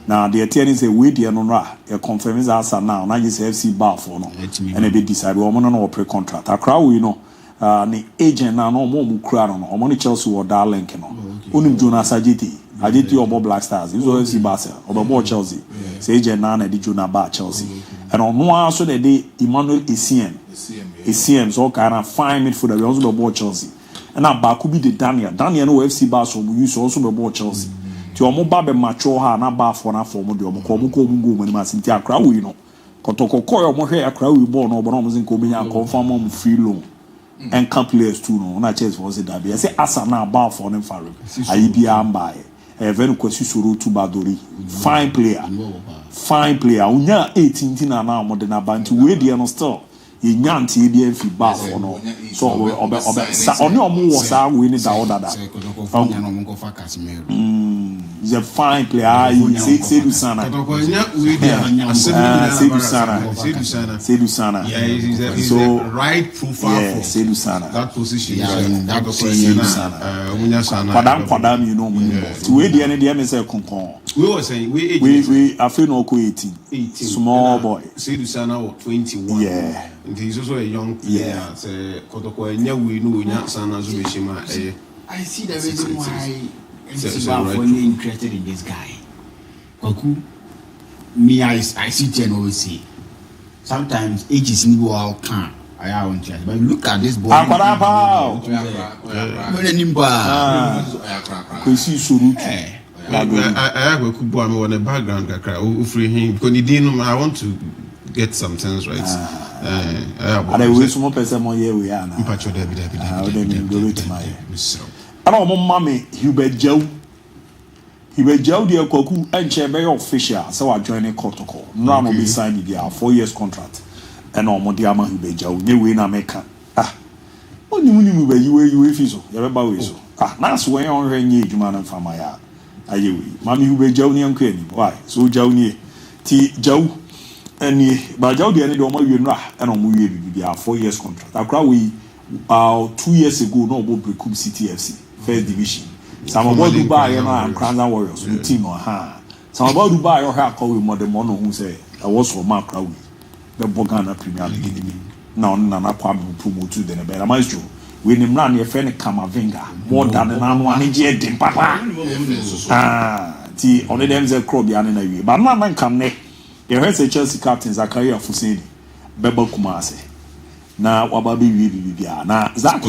S2: Now the attorney say we dey no ra e confirm is answer now na just FC bar for no and e be decide we no pre contract. Akra we no the agent na no mo kura no o money Chelsea or that link no. Onim Jonas Ajiti obo Black Stars. He was FC Barca obo Chelsea. Say agent na di Jonas Bar Chelsea. And on no so the day Emmanuel ECM so kind of fine midfielder we also be Chelsea. And now Baku be the Daniel no FC Barca we use also be Chelsea. Ti omo ba be mature ha na ba for na form de omo ko go mani masinti akra we no. Kotoko koyo omo hwe akra we ball no obo no mzin ko benya confirm am free loan. And camp players too no na chance for say that be say asa na ba for them fare. Ayi bia mbae. Very kwesi suru to badori. Fine player. Unya 18 na na mo de na banti we dey no still. Ye nyanti e dey fi ba for no. So obe sa oni omo wo sa we ni da order that. He's a fine player. Sedu Sana. Sedu Sana.
S11: Yeah, he's the right profile for
S2: Sedu Sana.
S11: That position.
S2: That position. Kwadam, you know me. To we the any dem say konkon.
S11: We were saying we
S2: I feel no ko 18. Small boy.
S11: Sedu Sana 21.
S2: Yeah.
S11: And he's also a young player. Say Kotoko enya we no nya Sana Zubeshima.
S12: I see the reason why MC Bafoni interested in this guy. Koku, me I see Jen always say. Sometimes age is new out can. I want to, but look at this boy.
S11: I have a good boy on the background. Free him because he didn't. I want to get some things right.
S2: And I wish more person more here we are now. I don't want mommy Hubert Joe dear Koku and Chebe official, so I join a protocol. No one will be signed their 4 years contract. And all Modiama Hubert Joe, they win America. Only when you fizzle, everybody so. That's why on her age, man, and from my yard. Mammy Hubert Joe, and Kenny. Why? So Joe near T. Joe and ye, but Joe the end of my and on we their 4 years contract. I cry we 2 years ago, no about Brekum CTFC. First division. Some about Dubai and Crown Warriors, team or ha. Some about Dubai or her call with Modern Mono who say, I was for Mark Crowley, the Bogana Premier League. Now, Nana Kwame promote to the better maestro. When him run your friend Kamavinga, more than an one in Papa. Only them the crowd behind in a year. But man come neck. You heard the Chelsea captain Zakaria Fusini, Bebo Kumase. Now, Wababi Bibia. Now, Zach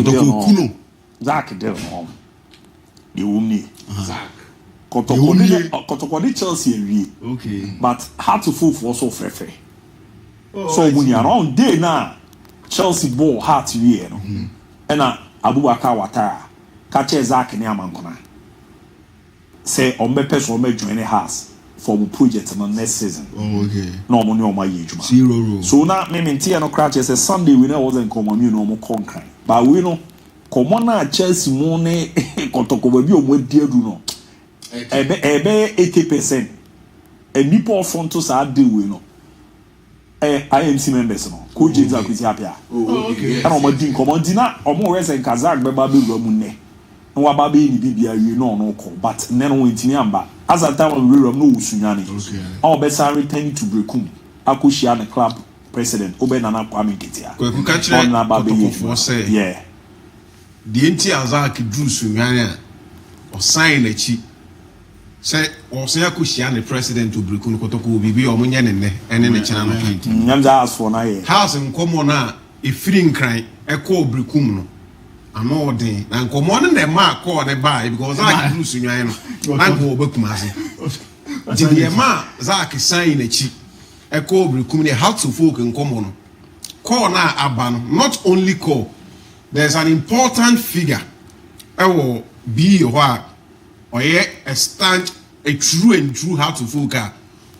S2: Del home. The woman. Zach. Kotokoni Chelsea.
S12: Okay.
S2: But hard to fool for so fair. So when you're around day now, Chelsea ball hard to hear. And Abubakar Watara, catch Zach and Yamankona. Say, on my person may join a house for project in the next season.
S12: Oh, okay.
S2: No money on my age.
S12: 0.
S2: So now, me Tia no crutches. Sunday we know wasn't common, you know, more concrete. But we know. Komona Chelsea Mone Kotoko baby o mo die du no. Ebe 80%. E nipo fonto sa de we no. IMC members no. Ko James Akwiti apia. Okay. Ana mo din komo na omo resen Kazak beba be ru mu ne. Nwa ba be ni bibia wi no ko but ne no wentini amba. As a time we ru no usunyane. Okay. All be sa return to Brekum. Akoshia the club president Obe Nana Kwame Ketia.
S11: On na ba be yeah. The enti Azak Drew Sunyane o sign echi. Say Osia Kushia the president to Brekum Kotoko bibi o munye ne ene ne chana no kan.
S2: Nyamza ask for na here.
S11: House nkomo na e free nkran e call Brekum no. Ano den na nkomo ne ma call ne buy because Azak Drew Sunyane no. Na go obekumase. The ma Azak sign echi. E call Brekum ne how to folk nkomo no. Call na abano not only call. There's an important figure. Ewo be what or a stand a true and true how to focus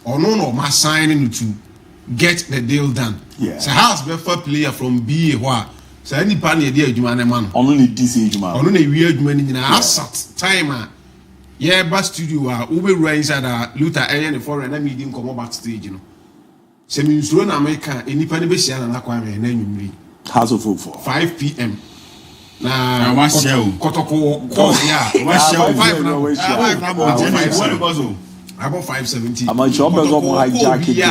S11: or no my signing to get the deal done.
S2: Yeah.
S11: So how's the first player from be what so any panny dear Jumane man
S2: only this age man
S11: only a weird man in asset timer. Yeah, but studio Ube range at Luther and foreign and medium come backstage, you know. Semi Usual America any panny besian and aquarium and then you
S2: House of Folk for
S11: 5 p.m. Now, what's show? Kotoko, yeah, what's show? 5 now. About 570.
S2: I'm a job as a hijack it.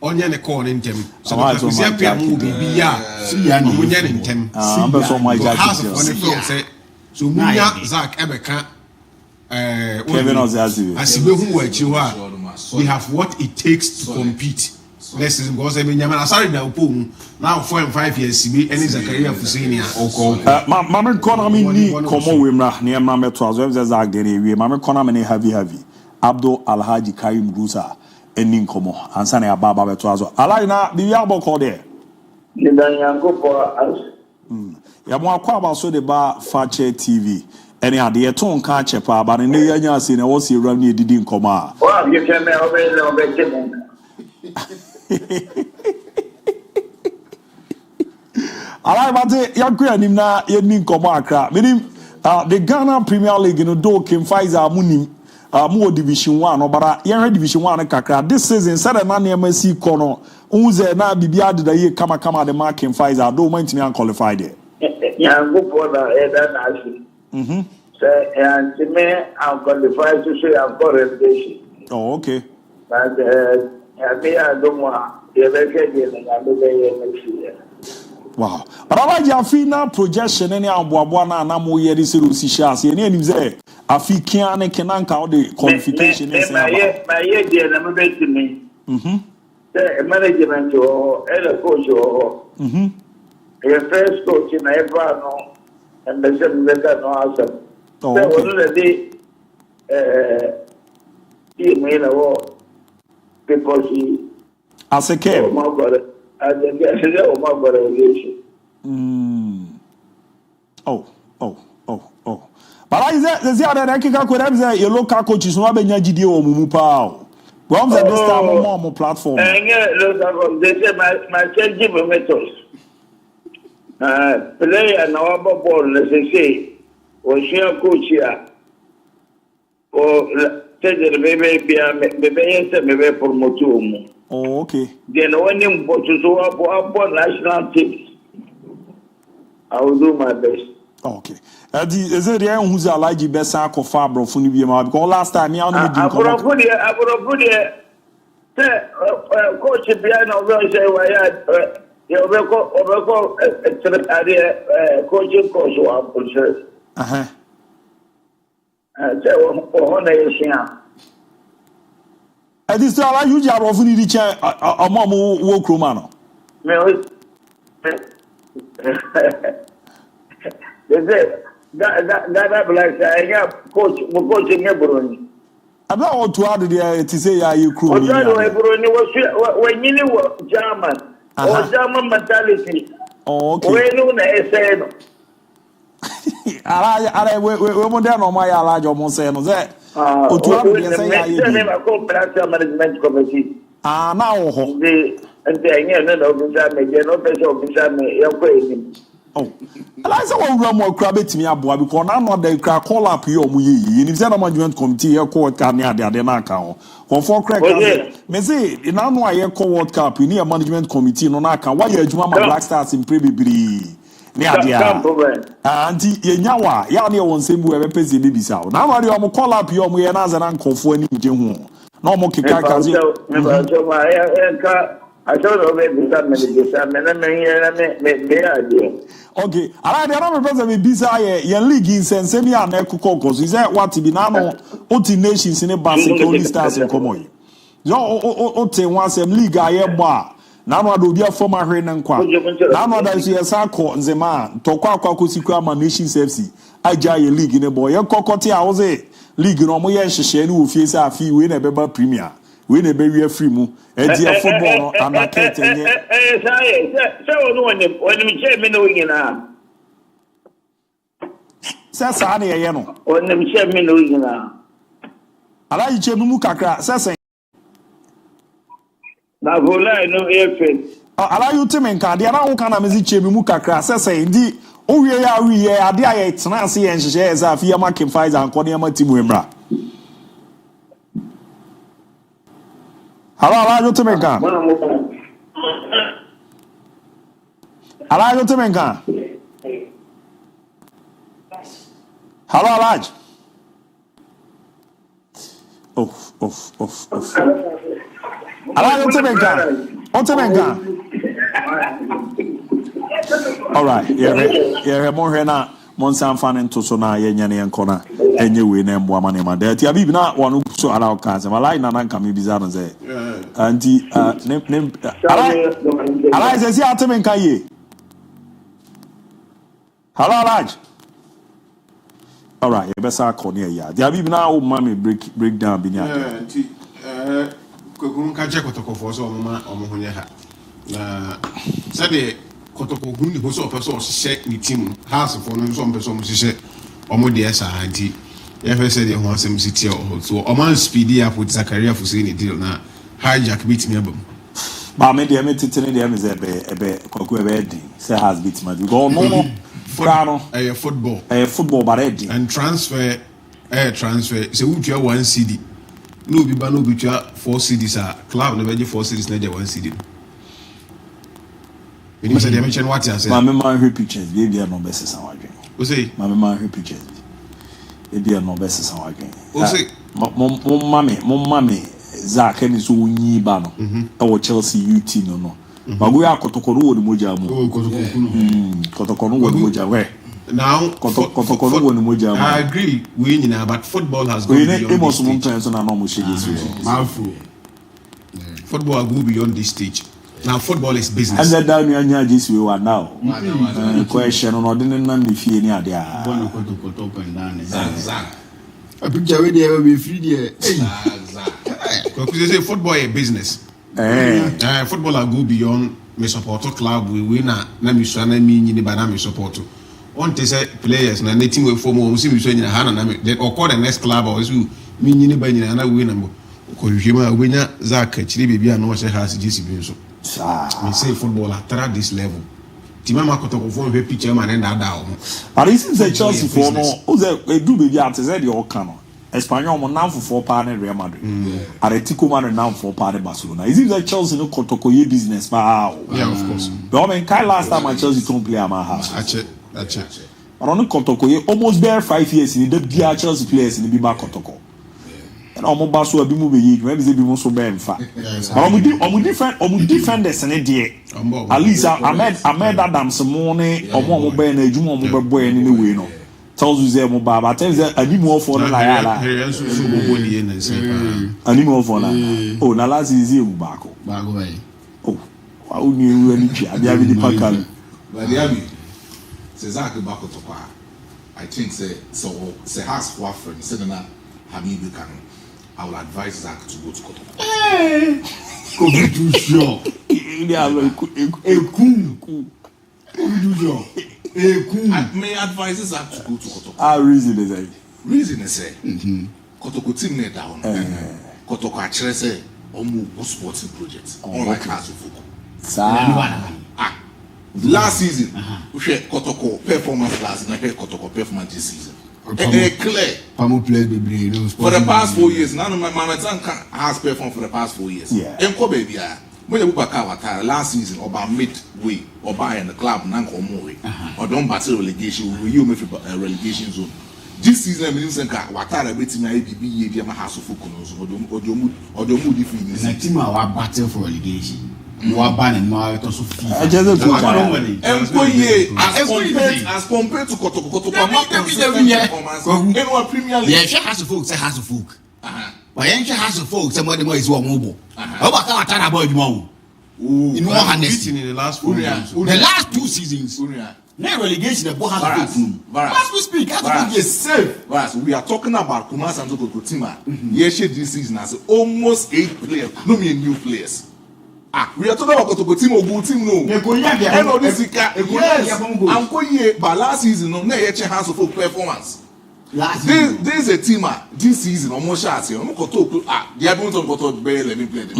S11: Only a corn in them. So I was a movie, yeah, Munyan in them.
S2: I'm so my jacket.
S11: So Munya Zach Ebeka,
S2: Kevin Ozazi.
S11: I see who you are. We have what it takes to compete. This is because I mean, I'm sorry now, now 4 and 5 years, and it's a career for senior.
S2: Mamma economy ni komo wemra ne ma meto azo em zag de we mamma economy heavy Abdul Alhaji Karim Grusa eni komo ansa na baba beto azo alai na bi ya boko de
S19: Nidan yango po
S2: ya mo akwa ba so de ba Fakye TV eni ade to nka chepa ba ne ya nya ase na wo si ram ne didi nkomo a
S19: wa bi ke me obe chemo
S2: alright, but yakwe nim na yeni nkomo akra menim the Ghana Premier League no do Kim Pfizer munim mu division 1 no bara yen division 1 kakra this season said na na emasi kono unze na bibia de ye kama de mark Kim Pfizer do man an qualify there
S19: yango po na eda na ashi say and me am qualify to say I'm for relegation.
S2: Oh, okay.
S19: But I don't want
S2: wow. But I like your final projection any aboabona na mo ye this rusi shas. Ye nim say African can count the qualification is
S19: my year dear na me bet me. Say management or head coach or your first coach in ever no and the same letter no answer. So already people see
S2: as a care.
S19: Oh my God, as a relation.
S2: Oh. But I said, the other Kika could have said your local coaches no be nyagide o mumu pa. Well, this time on platform.
S19: They say my changing methods. Player now about ball, let's say, or share coach here. Or tell the baby, maybe promote.
S2: Oh, okay.
S19: Then when you go to our national teams, I will do my best.
S2: Okay. Is it there who's a large best for Fabro Funibia? Because last time, I coach Piano say, coaching coach. I just tell you, job of the chair, a mom walk romano.
S19: They say that like I have coaching everyone.
S2: I don't want to add there to say, are you crew?
S19: When you were German or German mentality.
S2: Oh, okay.
S19: When you say,
S2: I went down on my large almost saying that.
S19: Management committee.
S2: Now,
S19: and they no
S2: Oh, and I said, well, run more crab to me, Abu, because I'm not the call up here. You need to management committee, your court can near the Adenaka. Or for crack, me say, in our way, your World Cup, you need a management committee, no Naka. Why you do Black Stars in Pribibri? Auntie, Yawa, Yanni won't say, whoever pays the baby sound. Now, I am call up your way and as an uncle for any Jim. No more Kika.
S19: I don't know maybe that
S2: okay, I don't remember me desire your league in Sensemi and Ekukokos. Is that what Tibinano, Oti Nations in a Barcelona stars in Comoy? Yo, Ote once a league I bar. Now I do be a former Ren and Qua. Now that she has a court and the man, Tokwa Kusikama Nations FC. I jay a league in a boy, a cocotti house, league no more Shen who face a fee win a Beba Premier. We ne be we free mu e dia football and market enye
S19: so no when me che me no yina
S2: sa na ye no
S19: when me che me no yina
S2: ala yi che mu kakra sa
S19: na vola no efe
S2: ala yu temen ka dia na wo kana me che mu kakra sa ndi o wie ya wie ade aye tena ase ye nhye za afia makin Pfizer anko ne ma timu emra. Hello, you to me, Hello, you to me, Hello, Raj. Hello, you to me, all right, yeah, more here now. Monsan fan into so na yenyane enkona enyewe na mboa mane ma da ti abi na wonu so ala ka se malai na nan kam biza no ze anti ala ze si ateme nkan ye hello Raj all right you better call near ya ti abi na o ma me break down bi ni
S11: anti kogun ka je kotokofo so mo ho nye ha na sabe kotoko guni ho so person hye ni team house for no so person hye omo de esa anti ye fe say de ho asem city o so o man speed up with Zakaria for say ni deal na hijack beat me abam
S2: ba me de me titene de me ze ebe kwaku ebe di say has beat me go no football but ready
S11: and transfer say who twa 1 CD no bi ba no bi twa 4 CDs a club no be 4 CDs na de 1 CD. You say they mention what you say.
S2: My memory pictures, baby, are no best as our game.
S11: Who say?
S2: My memory pictures, baby, are no best as our game.
S11: Who say?
S2: Mommy, Zach, and his own ye bano. Our Chelsea UT no. But we are Kotokoro the Mojamu. Kotokoro the Mojawe.
S11: Now,
S2: Kotokoro the Mojamu.
S11: I agree, we know, but football has gone beyond this stage. Football go beyond this stage. Now football is business.
S2: And that down here just we are now. Question on ordinary none if you near there.
S12: A picture where they will be free there.
S11: Because they say football is business. Football go beyond me support club we win na me so na me nyini ba na me support. On te say players na the team we form we see me so nyina ha na me or call the next club or so me nyini ba nyina na we na mo. Ko hwema we nya Zaka chiri baby na wo say has GCB so. We say football at this level. Timama Kotoko a picture man and that.
S2: But this is a Chelsea for no. They do be at the all canon. Espanyol now for 4 pound Real Madrid. Atletico Madrid now for pound Barcelona. Is it like Chelsea no Kotoko business? Yeah,
S11: of course.
S2: But I mean, last time I Chelsea don't play at my house.
S11: That's it.
S2: But on Kotoko almost there 5 years in the Chelsea players in the Bima Kotoko. And almost Basu a bimu be maybe they be so bad in fact. But defenders and at least Ahmed Adams morning or more be na ejuma mo be boy anyway no. Tells you say mo baba tells you ani mo for na ya ani mo for na oh na last is you back
S12: way
S2: oh wa uni ani twa bia bi di pakal
S14: but DIABY Cesar back to pa I think say has for friend say na Habibu can I will advise Zach to go to Kotoko. I may advise Zach to go to Kotoko.
S2: Reason is that?
S14: Reason is say, Kotoko team net down. Kotoko actually say, sporting project. Unlike us of Last season, we share Kotoko performance last and I heard Kotoko performance this season. Clear. For the past 4 years, none of my Tanka has performed for the past 4 years.
S2: Yeah.
S14: And Kobe, when you look at last season, or by midway, or by in the club, Nanko Mori, or don't battle relegation, you make a relegation zone. This season, I'm saying, Watara beating ABB, Yama House of Fukunos, or the moody feelings.
S12: The team are battle for relegation. You are banning my also
S14: as compared to Kotoko, Premier League.
S12: Yeah, has a folk, has a folk. But Yankee has a folk, somebody more is one mobile. How about that about more? In 100 in the last 4 years. The last 2 seasons. No relegation, the ball has a as we speak, as we get safe.
S14: We are talking about Kumasi and Tokotima. Yes, this season has almost 8 players, no mere new players. We are talking about Kotokotim or good team, no. But last season, no, has of performance. This is a team this season, almost shot here. I'm going to the Abon of Koto Bay 11 players.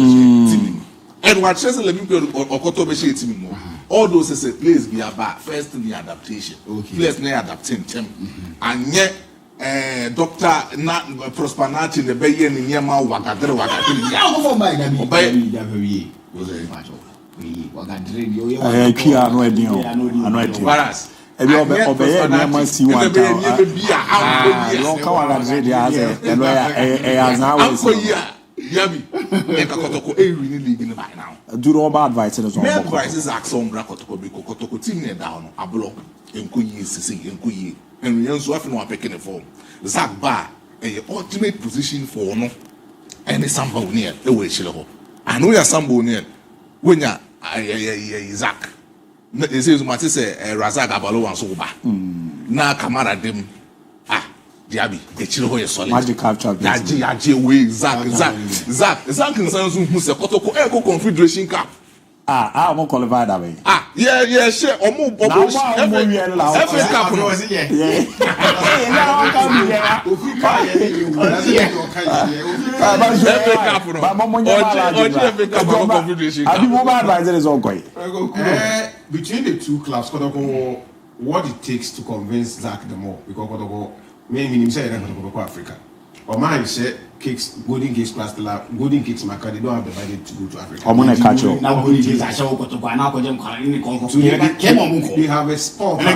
S14: And what Chelsea 11 players or Koto Bay team. All those is a place we are back. First in the adaptation. Players near adapting them. And yet, Dr. Prosperity in the Bay in Yama Wagadre.
S2: Do all bad advice as well.
S14: Advice is Axon Kotoko team down a block and Kuyi and we also have no picking a form. Zach Bar, a ultimate position for no any sample near the way Shiloh. I know you're sample near when you're Zach. It says Matisse Razak Balon and Soba. Now Kamara dem DIABY, the Chiloho is solid.
S2: Magic capture.
S14: Yaji way Zach and Sansu who's a Kotoko Eco Confederation Cup.
S2: I'm not qualified that way.
S14: Yeah, sure. Or more FA Cup.
S11: Between the two clubs, what it takes to convince Zach the more because maybe say Africa. Or mine said cakes, golden cakes plus golden cakes Macca, they don't have the budget to go to Africa.
S2: I'm gonna catch you.
S12: Now golden cakes I shall go to Ghana,
S11: they have a sport. And I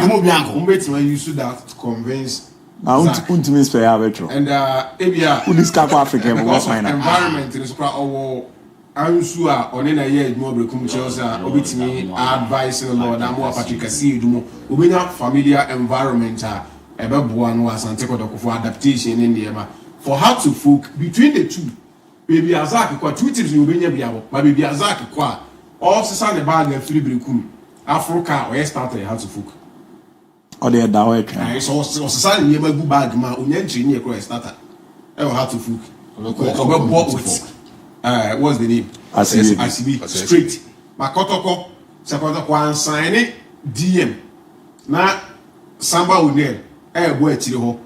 S11: used to that to convince and Abia
S2: Africa
S11: environment is Ansua on a year more Chelsea, obitimi advice in the Lord, and more Patrick see we have familiar environment, one was and take for adaptation in the for how to folk between the two. Baby Azaki, 2 teams in Ubenya, but baby Azaki, all Susan bag and 3 Brikum, Africa, or started how to folk.
S2: Or they are direct.
S11: So Susan, you may go back, my Unyanchi near Christ starter. How to folk. What's the name? ICB. Straight. Makotoko, Sakotoko, sign it, DM. Now, Samba Unel, boy, Tiro,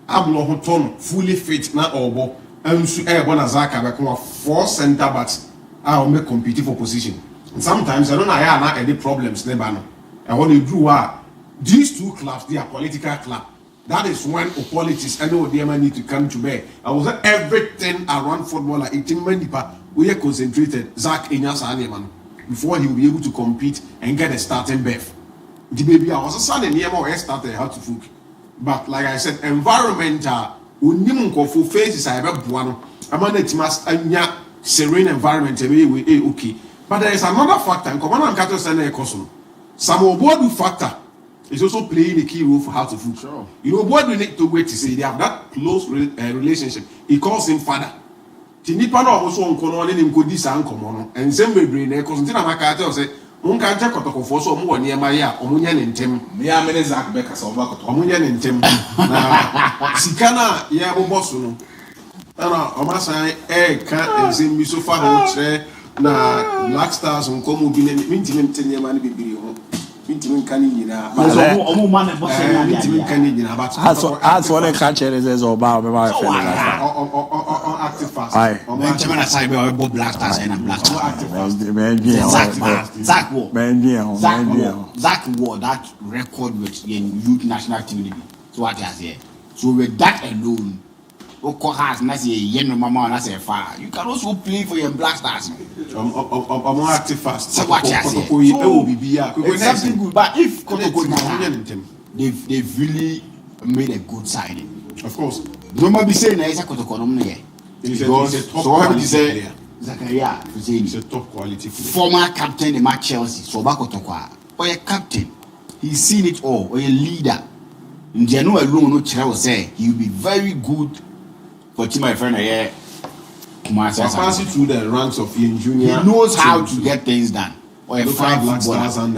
S11: Ablo Ton, fully fit, not obo, and Bonazaka, become 4 center backs. I'll make compete for position. And sometimes I don't know, I have any problems, Nebano. And what they do are these two clubs, they are political club. That is when politics and ODM need to come to bear. I was everything around football like 18 men. We are concentrated. Zach Inyas Aneman before he will be able to compete and get a starting berth. The baby, I was a son in Yama started how to fook. But like I said, environmental, unimunko faces I have one. I'm on it must serene environment okay. But there is another factor, and Commander Kato Sene Kosom. Some Obodu factor is also playing a key role for how to food. Sure. You know what we need to wait to see. They have that close relationship. He calls him father. Tinipano also on Konon in Kodisa and Komono. And Zembe brain, Constantina Makata say, Unka Jakotoko for so more near Maya, Omunian in Tem. Yamene Zach Beckas of Omunian in Tem. Sikana, Yabobosuno. Omasa, can't and sing me so far. Na Black Stars on Como Mintim 10 year money be. As what I catch it is about active fast.
S12: When Chemana side we both Black Stars and Black Stars. Zach Ward that record with the youth national team. So what I say. So with that alone, Oko has not say yen mama na say far. You can also play for your Black Stars.
S11: I'm active fast.
S12: So what I say. It's something good, but if Kotoko they've really made a good signing.
S11: Of course.
S12: Don't be saying that Kotoko no here. Because so what you say Zakaria
S11: is a top quality
S12: former captain in Chelsea. So Kotoko or a captain. He's seen it all. Or a leader. Njano alone no Chira say he will be very good for team my friend here.
S11: Passing through the ranks of junior.
S12: He knows how to get things done. Or a fine
S11: Black Stars and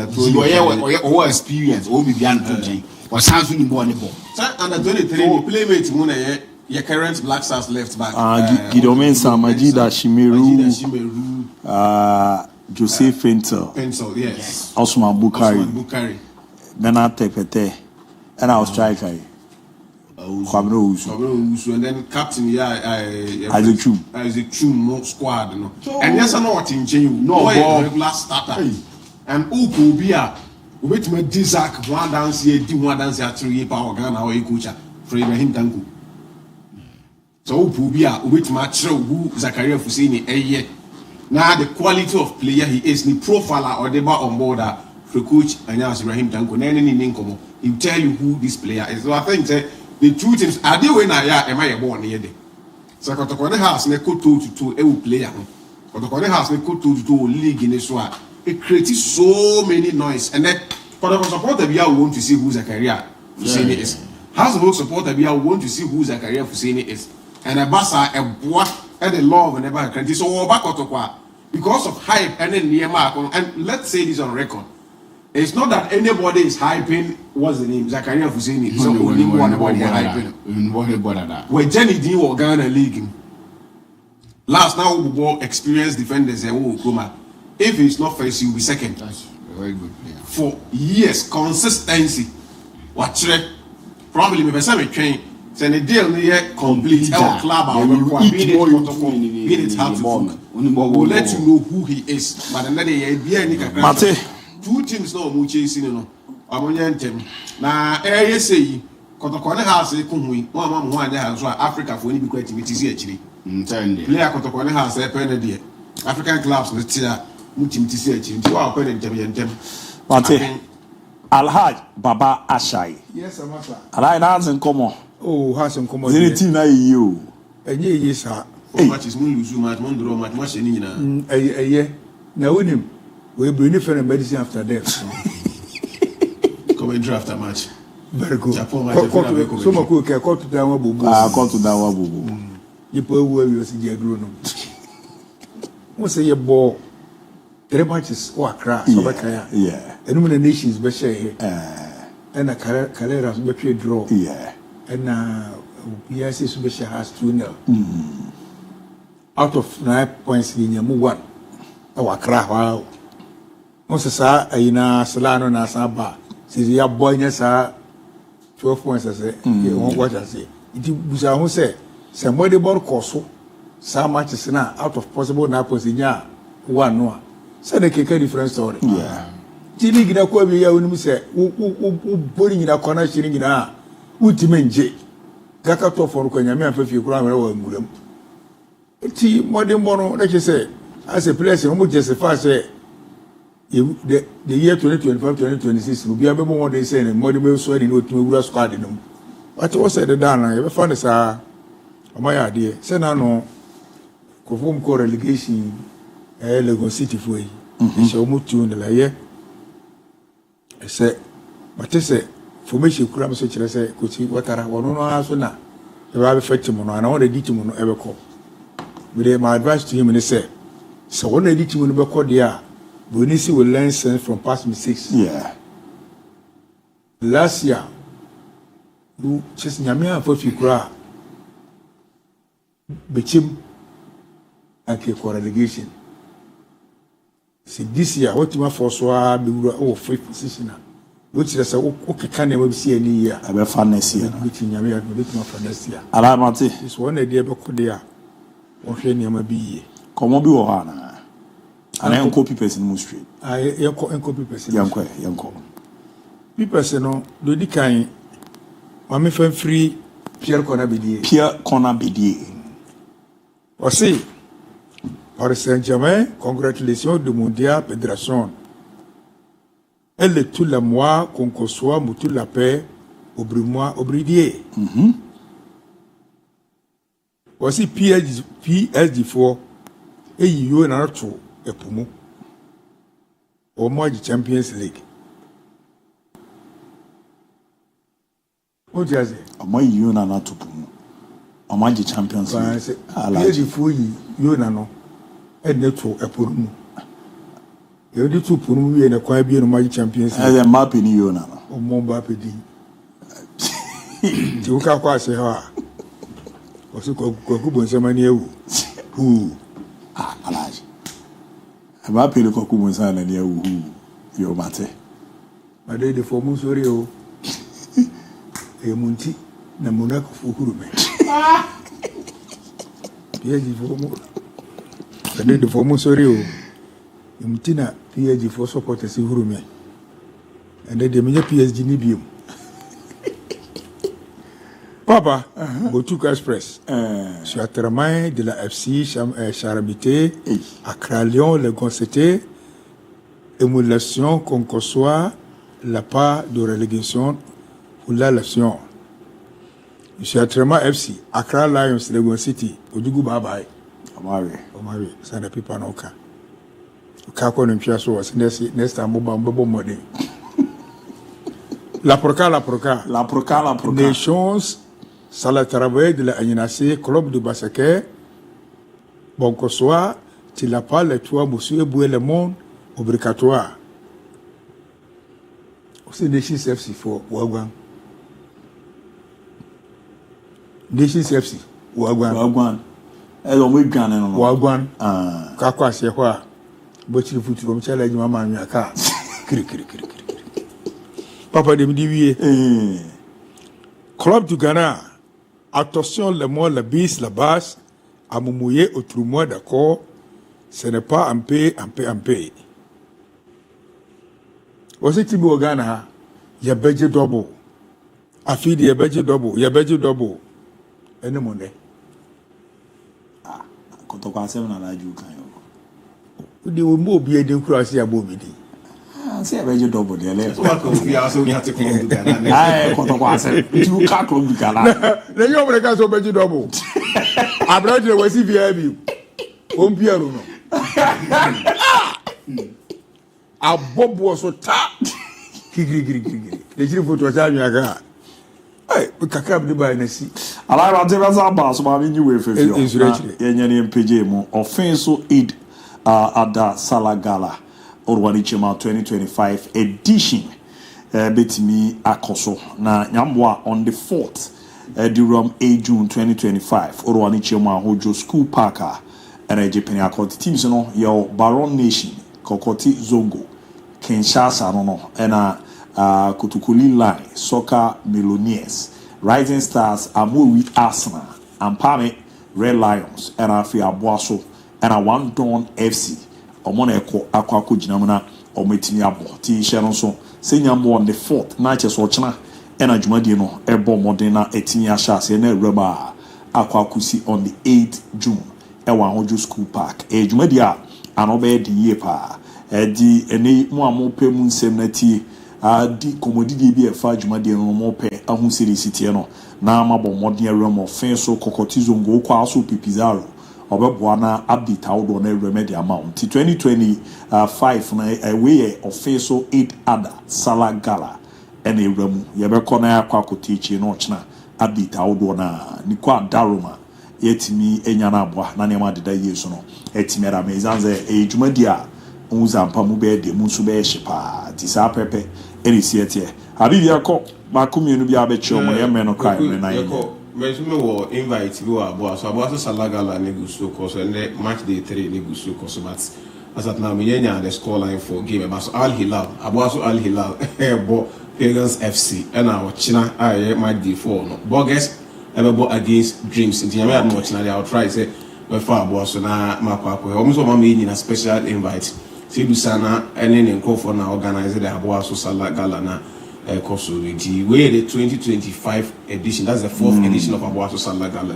S12: or experience. Or be beyond coaching. Or sounds when you go on the ball.
S11: Under 23, the playmate Muna, your current Black Stars left back.
S2: Gidomen Samajida Shimeru, Jose
S11: Pencil, yes.
S2: Osman Bukari. Nana Tepete. And I was striker. Kwabno
S11: Usu. And then captain,
S2: Isaac
S11: Chum squad. And yes, I know what in Jenu. No regular starter. And Uku Bia, wait me Dizak, one dance here, one dance here, 3 power gun, our coach, for Ibrahim Tanku. So Uku Bia, wait my show, who Zakaria Fusini, a year. Now the quality of player he is, the profiler or the bar on board for coach, and now Ibrahim Tanku, Nani. He'll tell you who this player is. So I think the two teams are they when am I born here? So Kotokone has ne ko 2-2 e player. Kotokone has ne ko 2-2 league in this one. It creates so many noise. And then Kotokone supporter we want to see who Zakaria Fuseni is. House of supporter we want to see who Zakaria Fuseni is. And a bassa a what and the love and never country. So back Kotokwa because of hype and then Niema and let's say this on record. It's not that anybody is hyping. What's the name? Zakaria Fuseni. It's not only one hyping. When Jenny D or Ghana League. Last now we will experienced defenders. If it's not first, you'll be second.
S12: That's a very good player.
S11: For years, consistency. Watch it. Probably maybe some train. Send a deal near complete. Our club, being it hard to work. We'll let you know who he is. But another year, be two teams now mu chasing no amonya ntem na say Kotokone house e kunhui mo ama mo anya ha so Africa for ni bi kwati mitisi akiri
S12: ntende
S11: player Kotokone house e pen de African clubs no tia mu team tisi akiri nti wa pen ntem
S2: Mate Alhaj Baba Ashai.
S1: Yes, Amasa.
S2: Alai na hansen komo.
S1: Oh, hansen komo.
S2: Zini team na you.
S1: Enye yesa.
S11: Matches mu lose match mo draw match mo sheni nyina.
S1: Eye na wonim we bring friend and medicine after death.
S11: Come and draft a match.
S1: Very good. So much okay. Call to down Wabubu.
S2: Call to down Wabubu.
S1: You put where you see the grown. What's a ball? 3 matches or crash.
S2: Yeah.
S1: And when the nations be share here. And a Carreras be draw.
S2: Yeah.
S1: And PSC Subesha has 2-0. Out of 9 points in your 1. Our crash. Wow. Once sa ayina Solano na saba si ya boy nya sa 12 points say you want what I say it busa ho say somebody ball koso sa matches na out of possible na posinya one no say the keke different story
S2: yeah
S1: tini gida ko bi ya woni say u bori gida kona shiri gida ultimate nje gaka to for ko nya me afafie kura me wa nguram ti modern bono like say as a player mo justify say the year 2025-2026 will be able more than saying and more than so in what squad in them. But what said the Dana, ever found this my idea. Say no conform core relegation Lagos City for you. So move to the layer. I said, but I say, formation cram such as I could see what I want to answer now. If I have a fetching and I want to teach him ever call. With my advice to him and I said, so when I teach him ever call the Bonisi will learn sense from past mistakes.
S2: Yeah.
S1: Last year, you just Nyamia for Fikra, Bechim, and Keko relegation. See, this year, what you for so be over 5th position. Which is a okay, can never see any year.
S2: I will find next year.
S1: Which Nyamia will be for next year.
S2: Alamati
S1: is one idea, Bokodia. ohwe niam bi
S2: komo bi wo ha na ana enko pipers in street
S1: enko pipers
S2: yanko
S1: pipers no do di kan mame fan free Pierre Conabedie aussi Paris Saint-Germain, congratulations de mondial fédération. Elle est tout le mois qu'on conçoit tout la paix au brimois au bridier. Aussi PS4 et you na to et pour moi au mois de Champions League. O jaze
S2: moi you na to pour moi au mois de Champions League.
S1: PS4 you na no e neto e pour moi. You di to pour moi na kwa bi no mois de Champions League.
S2: E map ni you na no.
S1: O mo Mbappé di. Ti o ka kwa se ha. Osi ko bonsema ni ewu.
S2: Alaji. Aba pele ko bonsema ni ewu. Yo mate.
S1: Ade de fomu sori o. E munti na munako fukuru me. PSG fomu. Ade de fomu sori o. E munti na PSG for support si huru me. Ade de menye PSG ni biom. Papa, Botuka Express, sur le terrain de la FC Charabité, Accra Lyon, le Gonceté, émulation qu'on conçoit la part de relégation pour la nation. Sur le terrain FC, Accra Lions, le Gonceté, Odugu Babaï. Omari, ça n'a plus pas nos cas. Kako ne pia so was next time bobo mode. La proca. Nations Salah travail de la Agnasé, club de basket. Bon que soit, tu l'as pas le toi, monsieur Boué le monde, obligatoire. C'est Nations FC for Wagwan. Nations FC, Wagwan.
S2: Elle on gagner non.
S1: Wagwan. Kakwa c'est quoi? Botti foot comme ça là, je m'en vais à car. Papa de me dit Club du Ghana. Attention, le mot, la bise, la basse, à me mouiller autrement, d'accord, ce n'est pas un peu. Aussi, tu au Ghana, il y a budget double. À fil, il y a budget double. Et non, mon
S2: quand on passe dans la joue, quand
S1: vous dites, vous m'avez bien dit que c'est à Bobidi.
S2: C'est un budget double, il y a l'air. Quand on passe, tu cas club du Ghana.
S1: Les gens me regardent sur budget double. Après, je vais aussi bien vu. On pierre ou non. A bobo so ta. Gri. Les gens faut toi ça bien gars. Eh, kakab de ba na si.
S2: Ala ba te ba sa ba so ba mi nyi we fefio. Yenya ne MPJ mu offensive aid ada Salagala Orwani Chema 2025 edition. Betimi akoso na nyamwa on the 4th during 8 June 2025 Orwani Chema Hojo School Parker and Japan akoti teams no your Balon Nation Kokoti Zongo Kinshasa no and Kutukuli Line Soccer Millionaires Rising Stars Amoui Arsenal Ampame Red Lions and Afi Abuaso and One Dawn FC Omona Eko Aquako Jinamana Ometimi Abo T Sharon so Senyam on the 4th matches watchna and a Jumadino Ebo Modena Etinia Shas and Reba Aquakusi on the 8th June Ewa Hojo School Park Jumadia and obey the year pa di ene mo amope mu nsem na di komodidi bi efa Jumadia no mo pe ahun series tie no na mabo modern realm of fenso kokotizo ngo kwa aso pipizaro obeboa na update awdo na remedy amount 2025 na away official 8 other Salagala and a remu yebeko na akwa kotichi no chna update awdo na nikwa daruma yetimi enyana abwa na nema deda yeso no etimera mezanze ejumadia unza mpamu be de munsu be hyepa ti sa pepe erisiete habibi akọ makumi enu bi abeche omo ye men no cry me na ye
S11: Mesume wo invite go abo so abo Salagala negusu course and match day 3 negusu course but as at now me nya the score line for game about Al Hilal abo Al Hilal bo Pagans FC and our China match day 4 no Bogus ebebo against Dreams in the am watch na they will try say we fa abo so na makwakwe o mso mama yi na special invite se du sana ene ne nkofo na organize the abo so sala gala na course already we the 2025 edition, that's the fourth edition of abo so sala gala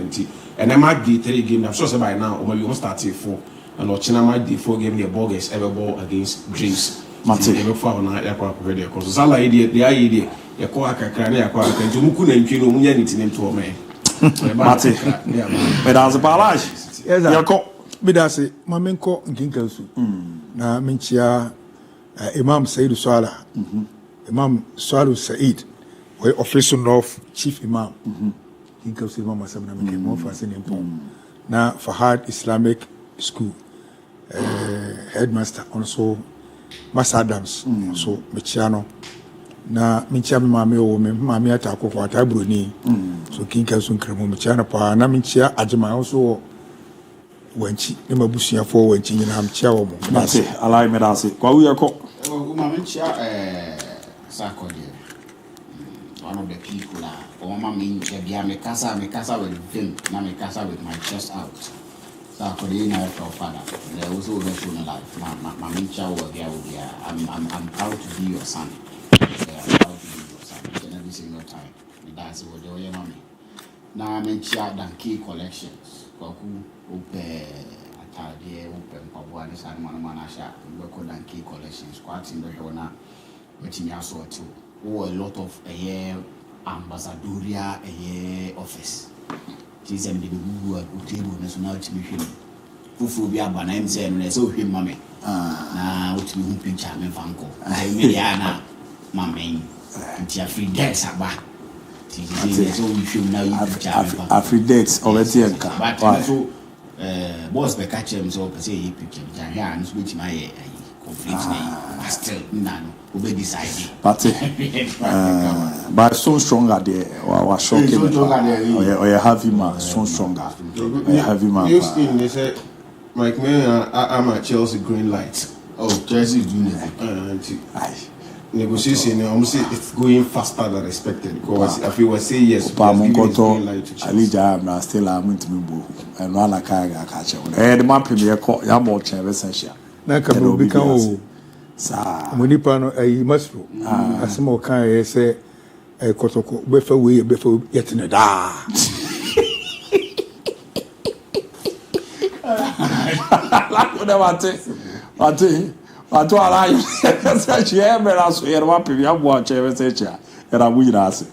S11: and I might be 3 game. I'm sure say by now or maybe we start 4 and Ochina might be 4 game the Bogus ever ball against Dreams. Mate ever for na yakwa kwede cause sala idea the idea yakwa kakra na yakwa kanto muku na ntwe no munya nitinem to me. Mate me that's a barrage.
S1: Yes, yakọ bidase mamenko nkinka su na menchia Imam Said Swala Imam Swalu Said we official of Chief Imam nkinka su Imam Asam na me MON-FRI senimpo na Fahad Islamic School headmaster also Master Adams so mechiano na menchia me mame o me mame atako kwa tabroni so nkinka su nkremo mechiana pa na menchia ajema also wanchi ne mabusia fo wanchi nyina amchia wo mo
S2: mate alai me dase kwa wi yakọ
S12: uma menchia sakode one of the people or mama me bia me kasa with him na me kasa with my chest out sakode na your father there also over show no life ma menchia wo bia I'm proud to be your son. I'm proud to be your son every single time that's what they are mama na menchia dan key collections kwaku ope atade ope mpaboa ne san mana sha we dan key collections quite in the hona wetimi asort o a lot of ambassadorial office tisem de bubu a table national television fufu bi abana mze no se ohwe mame na otimi hu picture me fanko ai me ya na mame ntia free dex aba
S2: Afridex already enka
S12: but so boss be catch him so say he picture ja and switch my complete name still nano we decide
S2: but so stronger there was shocking or heavy man so stronger heavy man
S11: you see they say Mike man I'm at Chelsea green light
S12: Chelsea doing it
S11: negotiation almost it's going faster than expected because if you were say yes
S2: Alija am still am to me bo and one like I catch the map me ya mo chen essential
S1: na ka bo bi kan o sa mo nipa no masro asema o kan ye say kotoko be fa we be fa yetne da
S2: la ko da mate Ato ala yo se che me la so era wa pe ya bo che we se che era bu ira se